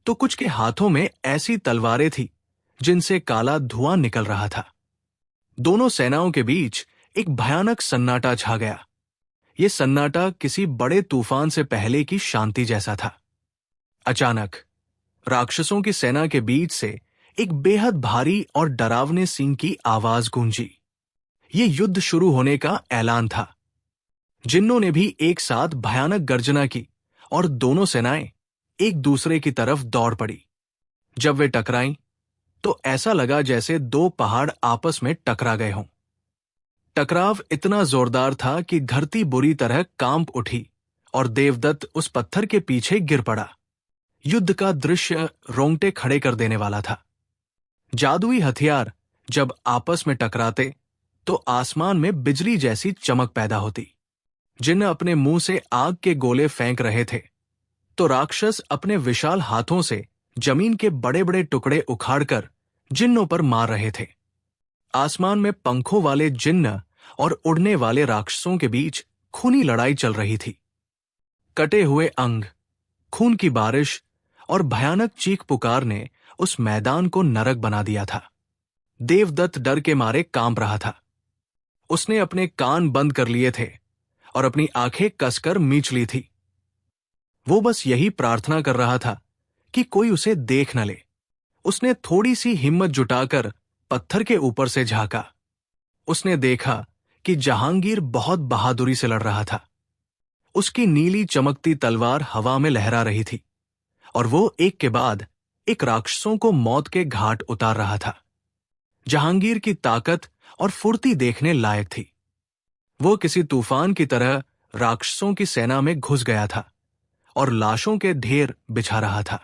तो कुछ के हाथों में ऐसी तलवारें थी जिनसे काला धुआं निकल रहा था। दोनों सेनाओं के बीच एक भयानक सन्नाटा छा गया। यह सन्नाटा किसी बड़े तूफान से पहले की शांति जैसा था। अचानक राक्षसों की सेना के बीच से एक बेहद भारी और डरावने सींग की आवाज गूंजी। ये युद्ध शुरू होने का ऐलान था। जिन्नों ने भी एक साथ भयानक गर्जना की और दोनों सेनाएं एक दूसरे की तरफ दौड़ पड़ी। जब वे टकराईं, तो ऐसा लगा जैसे दो पहाड़ आपस में टकरा गए हों। टकराव इतना जोरदार था कि धरती बुरी तरह कांप उठी और देवदत्त उस पत्थर के पीछे गिर पड़ा। युद्ध का दृश्य रोंगटे खड़े कर देने वाला था। जादुई हथियार जब आपस में टकराते तो आसमान में बिजली जैसी चमक पैदा होती। जिन्न अपने मुंह से आग के गोले फेंक रहे थे, तो राक्षस अपने विशाल हाथों से जमीन के बड़े बड़े टुकड़े उखाड़कर जिन्नों पर मार रहे थे। आसमान में पंखों वाले जिन्न और उड़ने वाले राक्षसों के बीच खूनी लड़ाई चल रही थी। कटे हुए अंग, खून की बारिश और भयानक चीख पुकार ने उस मैदान को नरक बना दिया था। देवदत्त डर के मारे कांप रहा था। उसने अपने कान बंद कर लिए थे और अपनी आंखें कसकर मींच ली थी। वो बस यही प्रार्थना कर रहा था कि कोई उसे देख न ले। उसने थोड़ी सी हिम्मत जुटाकर पत्थर के ऊपर से झांका। उसने देखा कि जहांगीर बहुत बहादुरी से लड़ रहा था। उसकी नीली चमकती तलवार हवा में लहरा रही थी और वो एक के बाद एक राक्षसों को मौत के घाट उतार रहा था। जहांगीर की ताकत और फुर्ती देखने लायक थी। वो किसी तूफान की तरह राक्षसों की सेना में घुस गया था और लाशों के ढेर बिछा रहा था।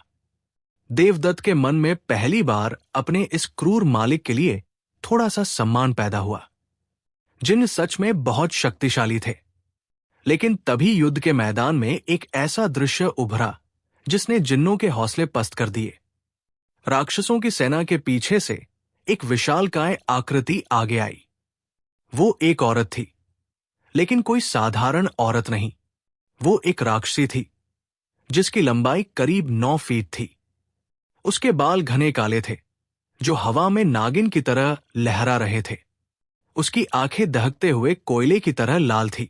देवदत्त के मन में पहली बार अपने इस क्रूर मालिक के लिए थोड़ा सा सम्मान पैदा हुआ। जिन्न सच में बहुत शक्तिशाली थे, लेकिन तभी युद्ध के मैदान में एक ऐसा दृश्य उभरा जिसने जिन्नों के हौसले पस्त कर दिए। राक्षसों की सेना के पीछे से एक विशालकाय आकृति आगे आई। वो एक औरत थी, लेकिन कोई साधारण औरत नहीं। वो एक राक्षसी थी जिसकी लंबाई करीब 9 फीट थी। उसके बाल घने काले थे जो हवा में नागिन की तरह लहरा रहे थे। उसकी आंखें दहकते हुए कोयले की तरह लाल थी।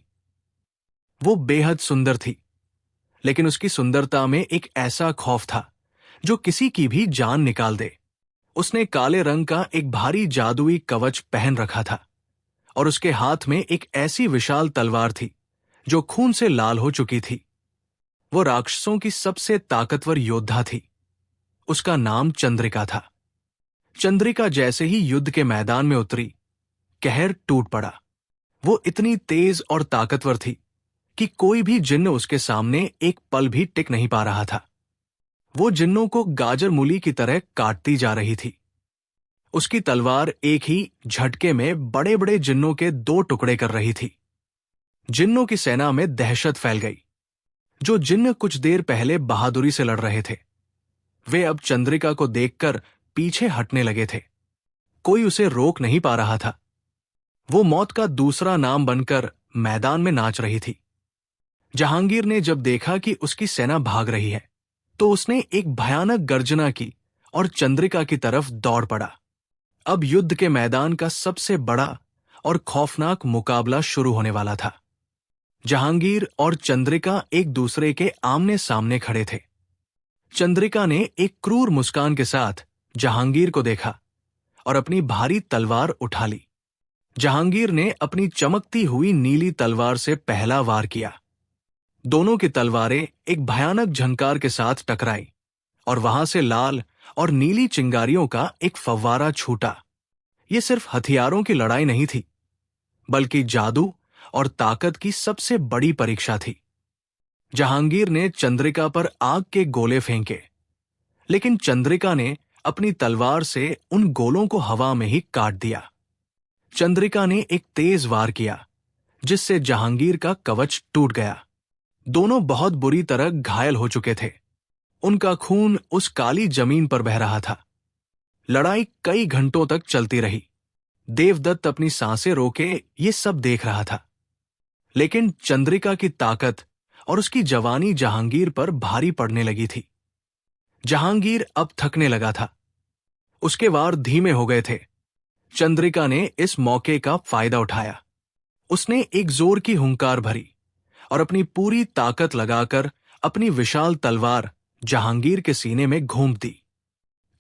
वो बेहद सुंदर थी, लेकिन उसकी सुंदरता में एक ऐसा खौफ था जो किसी की भी जान निकाल दे। उसने काले रंग का एक भारी जादुई कवच पहन रखा था और उसके हाथ में एक ऐसी विशाल तलवार थी जो खून से लाल हो चुकी थी। वो राक्षसों की सबसे ताकतवर योद्धा थी। उसका नाम चंद्रिका था। चंद्रिका जैसे ही युद्ध के मैदान में उतरी, कहर टूट पड़ा। वो इतनी तेज और ताकतवर थी कि कोई भी जिन्न उसके सामने एक पल भी टिक नहीं पा रहा था। वो जिन्नों को गाजर मूली की तरह काटती जा रही थी। उसकी तलवार एक ही झटके में बड़े बड़े जिन्नों के 2 टुकड़े कर रही थी। जिन्नों की सेना में दहशत फैल गई। जो जिन्न कुछ देर पहले बहादुरी से लड़ रहे थे, वे अब चंद्रिका को देखकर पीछे हटने लगे थे। कोई उसे रोक नहीं पा रहा था। वो मौत का दूसरा नाम बनकर मैदान में नाच रही थी। जहांगीर ने जब देखा कि उसकी सेना भाग रही है, तो उसने एक भयानक गर्जना की और चंद्रिका की तरफ दौड़ पड़ा। अब युद्ध के मैदान का सबसे बड़ा और खौफनाक मुकाबला शुरू होने वाला था। जहांगीर और चंद्रिका एक दूसरे के आमने सामने खड़े थे। चंद्रिका ने एक क्रूर मुस्कान के साथ जहांगीर को देखा और अपनी भारी तलवार उठा ली। जहांगीर ने अपनी चमकती हुई नीली तलवार से पहला वार किया। दोनों की तलवारें एक भयानक झंकार के साथ टकराई और वहां से लाल और नीली चिंगारियों का एक फव्वारा छूटा। यह सिर्फ हथियारों की लड़ाई नहीं थी, बल्कि जादू और ताकत की सबसे बड़ी परीक्षा थी। जहांगीर ने चंद्रिका पर आग के गोले फेंके, लेकिन चंद्रिका ने अपनी तलवार से उन गोलों को हवा में ही काट दिया। चंद्रिका ने एक तेज वार किया, जिससे जहांगीर का कवच टूट गया। दोनों बहुत बुरी तरह घायल हो चुके थे। उनका खून उस काली जमीन पर बह रहा था। लड़ाई कई घंटों तक चलती रही। देवदत्त अपनी सांसें रोके ये सब देख रहा था। लेकिन चंद्रिका की ताकत और उसकी जवानी जहांगीर पर भारी पड़ने लगी थी। जहांगीर अब थकने लगा था। उसके वार धीमे हो गए थे। चंद्रिका ने इस मौके का फायदा उठाया। उसने एक जोर की हुंकार भरी और अपनी पूरी ताकत लगाकर अपनी विशाल तलवार जहांगीर के सीने में घूंप दी।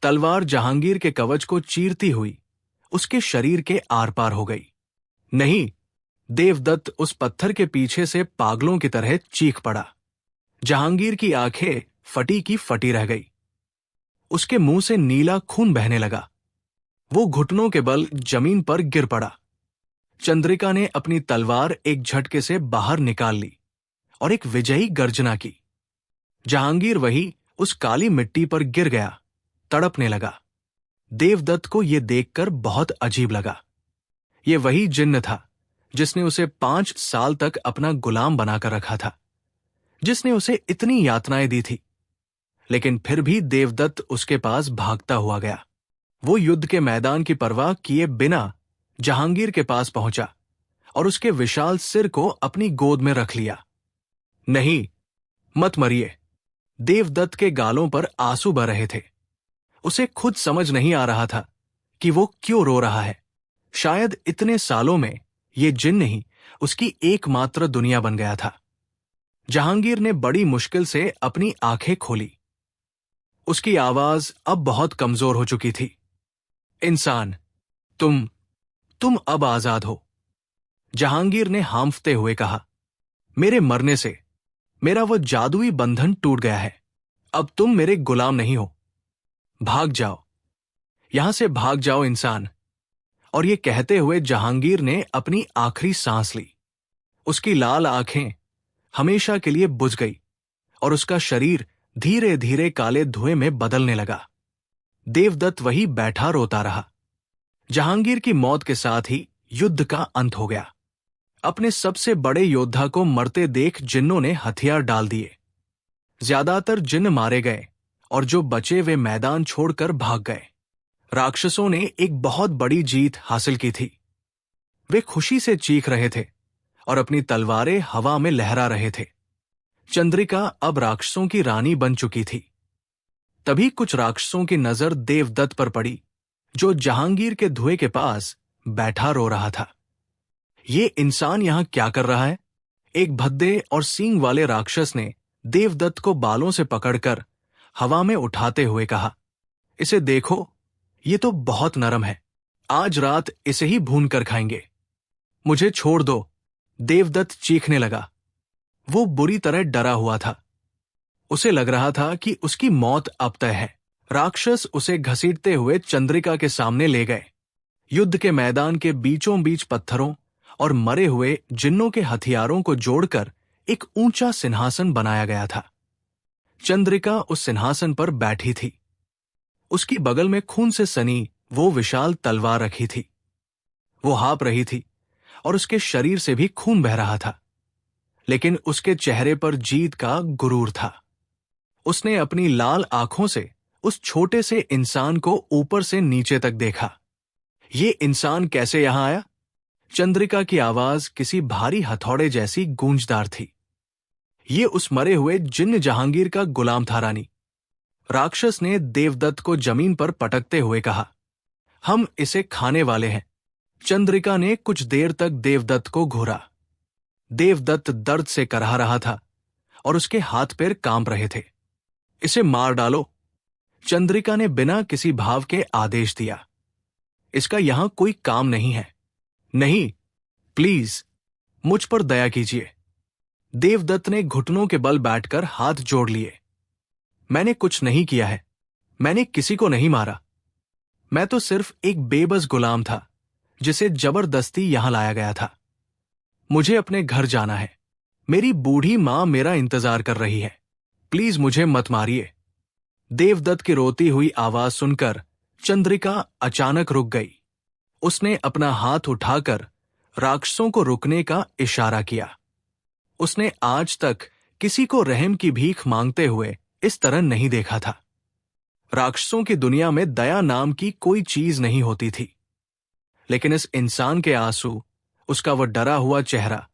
तलवार जहांगीर के कवच को चीरती हुई उसके शरीर के आर पार हो गई। नहीं, देवदत्त उस पत्थर के पीछे से पागलों की तरह चीख पड़ा। जहांगीर की आंखें फटी की फटी रह गई। उसके मुंह से नीला खून बहने लगा। वो घुटनों के बल जमीन पर गिर पड़ा। चंद्रिका ने अपनी तलवार एक झटके से बाहर निकाल ली और एक विजयी गर्जना की। जहांगीर वही उस काली मिट्टी पर गिर गया, तड़पने लगा। देवदत्त को यह देखकर बहुत अजीब लगा। यह वही जिन्न था जिसने उसे 5 साल तक अपना गुलाम बनाकर रखा था, जिसने उसे इतनी यातनाएं दी थी। लेकिन फिर भी देवदत्त उसके पास भागता हुआ गया। वो युद्ध के मैदान की परवाह किए बिना जहांगीर के पास पहुंचा और उसके विशाल सिर को अपनी गोद में रख लिया। नहीं, मत मरिए। देवदत्त के गालों पर आंसू बह रहे थे। उसे खुद समझ नहीं आ रहा था कि वो क्यों रो रहा है। शायद इतने सालों में ये जिन्न ही उसकी एकमात्र दुनिया बन गया था। जहांगीर ने बड़ी मुश्किल से अपनी आंखें खोली। उसकी आवाज अब बहुत कमजोर हो चुकी थी। इंसान, तुम अब आजाद हो। जहांगीर ने हांफते हुए कहा, मेरे मरने से मेरा वो जादुई बंधन टूट गया है। अब तुम मेरे गुलाम नहीं हो। भाग जाओ, यहां से भाग जाओ इंसान। और ये कहते हुए जहांगीर ने अपनी आखिरी सांस ली। उसकी लाल आंखें हमेशा के लिए बुझ गई और उसका शरीर धीरे धीरे काले धुएं में बदलने लगा। देवदत्त वही बैठा रोता रहा। जहांगीर की मौत के साथ ही युद्ध का अंत हो गया। अपने सबसे बड़े योद्धा को मरते देख जिन्नों ने हथियार डाल दिए। ज्यादातर जिन्न मारे गए और जो बचे वे मैदान छोड़कर भाग गए। राक्षसों ने एक बहुत बड़ी जीत हासिल की थी। वे खुशी से चीख रहे थे और अपनी तलवारें हवा में लहरा रहे थे। चंद्रिका अब राक्षसों की रानी बन चुकी थी। तभी कुछ राक्षसों की नजर देवदत्त पर पड़ी, जो जहांगीर के धुएं के पास बैठा रो रहा था। ये इंसान यहां क्या कर रहा है? एक भद्दे और सींग वाले राक्षस ने देवदत्त को बालों से पकड़कर हवा में उठाते हुए कहा, इसे देखो, ये तो बहुत नरम है। आज रात इसे ही भून कर खाएंगे। मुझे छोड़ दो। देवदत्त चीखने लगा। वो बुरी तरह डरा हुआ था। उसे लग रहा था कि उसकी मौत अब तय है। राक्षस उसे घसीटते हुए चंद्रिका के सामने ले गए। युद्ध के मैदान के बीचों बीच पत्थरों और मरे हुए जिन्नों के हथियारों को जोड़कर एक ऊंचा सिंहासन बनाया गया था। चंद्रिका उस सिंहासन पर बैठी थी। उसकी बगल में खून से सनी वो विशाल तलवार रखी थी। वो हाँप रही थी और उसके शरीर से भी खून बह रहा था, लेकिन उसके चेहरे पर जीत का गुरूर था। उसने अपनी लाल आंखों से उस छोटे से इंसान को ऊपर से नीचे तक देखा। ये इंसान कैसे यहां आया? चंद्रिका की आवाज किसी भारी हथौड़े जैसी गूंजदार थी। ये उस मरे हुए जिन्न जहांगीर का गुलाम था रानी। राक्षस ने देवदत्त को जमीन पर पटकते हुए कहा, हम इसे खाने वाले हैं। चंद्रिका ने कुछ देर तक देवदत्त को घूरा। देवदत्त दर्द से कराह रहा था और उसके हाथ पैर कांप रहे थे। इसे मार डालो, चंद्रिका ने बिना किसी भाव के आदेश दिया। इसका यहां कोई काम नहीं है। नहीं, प्लीज, मुझ पर दया कीजिए। देवदत्त ने घुटनों के बल बैठकर हाथ जोड़ लिए। मैंने कुछ नहीं किया है। मैंने किसी को नहीं मारा। मैं तो सिर्फ एक बेबस गुलाम था जिसे जबरदस्ती यहां लाया गया था। मुझे अपने घर जाना है। मेरी बूढ़ी मां मेरा इंतजार कर रही है। प्लीज मुझे मत मारिए। देवदत्त की रोती हुई आवाज सुनकर चंद्रिका अचानक रुक गई। उसने अपना हाथ उठाकर राक्षसों को रुकने का इशारा किया। उसने आज तक किसी को रहम की भीख मांगते हुए इस तरह नहीं देखा था। राक्षसों की दुनिया में दया नाम की कोई चीज नहीं होती थी, लेकिन इस इंसान के आंसू, उसका वह डरा हुआ चेहरा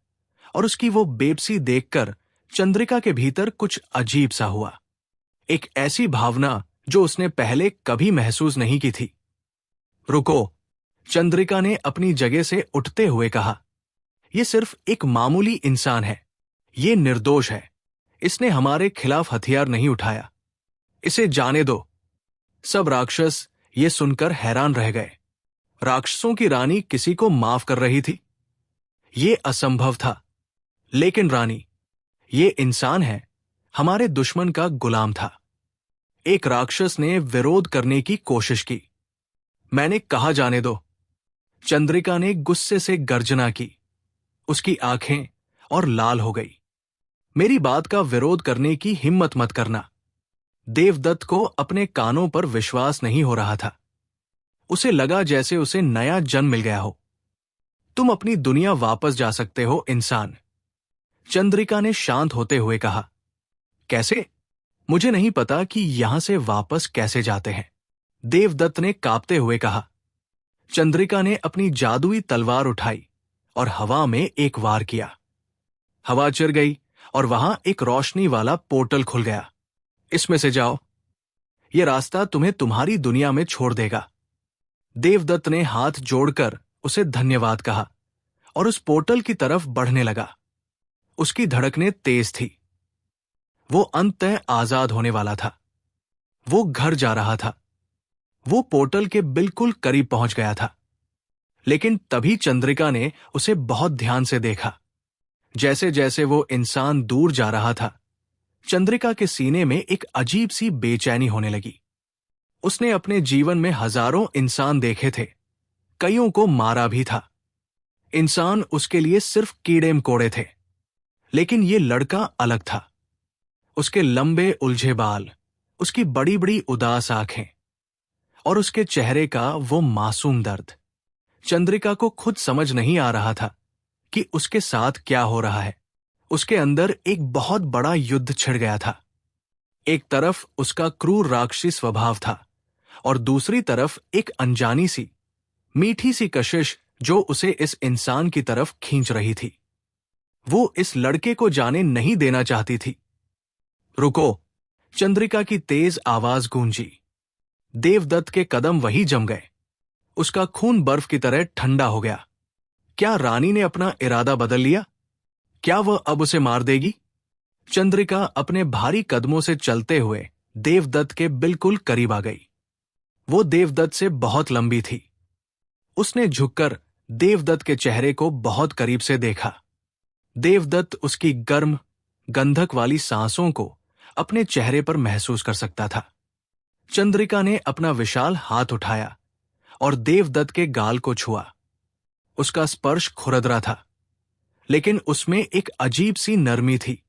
और उसकी वो बेबसी देखकर चंद्रिका के भीतर कुछ अजीब सा हुआ। एक ऐसी भावना जो उसने पहले कभी महसूस नहीं की थी। रुको, चंद्रिका ने अपनी जगह से उठते हुए कहा। यह सिर्फ एक मामूली इंसान है। ये निर्दोष है। इसने हमारे खिलाफ हथियार नहीं उठाया। इसे जाने दो। सब राक्षस ये सुनकर हैरान रह गए। राक्षसों की रानी किसी को माफ कर रही थी? ये असंभव था। लेकिन रानी, ये इंसान है, हमारे दुश्मन का गुलाम था। एक राक्षस ने विरोध करने की कोशिश की। मैंने कहा जाने दो। चंद्रिका ने गुस्से से गर्जना की। उसकी आंखें और लाल हो गई। मेरी बात का विरोध करने की हिम्मत मत करना। देवदत्त को अपने कानों पर विश्वास नहीं हो रहा था। उसे लगा जैसे उसे नया जन्म मिल गया हो। तुम अपनी दुनिया वापस जा सकते हो इंसान, चंद्रिका ने शांत होते हुए कहा। कैसे? मुझे नहीं पता कि यहां से वापस कैसे जाते हैं, देवदत्त ने कांपते हुए कहा। चंद्रिका ने अपनी जादुई तलवार उठाई और हवा में एक वार किया। हवा चिर गई और वहां एक रोशनी वाला पोर्टल खुल गया। इसमें से जाओ। यह रास्ता तुम्हें तुम्हारी दुनिया में छोड़ देगा। देवदत्त ने हाथ जोड़कर उसे धन्यवाद कहा और उस पोर्टल की तरफ बढ़ने लगा। उसकी धड़कनें तेज थी। वो अंततः आजाद होने वाला था। वो घर जा रहा था। वो पोर्टल के बिल्कुल करीब पहुंच गया था। लेकिन तभी चंद्रिका ने उसे बहुत ध्यान से देखा। जैसे जैसे वो इंसान दूर जा रहा था, चंद्रिका के सीने में एक अजीब सी बेचैनी होने लगी। उसने अपने जीवन में हजारों इंसान देखे थे, कईयों को मारा भी था। इंसान उसके लिए सिर्फ कीड़े मकोड़े थे। लेकिन ये लड़का अलग था। उसके लंबे उलझे बाल, उसकी बड़ी बड़ी उदास आंखें और उसके चेहरे का वो मासूम दर्द। चंद्रिका को खुद समझ नहीं आ रहा था कि उसके साथ क्या हो रहा है। उसके अंदर एक बहुत बड़ा युद्ध छिड़ गया था। एक तरफ उसका क्रूर राक्षसी स्वभाव था और दूसरी तरफ एक अनजानी सी मीठी सी कशिश जो उसे इस इंसान की तरफ खींच रही थी। वो इस लड़के को जाने नहीं देना चाहती थी। रुको, चंद्रिका की तेज आवाज गूंजी। देवदत्त के कदम वही जम गए। उसका खून बर्फ की तरह ठंडा हो गया। क्या रानी ने अपना इरादा बदल लिया? क्या वह अब उसे मार देगी? चंद्रिका अपने भारी कदमों से चलते हुए देवदत्त के बिल्कुल करीब आ गई। वो देवदत्त से बहुत लंबी थी। उसने झुककर देवदत्त के चेहरे को बहुत करीब से देखा। देवदत्त उसकी गर्म, गंधक वाली सांसों को अपने चेहरे पर महसूस कर सकता था। चंद्रिका ने अपना विशाल हाथ उठाया और देवदत्त के गाल को छुआ। उसका स्पर्श खुरदरा था, लेकिन उसमें एक अजीब सी नरमी थी।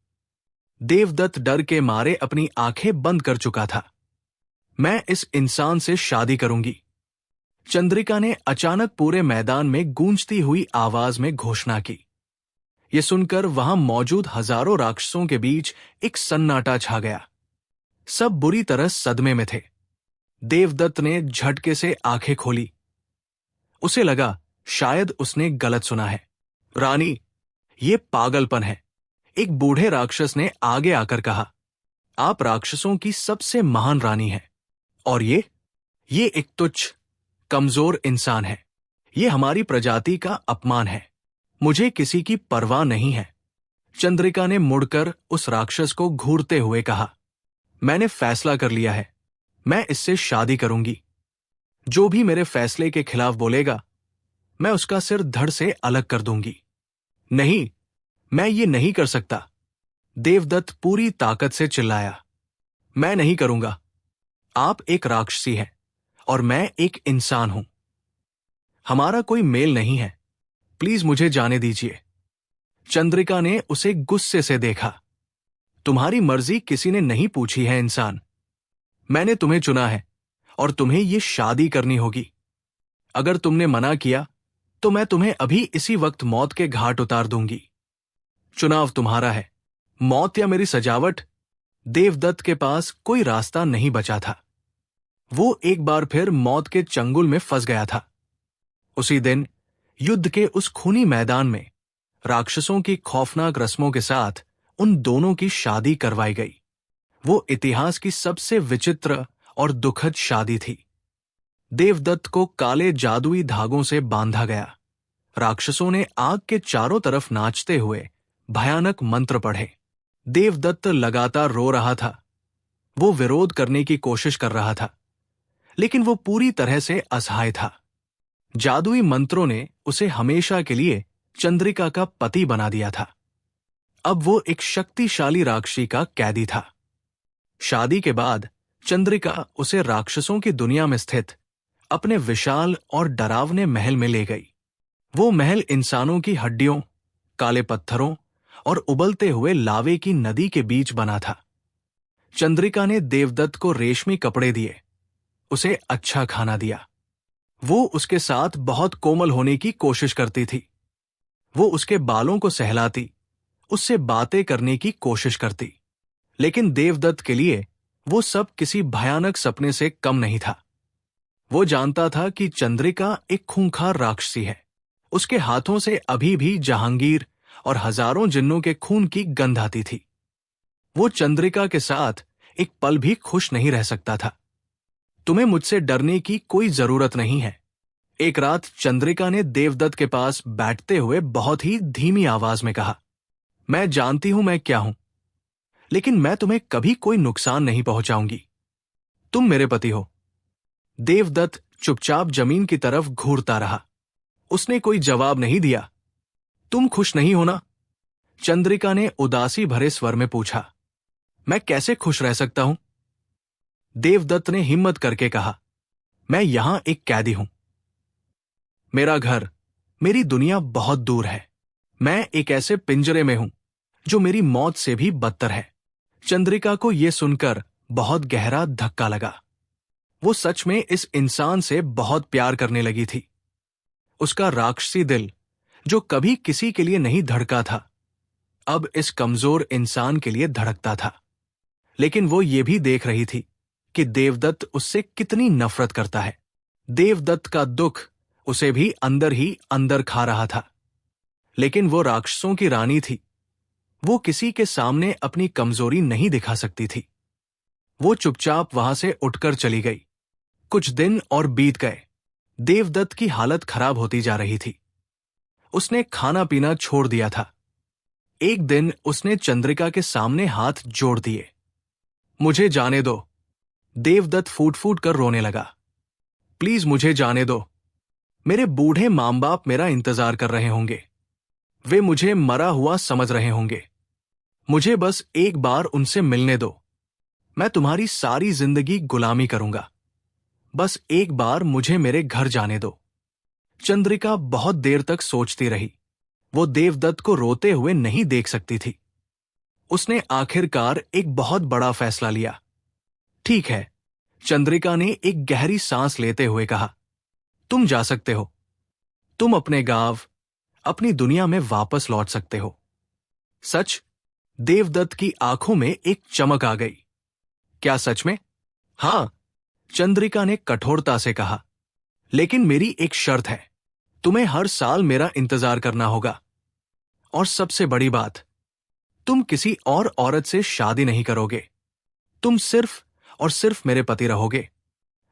देवदत्त डर के मारे अपनी आंखें बंद कर चुका था। मैं इस इंसान से शादी करूंगी, चंद्रिका ने अचानक पूरे मैदान में गूंजती हुई आवाज में घोषणा की। यह सुनकर वहां मौजूद हजारों राक्षसों के बीच एक सन्नाटा छा गया। सब बुरी तरह सदमे में थे। देवदत्त ने झटके से आंखें खोली। उसे लगा शायद उसने गलत सुना है। रानी, ये पागलपन है, एक बूढ़े राक्षस ने आगे आकर कहा। आप राक्षसों की सबसे महान रानी हैं, और ये एक तुच्छ, कमजोर इंसान है। ये हमारी प्रजाति का अपमान है। मुझे किसी की परवाह नहीं है। चंद्रिका ने मुड़कर उस राक्षस को घूरते हुए कहा। मैंने फैसला कर लिया है, मैं इससे शादी करूंगी। जो भी मेरे फैसले के खिलाफ बोलेगा, मैं उसका सिर धड़ से अलग कर दूंगी। नहीं, मैं ये नहीं कर सकता, देवदत्त पूरी ताकत से चिल्लाया। मैं नहीं करूंगा। आप एक राक्षसी हैं और मैं एक इंसान हूं। हमारा कोई मेल नहीं है। प्लीज मुझे जाने दीजिए। चंद्रिका ने उसे गुस्से से देखा। तुम्हारी मर्जी किसी ने नहीं पूछी है इंसान। मैंने तुम्हें चुना है और तुम्हें ये शादी करनी होगी। अगर तुमने मना किया तो मैं तुम्हें अभी इसी वक्त मौत के घाट उतार दूंगी। चुनाव तुम्हारा है, मौत या मेरी सजावट। देवदत्त के पास कोई रास्ता नहीं बचा था। वो एक बार फिर मौत के चंगुल में फंस गया था। उसी दिन युद्ध के उस खूनी मैदान में राक्षसों की खौफनाक रस्मों के साथ उन दोनों की शादी करवाई गई। वो इतिहास की सबसे विचित्र और दुखद शादी थी। देवदत्त को काले जादुई धागों से बांधा गया। राक्षसों ने आग के चारों तरफ नाचते हुए भयानक मंत्र पढ़े। देवदत्त लगातार रो रहा था। वो विरोध करने की कोशिश कर रहा था, लेकिन वो पूरी तरह से असहाय था। जादुई मंत्रों ने उसे हमेशा के लिए चंद्रिका का पति बना दिया था। अब वो एक शक्तिशाली राक्षसी का कैदी था। शादी के बाद चंद्रिका उसे राक्षसों की दुनिया में स्थित अपने विशाल और डरावने महल में ले गई। वो महल इंसानों की हड्डियों, काले पत्थरों और उबलते हुए लावे की नदी के बीच बना था। चंद्रिका ने देवदत्त को रेशमी कपड़े दिए, उसे अच्छा खाना दिया। वो उसके साथ बहुत कोमल होने की कोशिश करती थी। वो उसके बालों को सहलाती, उससे बातें करने की कोशिश करती। लेकिन देवदत्त के लिए वो सब किसी भयानक सपने से कम नहीं था। वो जानता था कि चंद्रिका एक खूंखार राक्षसी है। उसके हाथों से अभी भी जहांगीर और हजारों जिन्नों के खून की गंध आती थी। वो चंद्रिका के साथ एक पल भी खुश नहीं रह सकता था। तुम्हें मुझसे डरने की कोई जरूरत नहीं है, एक रात चंद्रिका ने देवदत्त के पास बैठते हुए बहुत ही धीमी आवाज में कहा। मैं जानती हूं मैं क्या हूं, लेकिन मैं तुम्हें कभी कोई नुकसान नहीं पहुंचाऊंगी। तुम मेरे पति हो। देवदत्त चुपचाप जमीन की तरफ घूरता रहा। उसने कोई जवाब नहीं दिया। तुम खुश नहीं हो ना? चंद्रिका ने उदासी भरे स्वर में पूछा। मैं कैसे खुश रह सकता हूं? देवदत्त ने हिम्मत करके कहा, मैं यहां एक कैदी हूं। मेरा घर, मेरी दुनिया बहुत दूर है। मैं एक ऐसे पिंजरे में हूं जो मेरी मौत से भी बदतर है। चंद्रिका को यह सुनकर बहुत गहरा धक्का लगा। वो सच में इस इंसान से बहुत प्यार करने लगी थी। उसका राक्षसी दिल, जो कभी किसी के लिए नहीं धड़का था, अब इस कमजोर इंसान के लिए धड़कता था। लेकिन वो ये भी देख रही थी कि देवदत्त उससे कितनी नफरत करता है। देवदत्त का दुख उसे भी अंदर ही अंदर खा रहा था। लेकिन वो राक्षसों की रानी थी। वो किसी के सामने अपनी कमजोरी नहीं दिखा सकती थी। वो चुपचाप वहां से उठकर चली गई। कुछ दिन और बीत गए। देवदत्त की हालत खराब होती जा रही थी। उसने खाना पीना छोड़ दिया था। एक दिन उसने चंद्रिका के सामने हाथ जोड़ दिए। मुझे जाने दो। देवदत्त फूट फूट कर रोने लगा। प्लीज मुझे जाने दो। मेरे बूढ़े मां बाप मेरा इंतजार कर रहे होंगे। वे मुझे मरा हुआ समझ रहे होंगे। मुझे बस एक बार उनसे मिलने दो। मैं तुम्हारी सारी जिंदगी गुलामी करूंगा। बस एक बार मुझे मेरे घर जाने दो। चंद्रिका बहुत देर तक सोचती रही। वो देवदत्त को रोते हुए नहीं देख सकती थी। उसने आखिरकार एक बहुत बड़ा फैसला लिया। ठीक है, चंद्रिका ने एक गहरी सांस लेते हुए कहा, तुम जा सकते हो। तुम अपने गांव, अपनी दुनिया में वापस लौट सकते हो। सच? देवदत्त की आंखों में एक चमक आ गई। क्या सच में? हां, चंद्रिका ने कठोरता से कहा। लेकिन मेरी एक शर्त है। तुम्हें हर साल मेरा इंतजार करना होगा। और सबसे बड़ी बात, तुम किसी और औरत से शादी नहीं करोगे। तुम सिर्फ और सिर्फ मेरे पति रहोगे।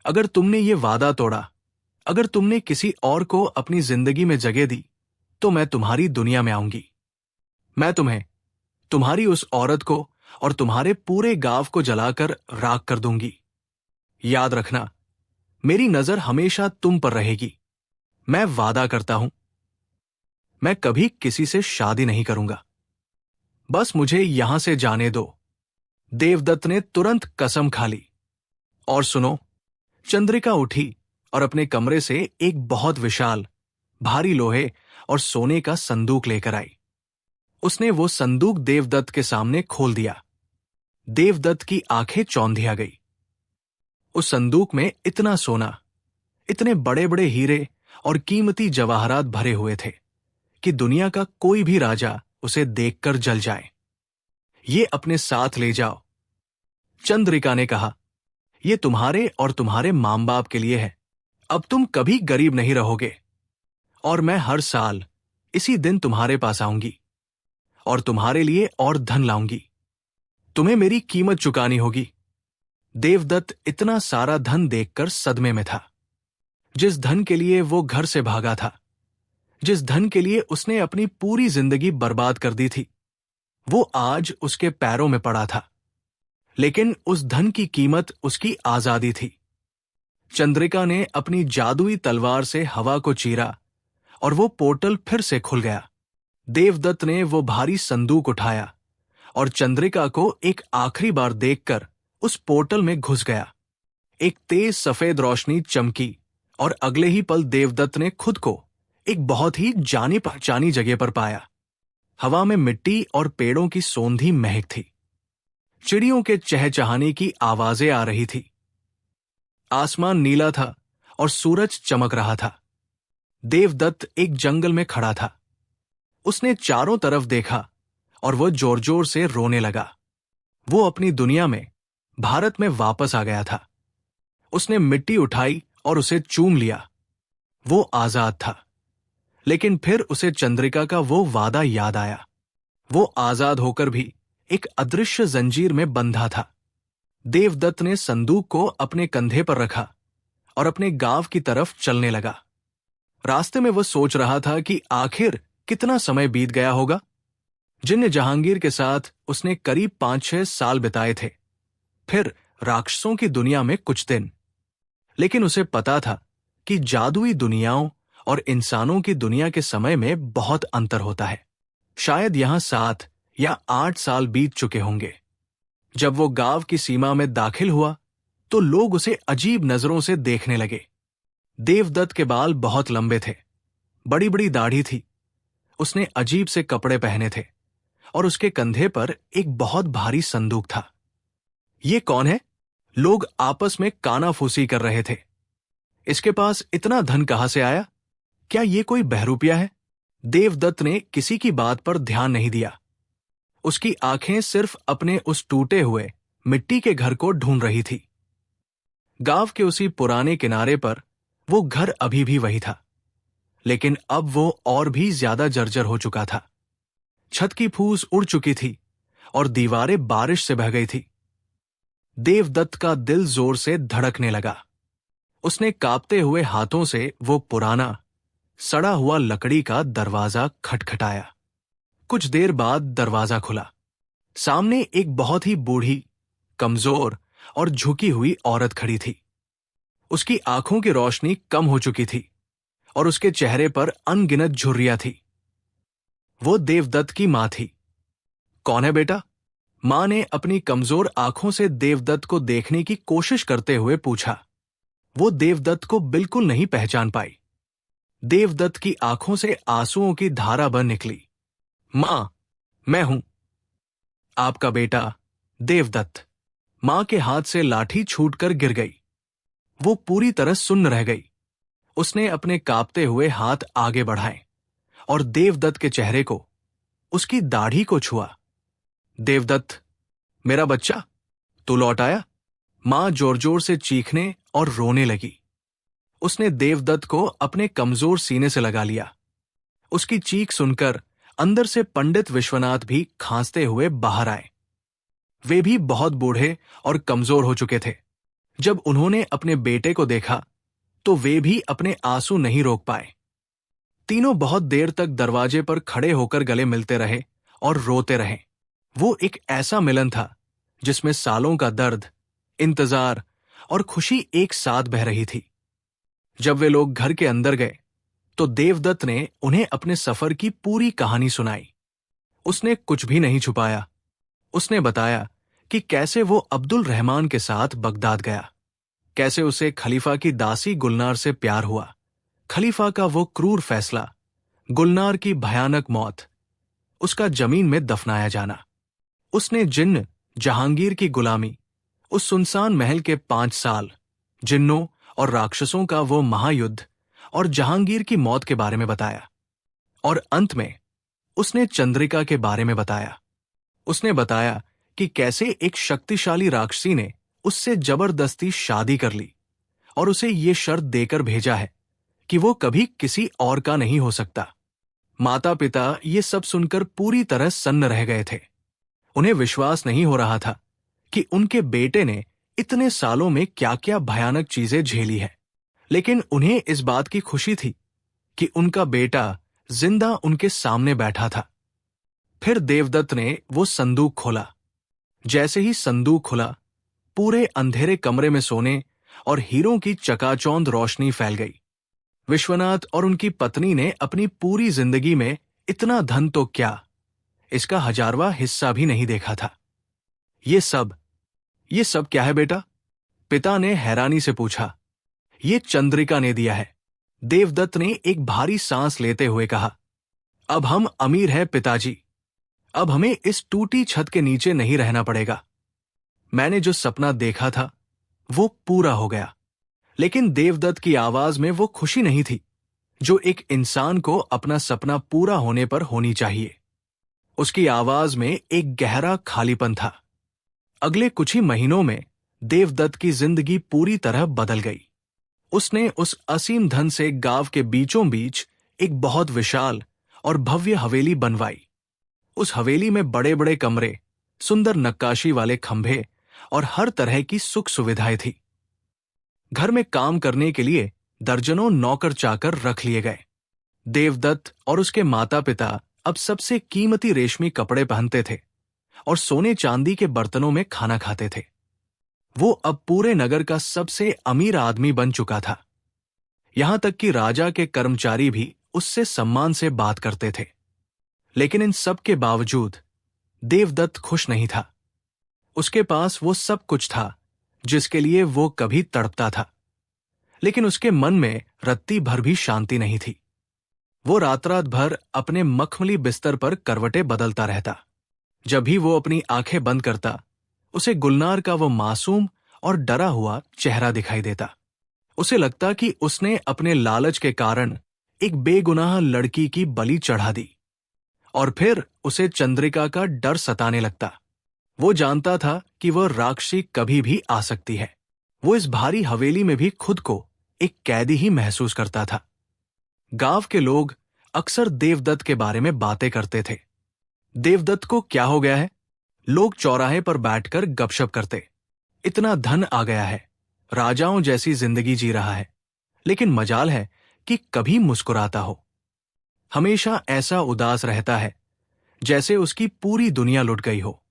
अगर तुमने ये वादा तोड़ा, अगर तुमने किसी और को अपनी जिंदगी में जगह दी, तो मैं तुम्हारी दुनिया में आऊंगी। मैं तुम्हें, तुम्हारी उस औरत को और तुम्हारे पूरे गांव को जलाकर राख कर दूंगी। याद रखना, मेरी नजर हमेशा तुम पर रहेगी। मैं वादा करता हूं, मैं कभी किसी से शादी नहीं करूंगा। बस मुझे यहां से जाने दो। देवदत्त ने तुरंत कसम खा ली। और सुनो, चंद्रिका उठी और अपने कमरे से एक बहुत विशाल, भारी लोहे और सोने का संदूक लेकर आई। उसने वो संदूक देवदत्त के सामने खोल दिया। देवदत्त की आंखें चौंधिया गई। उस संदूक में इतना सोना, इतने बड़े बड़े हीरे और कीमती जवाहरात भरे हुए थे कि दुनिया का कोई भी राजा उसे देखकर जल जाए। ये अपने साथ ले जाओ। चंद्रिका ने कहा, ये तुम्हारे और तुम्हारे मां बाप के लिए है। अब तुम कभी गरीब नहीं रहोगे। और मैं हर साल इसी दिन तुम्हारे पास आऊंगी और तुम्हारे लिए और धन लाऊंगी। तुम्हें मेरी कीमत चुकानी होगी। देवदत्त इतना सारा धन देखकर सदमे में था। जिस धन के लिए वो घर से भागा था, जिस धन के लिए उसने अपनी पूरी जिंदगी बर्बाद कर दी थी, वो आज उसके पैरों में पड़ा था। लेकिन उस धन की कीमत उसकी आजादी थी। चंद्रिका ने अपनी जादुई तलवार से हवा को चीरा और वो पोर्टल फिर से खुल गया। देवदत्त ने वो भारी संदूक उठाया और चंद्रिका को एक आखिरी बार देखकर उस पोर्टल में घुस गया। एक तेज सफेद रोशनी चमकी और अगले ही पल देवदत्त ने खुद को एक बहुत ही जानी पहचानी जगह पर पाया। हवा में मिट्टी और पेड़ों की सोंधी महक थी। चिड़ियों के चहचहाने की आवाजें आ रही थी। आसमान नीला था और सूरज चमक रहा था। देवदत्त एक जंगल में खड़ा था। उसने चारों तरफ देखा और वह जोर जोर से रोने लगा। वो अपनी दुनिया में, भारत में वापस आ गया था। उसने मिट्टी उठाई और उसे चूम लिया। वो आजाद था। लेकिन फिर उसे चंद्रिका का वो वादा याद आया। वो आजाद होकर भी एक अदृश्य जंजीर में बंधा था। देवदत्त ने संदूक को अपने कंधे पर रखा और अपने गांव की तरफ चलने लगा। रास्ते में वह सोच रहा था कि आखिर कितना समय बीत गया होगा। जिन्न जहांगीर के साथ उसने करीब 5-6 साल बिताए थे, फिर राक्षसों की दुनिया में कुछ दिन। लेकिन उसे पता था कि जादुई दुनियाओं और इंसानों की दुनिया के समय में बहुत अंतर होता है। शायद यहां 7 या 8 साल बीत चुके होंगे। जब वो गांव की सीमा में दाखिल हुआ तो लोग उसे अजीब नजरों से देखने लगे। देवदत्त के बाल बहुत लंबे थे, बड़ी बड़ी दाढ़ी थी। उसने अजीब से कपड़े पहने थे और उसके कंधे पर एक बहुत भारी संदूक था। ये कौन है? लोग आपस में कानाफूसी कर रहे थे। इसके पास इतना धन कहां से आया? क्या ये कोई बहरूपिया है? देवदत्त ने किसी की बात पर ध्यान नहीं दिया। उसकी आंखें सिर्फ अपने उस टूटे हुए मिट्टी के घर को ढूंढ रही थी। गांव के उसी पुराने किनारे पर वो घर अभी भी वही था, लेकिन अब वो और भी ज्यादा जर्जर हो चुका था। छत की फूस उड़ चुकी थी और दीवारें बारिश से बह गई थी। देवदत्त का दिल जोर से धड़कने लगा। उसने कांपते हुए हाथों से वो पुराना, सड़ा हुआ लकड़ी का दरवाजा खटखटाया। कुछ देर बाद दरवाजा खुला। सामने एक बहुत ही बूढ़ी, कमजोर और झुकी हुई औरत खड़ी थी। उसकी आंखों की रोशनी कम हो चुकी थी और उसके चेहरे पर अनगिनत झुर्रियां थी। वो देवदत्त की मां थी। कौन है बेटा? मां ने अपनी कमजोर आंखों से देवदत्त को देखने की कोशिश करते हुए पूछा। वो देवदत्त को बिल्कुल नहीं पहचान पाई। देवदत्त की आंखों से आंसुओं की धारा बह निकली। मां, मैं हूं, आपका बेटा देवदत्त। मां के हाथ से लाठी छूटकर गिर गई। वो पूरी तरह सुन्न रह गई। उसने अपने कांपते हुए हाथ आगे बढ़ाए और देवदत्त के चेहरे को, उसकी दाढ़ी को छुआ। देवदत्त, मेरा बच्चा, तू लौट आया? मां जोर जोर से चीखने और रोने लगी। उसने देवदत्त को अपने कमजोर सीने से लगा लिया। उसकी चीख सुनकर अंदर से पंडित विश्वनाथ भी खांसते हुए बाहर आए। वे भी बहुत बूढ़े और कमजोर हो चुके थे। जब उन्होंने अपने बेटे को देखा तो वे भी अपने आंसू नहीं रोक पाए। तीनों बहुत देर तक दरवाजे पर खड़े होकर गले मिलते रहे और रोते रहे। वो एक ऐसा मिलन था जिसमें सालों का दर्द, इंतजार और खुशी एक साथ बह रही थी। जब वे लोग घर के अंदर गए तो देवदत्त ने उन्हें अपने सफर की पूरी कहानी सुनाई। उसने कुछ भी नहीं छुपाया। उसने बताया कि कैसे वो अब्दुल रहमान के साथ बगदाद गया, कैसे उसे खलीफा की दासी गुलनार से प्यार हुआ, खलीफा का वो क्रूर फैसला, गुलनार की भयानक मौत, उसका जमीन में दफनाया जाना। उसने जिन्न जहांगीर की गुलामी, उस सुनसान महल के 5 साल, जिन्नों और राक्षसों का वो महायुद्ध और जहांगीर की मौत के बारे में बताया। और अंत में उसने चंद्रिका के बारे में बताया। उसने बताया कि कैसे एक शक्तिशाली राक्षसी ने उससे जबरदस्ती शादी कर ली और उसे ये शर्त देकर भेजा है कि वो कभी किसी और का नहीं हो सकता। माता पिता ये सब सुनकर पूरी तरह सन्न रह गए थे। उन्हें विश्वास नहीं हो रहा था कि उनके बेटे ने इतने सालों में क्या क्या भयानक चीजें झेली है। लेकिन उन्हें इस बात की खुशी थी कि उनका बेटा जिंदा उनके सामने बैठा था। फिर देवदत्त ने वो संदूक खोला। जैसे ही संदूक खुला, पूरे अंधेरे कमरे में सोने और हीरों की चकाचौंध रोशनी फैल गई। विश्वनाथ और उनकी पत्नी ने अपनी पूरी जिंदगी में इतना धन तो क्या, इसका 1000वां हिस्सा भी नहीं देखा था। ये सब क्या है बेटा? पिता ने हैरानी से पूछा। ये चंद्रिका ने दिया है, देवदत्त ने एक भारी सांस लेते हुए कहा। अब हम अमीर हैं पिताजी। अब हमें इस टूटी छत के नीचे नहीं रहना पड़ेगा। मैंने जो सपना देखा था वो पूरा हो गया। लेकिन देवदत्त की आवाज में वो खुशी नहीं थी जो एक इंसान को अपना सपना पूरा होने पर होनी चाहिए। उसकी आवाज में एक गहरा खालीपन था। अगले कुछ ही महीनों में देवदत्त की जिंदगी पूरी तरह बदल गई। उसने उस असीम धन से गांव के बीचों बीच एक बहुत विशाल और भव्य हवेली बनवाई। उस हवेली में बड़े बड़े कमरे, सुंदर नक्काशी वाले खंभे और हर तरह की सुख सुविधाएं थी। घर में काम करने के लिए दर्जनों नौकर चाकर रख लिए गए। देवदत्त और उसके माता पिता अब सबसे कीमती रेशमी कपड़े पहनते थे और सोने चांदी के बर्तनों में खाना खाते थे। वो अब पूरे नगर का सबसे अमीर आदमी बन चुका था। यहां तक कि राजा के कर्मचारी भी उससे सम्मान से बात करते थे। लेकिन इन सब के बावजूद देवदत्त खुश नहीं था। उसके पास वो सब कुछ था जिसके लिए वो कभी तड़पता था, लेकिन उसके मन में रत्ती भर भी शांति नहीं थी। वो रात रात भर अपने मखमली बिस्तर पर करवटें बदलता रहता। जब भी वो अपनी आंखें बंद करता, उसे गुलनार का वो मासूम और डरा हुआ चेहरा दिखाई देता। उसे लगता कि उसने अपने लालच के कारण एक बेगुनाह लड़की की बलि चढ़ा दी। और फिर उसे चंद्रिका का डर सताने लगता। वो जानता था कि वह राक्षसी कभी भी आ सकती है। वो इस भारी हवेली में भी खुद को एक कैदी ही महसूस करता था। गांव के लोग अक्सर देवदत्त के बारे में बातें करते थे। देवदत्त को क्या हो गया है? लोग चौराहे पर बैठकर गपशप करते। इतना धन आ गया है, राजाओं जैसी जिंदगी जी रहा है, लेकिन मजाल है कि कभी मुस्कुराता हो। हमेशा ऐसा उदास रहता है जैसे उसकी पूरी दुनिया लुट गई हो।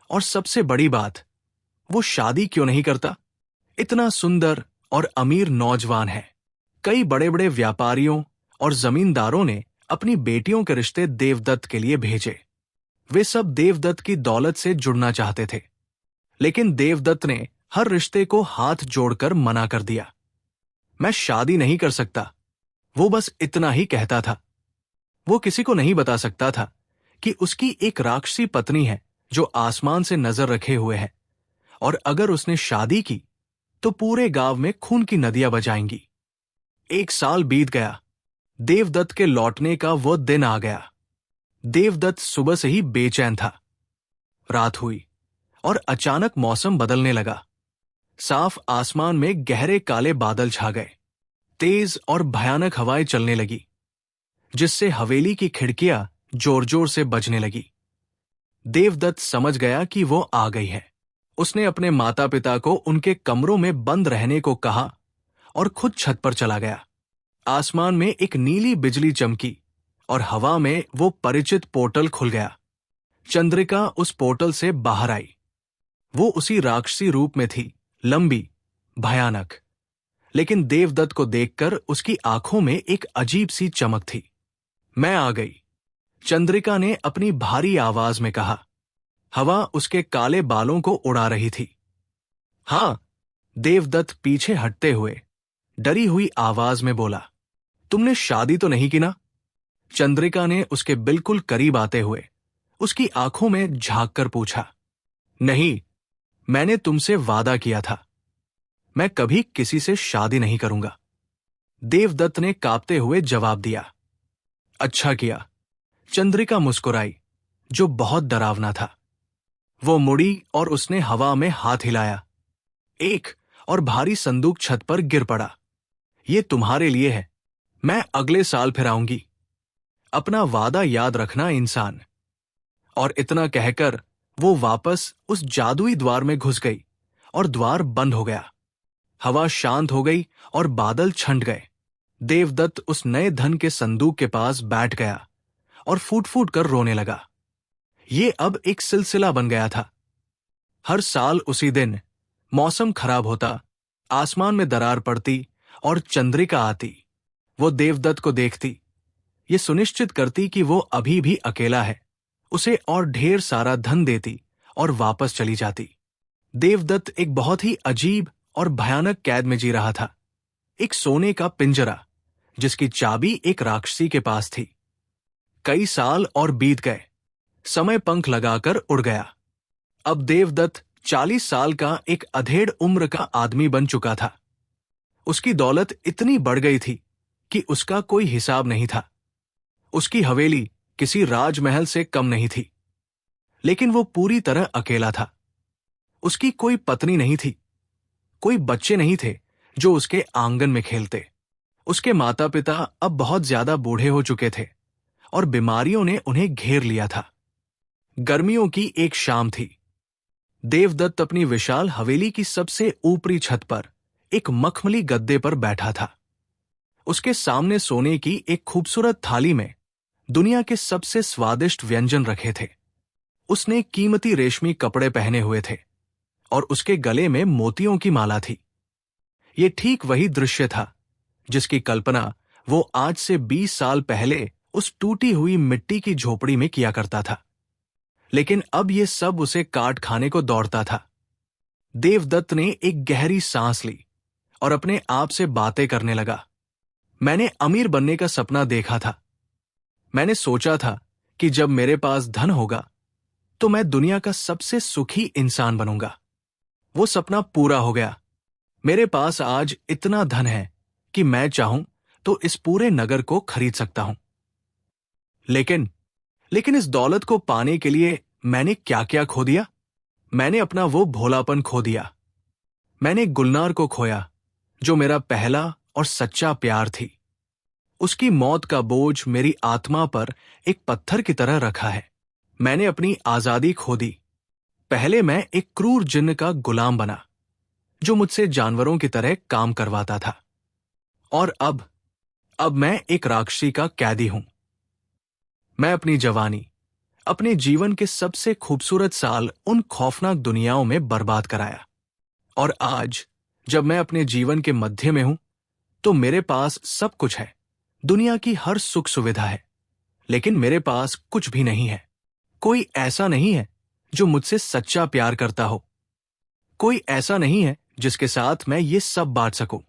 और सबसे बड़ी बात, वो शादी क्यों नहीं करता? इतना सुंदर और अमीर नौजवान है। कई बड़े बड़े व्यापारियों और जमींदारों ने अपनी बेटियों के रिश्ते देवदत्त के लिए भेजे। वे सब देवदत्त की दौलत से जुड़ना चाहते थे, लेकिन देवदत्त ने हर रिश्ते को हाथ जोड़कर मना कर दिया। मैं शादी नहीं कर सकता, वो बस इतना ही कहता था। वो किसी को नहीं बता सकता था कि उसकी एक राक्षसी पत्नी है जो आसमान से नजर रखे हुए है, और अगर उसने शादी की तो पूरे गांव में खून की नदियां बजाएंगी। 1 साल बीत गया। देवदत्त के लौटने का वो दिन आ गया। देवदत्त सुबह से ही बेचैन था। रात हुई और अचानक मौसम बदलने लगा। साफ आसमान में गहरे काले बादल छा गए। तेज और भयानक हवाएं चलने लगी, जिससे हवेली की खिड़कियां जोर जोर से बजने लगी। देवदत्त समझ गया कि वो आ गई है। उसने अपने माता पिता को उनके कमरों में बंद रहने को कहा और खुद छत पर चला गया। आसमान में एक नीली बिजली चमकी और हवा में वो परिचित पोर्टल खुल गया। चंद्रिका उस पोर्टल से बाहर आई। वो उसी राक्षसी रूप में थी, लंबी, भयानक। लेकिन देवदत्त को देखकर उसकी आंखों में एक अजीब सी चमक थी। मैं आ गई, चंद्रिका ने अपनी भारी आवाज में कहा। हवा उसके काले बालों को उड़ा रही थी। हां, देवदत्त पीछे हटते हुए डरी हुई आवाज में बोला। तुमने शादी तो नहीं की ना? चंद्रिका ने उसके बिल्कुल करीब आते हुए उसकी आंखों में झांक कर पूछा। नहीं, मैंने तुमसे वादा किया था, मैं कभी किसी से शादी नहीं करूंगा, देवदत्त ने कांपते हुए जवाब दिया। अच्छा किया, चंद्रिका मुस्कुराई, जो बहुत डरावना था। वो मुड़ी और उसने हवा में हाथ हिलाया। एक और भारी संदूक छत पर गिर पड़ा। ये तुम्हारे लिए है, मैं अगले साल फिर आऊंगी। अपना वादा याद रखना इंसान। और इतना कहकर वो वापस उस जादुई द्वार में घुस गई और द्वार बंद हो गया। हवा शांत हो गई और बादल छंट गए। देवदत्त उस नए धन के संदूक के पास बैठ गया और फूट फूट कर रोने लगा। ये अब एक सिलसिला बन गया था। हर साल उसी दिन मौसम खराब होता, आसमान में दरार पड़ती और चंद्रिका आती। वो देवदत्त को देखती, ये सुनिश्चित करती कि वो अभी भी अकेला है, उसे और ढेर सारा धन देती और वापस चली जाती। देवदत्त एक बहुत ही अजीब और भयानक कैद में जी रहा था। एक सोने का पिंजरा जिसकी चाबी एक राक्षसी के पास थी। कई साल और बीत गए, समय पंख लगाकर उड़ गया। अब देवदत्त 40 साल का एक अधेड़ उम्र का आदमी बन चुका था। उसकी दौलत इतनी बढ़ गई थी कि उसका कोई हिसाब नहीं था। उसकी हवेली किसी राजमहल से कम नहीं थी, लेकिन वो पूरी तरह अकेला था। उसकी कोई पत्नी नहीं थी, कोई बच्चे नहीं थे जो उसके आंगन में खेलते। उसके माता पिता अब बहुत ज्यादा बूढ़े हो चुके थे और बीमारियों ने उन्हें घेर लिया था। गर्मियों की एक शाम थी। देवदत्त अपनी विशाल हवेली की सबसे ऊपरी छत पर एक मखमली गद्दे पर बैठा था। उसके सामने सोने की एक खूबसूरत थाली में दुनिया के सबसे स्वादिष्ट व्यंजन रखे थे। उसने कीमती रेशमी कपड़े पहने हुए थे और उसके गले में मोतियों की माला थी। ये ठीक वही दृश्य था जिसकी कल्पना वो आज से 20 साल पहले उस टूटी हुई मिट्टी की झोपड़ी में किया करता था। लेकिन अब ये सब उसे काट खाने को दौड़ता था। देवदत्त ने एक गहरी सांस ली और अपने आप से बातें करने लगा। मैंने अमीर बनने का सपना देखा था। मैंने सोचा था कि जब मेरे पास धन होगा तो मैं दुनिया का सबसे सुखी इंसान बनूंगा। वो सपना पूरा हो गया। मेरे पास आज इतना धन है कि मैं चाहूं तो इस पूरे नगर को खरीद सकता हूं। लेकिन इस दौलत को पाने के लिए मैंने क्या क्या खो दिया। मैंने अपना वो भोलापन खो दिया। मैंने गुलनार को खोया जो मेरा पहला और सच्चा प्यार थी। उसकी मौत का बोझ मेरी आत्मा पर एक पत्थर की तरह रखा है। मैंने अपनी आजादी खो दी। पहले मैं एक क्रूर जिन्न का गुलाम बना जो मुझसे जानवरों की तरह काम करवाता था, और अब मैं एक राक्षसी का कैदी हूं। मैं अपनी जवानी, अपने जीवन के सबसे खूबसूरत साल उन खौफनाक दुनियाओं में बर्बाद कराया। और आज जब मैं अपने जीवन के मध्य में हूं तो मेरे पास सब कुछ है, दुनिया की हर सुख सुविधा है, लेकिन मेरे पास कुछ भी नहीं है। कोई ऐसा नहीं है जो मुझसे सच्चा प्यार करता हो। कोई ऐसा नहीं है जिसके साथ मैं ये सब बांट सकूं।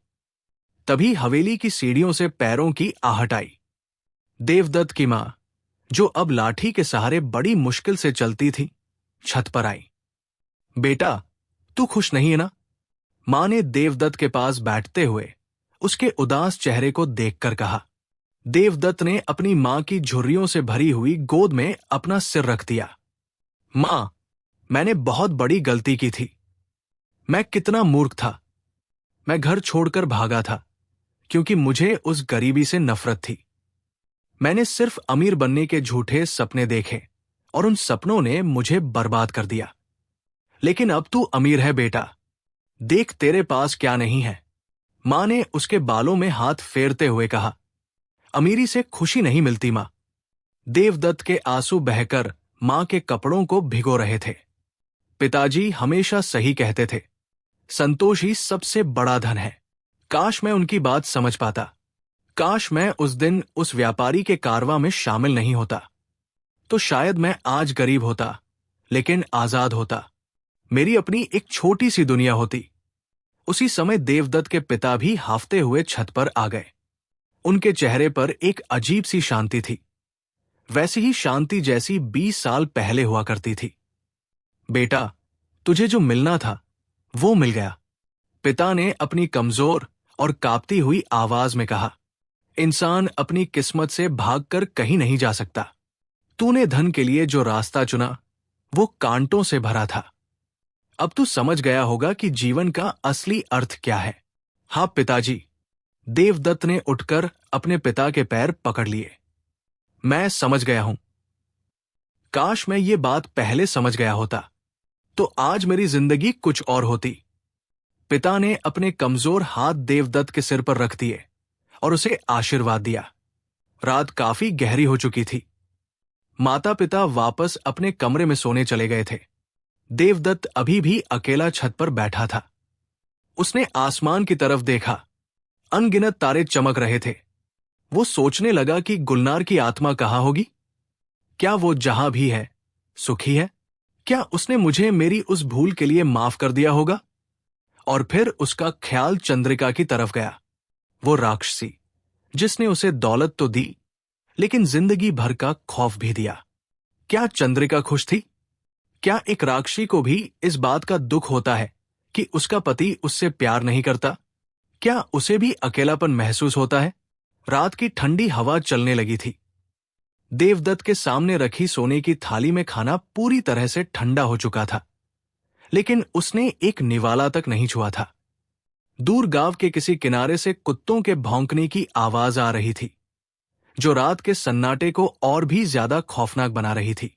तभी हवेली की सीढ़ियों से पैरों की आहट आई। देवदत्त की मां, जो अब लाठी के सहारे बड़ी मुश्किल से चलती थी, छत पर आई। बेटा, तू खुश नहीं है ना? मां ने देवदत्त के पास बैठते हुए उसके उदास चेहरे को देखकर कहा। देवदत्त ने अपनी मां की झुर्रियों से भरी हुई गोद में अपना सिर रख दिया। मां, मैंने बहुत बड़ी गलती की थी। मैं कितना मूर्ख था। मैं घर छोड़कर भागा था क्योंकि मुझे उस गरीबी से नफरत थी। मैंने सिर्फ अमीर बनने के झूठे सपने देखे और उन सपनों ने मुझे बर्बाद कर दिया। लेकिन अब तू अमीर है बेटा, देख तेरे पास क्या नहीं है। मां ने उसके बालों में हाथ फेरते हुए कहा। अमीरी से खुशी नहीं मिलती मां। देवदत्त के आंसू बहकर मां के कपड़ों को भिगो रहे थे। पिताजी हमेशा सही कहते थे, संतोष ही सबसे बड़ा धन है। काश मैं उनकी बात समझ पाता। काश मैं उस दिन उस व्यापारी के कारवां में शामिल नहीं होता, तो शायद मैं आज गरीब होता, लेकिन आजाद होता। मेरी अपनी एक छोटी सी दुनिया होती। उसी समय देवदत्त के पिता भी हाफते हुए छत पर आ गए। उनके चेहरे पर एक अजीब सी शांति थी, वैसी ही शांति जैसी 20 साल पहले हुआ करती थी। बेटा, तुझे जो मिलना था वो मिल गया, पिता ने अपनी कमजोर और कांपती हुई आवाज में कहा। इंसान अपनी किस्मत से भागकर कहीं नहीं जा सकता। तूने धन के लिए जो रास्ता चुना वो कांटों से भरा था। अब तू समझ गया होगा कि जीवन का असली अर्थ क्या है। हाँ पिताजी। देवदत्त ने उठकर अपने पिता के पैर पकड़ लिए। मैं समझ गया हूं। काश मैं ये बात पहले समझ गया होता, तो आज मेरी जिंदगी कुछ और होती। पिता ने अपने कमजोर हाथ देवदत्त के सिर पर रख दिए और उसे आशीर्वाद दिया। रात काफी गहरी हो चुकी थी। माता पिता वापस अपने कमरे में सोने चले गए थे। देवदत्त अभी भी अकेला छत पर बैठा था। उसने आसमान की तरफ देखा। अनगिनत तारे चमक रहे थे। वो सोचने लगा कि गुलनार की आत्मा कहाँ होगी? क्या वो जहां भी है, सुखी है? क्या उसने मुझे मेरी उस भूल के लिए माफ कर दिया होगा? और फिर उसका ख्याल चंद्रिका की तरफ गया। वो राक्षसी, जिसने उसे दौलत तो दी, लेकिन जिंदगी भर का खौफ भी दिया। क्या चंद्रिका खुश थी? क्या एक राक्षसी को भी इस बात का दुख होता है कि उसका पति उससे प्यार नहीं करता? क्या उसे भी अकेलापन महसूस होता है? रात की ठंडी हवा चलने लगी थी। देवदत्त के सामने रखी सोने की थाली में खाना पूरी तरह से ठंडा हो चुका था, लेकिन उसने एक निवाला तक नहीं छुआ था। दूर गांव के किसी किनारे से कुत्तों के भौंकने की आवाज आ रही थी, जो रात के सन्नाटे को और भी ज्यादा खौफनाक बना रही थी।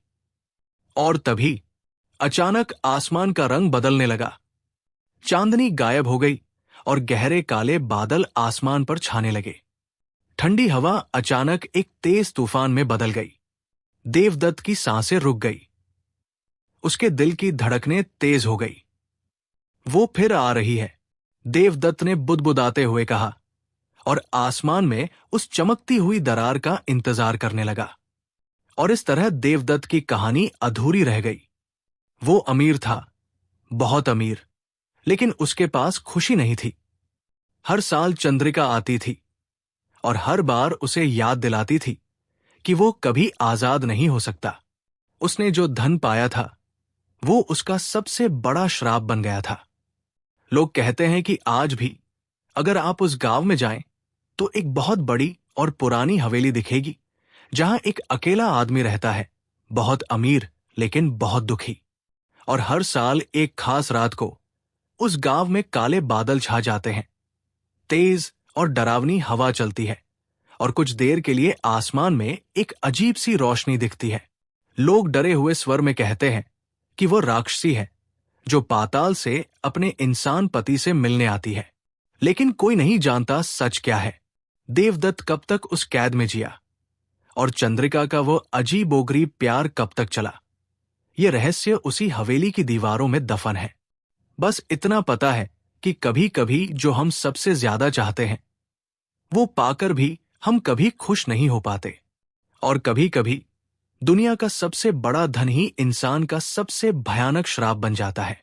और तभी अचानक आसमान का रंग बदलने लगा। चांदनी गायब हो गई और गहरे काले बादल आसमान पर छाने लगे। ठंडी हवा अचानक एक तेज तूफान में बदल गई। देवदत्त की सांसें रुक गई। उसके दिल की धड़कनें तेज हो गई। वो फिर आ रही है, देवदत्त ने बुदबुदाते हुए कहा, और आसमान में उस चमकती हुई दरार का इंतजार करने लगा। और इस तरह देवदत्त की कहानी अधूरी रह गई। वो अमीर था, बहुत अमीर, लेकिन उसके पास खुशी नहीं थी। हर साल चंद्रिका आती थी और हर बार उसे याद दिलाती थी कि वो कभी आजाद नहीं हो सकता। उसने जो धन पाया था, वो उसका सबसे बड़ा श्राप बन गया था। लोग कहते हैं कि आज भी अगर आप उस गांव में जाएं, तो एक बहुत बड़ी और पुरानी हवेली दिखेगी, जहां एक अकेला आदमी रहता है, बहुत अमीर लेकिन बहुत दुखी। और हर साल एक खास रात को उस गांव में काले बादल छा जाते हैं, तेज और डरावनी हवा चलती है, और कुछ देर के लिए आसमान में एक अजीब सी रोशनी दिखती है। लोग डरे हुए स्वर में कहते हैं कि वो राक्षसी है, जो पाताल से अपने इंसान पति से मिलने आती है। लेकिन कोई नहीं जानता सच क्या है। देवदत्त कब तक उस कैद में जिया, और चंद्रिका का वो अजीबोगरीब प्यार कब तक चला, ये रहस्य उसी हवेली की दीवारों में दफन है। बस इतना पता है कि कभी कभी जो हम सबसे ज्यादा चाहते हैं, वो पाकर भी हम कभी खुश नहीं हो पाते। और कभी कभी दुनिया का सबसे बड़ा धन ही इंसान का सबसे भयानक श्राप बन जाता है।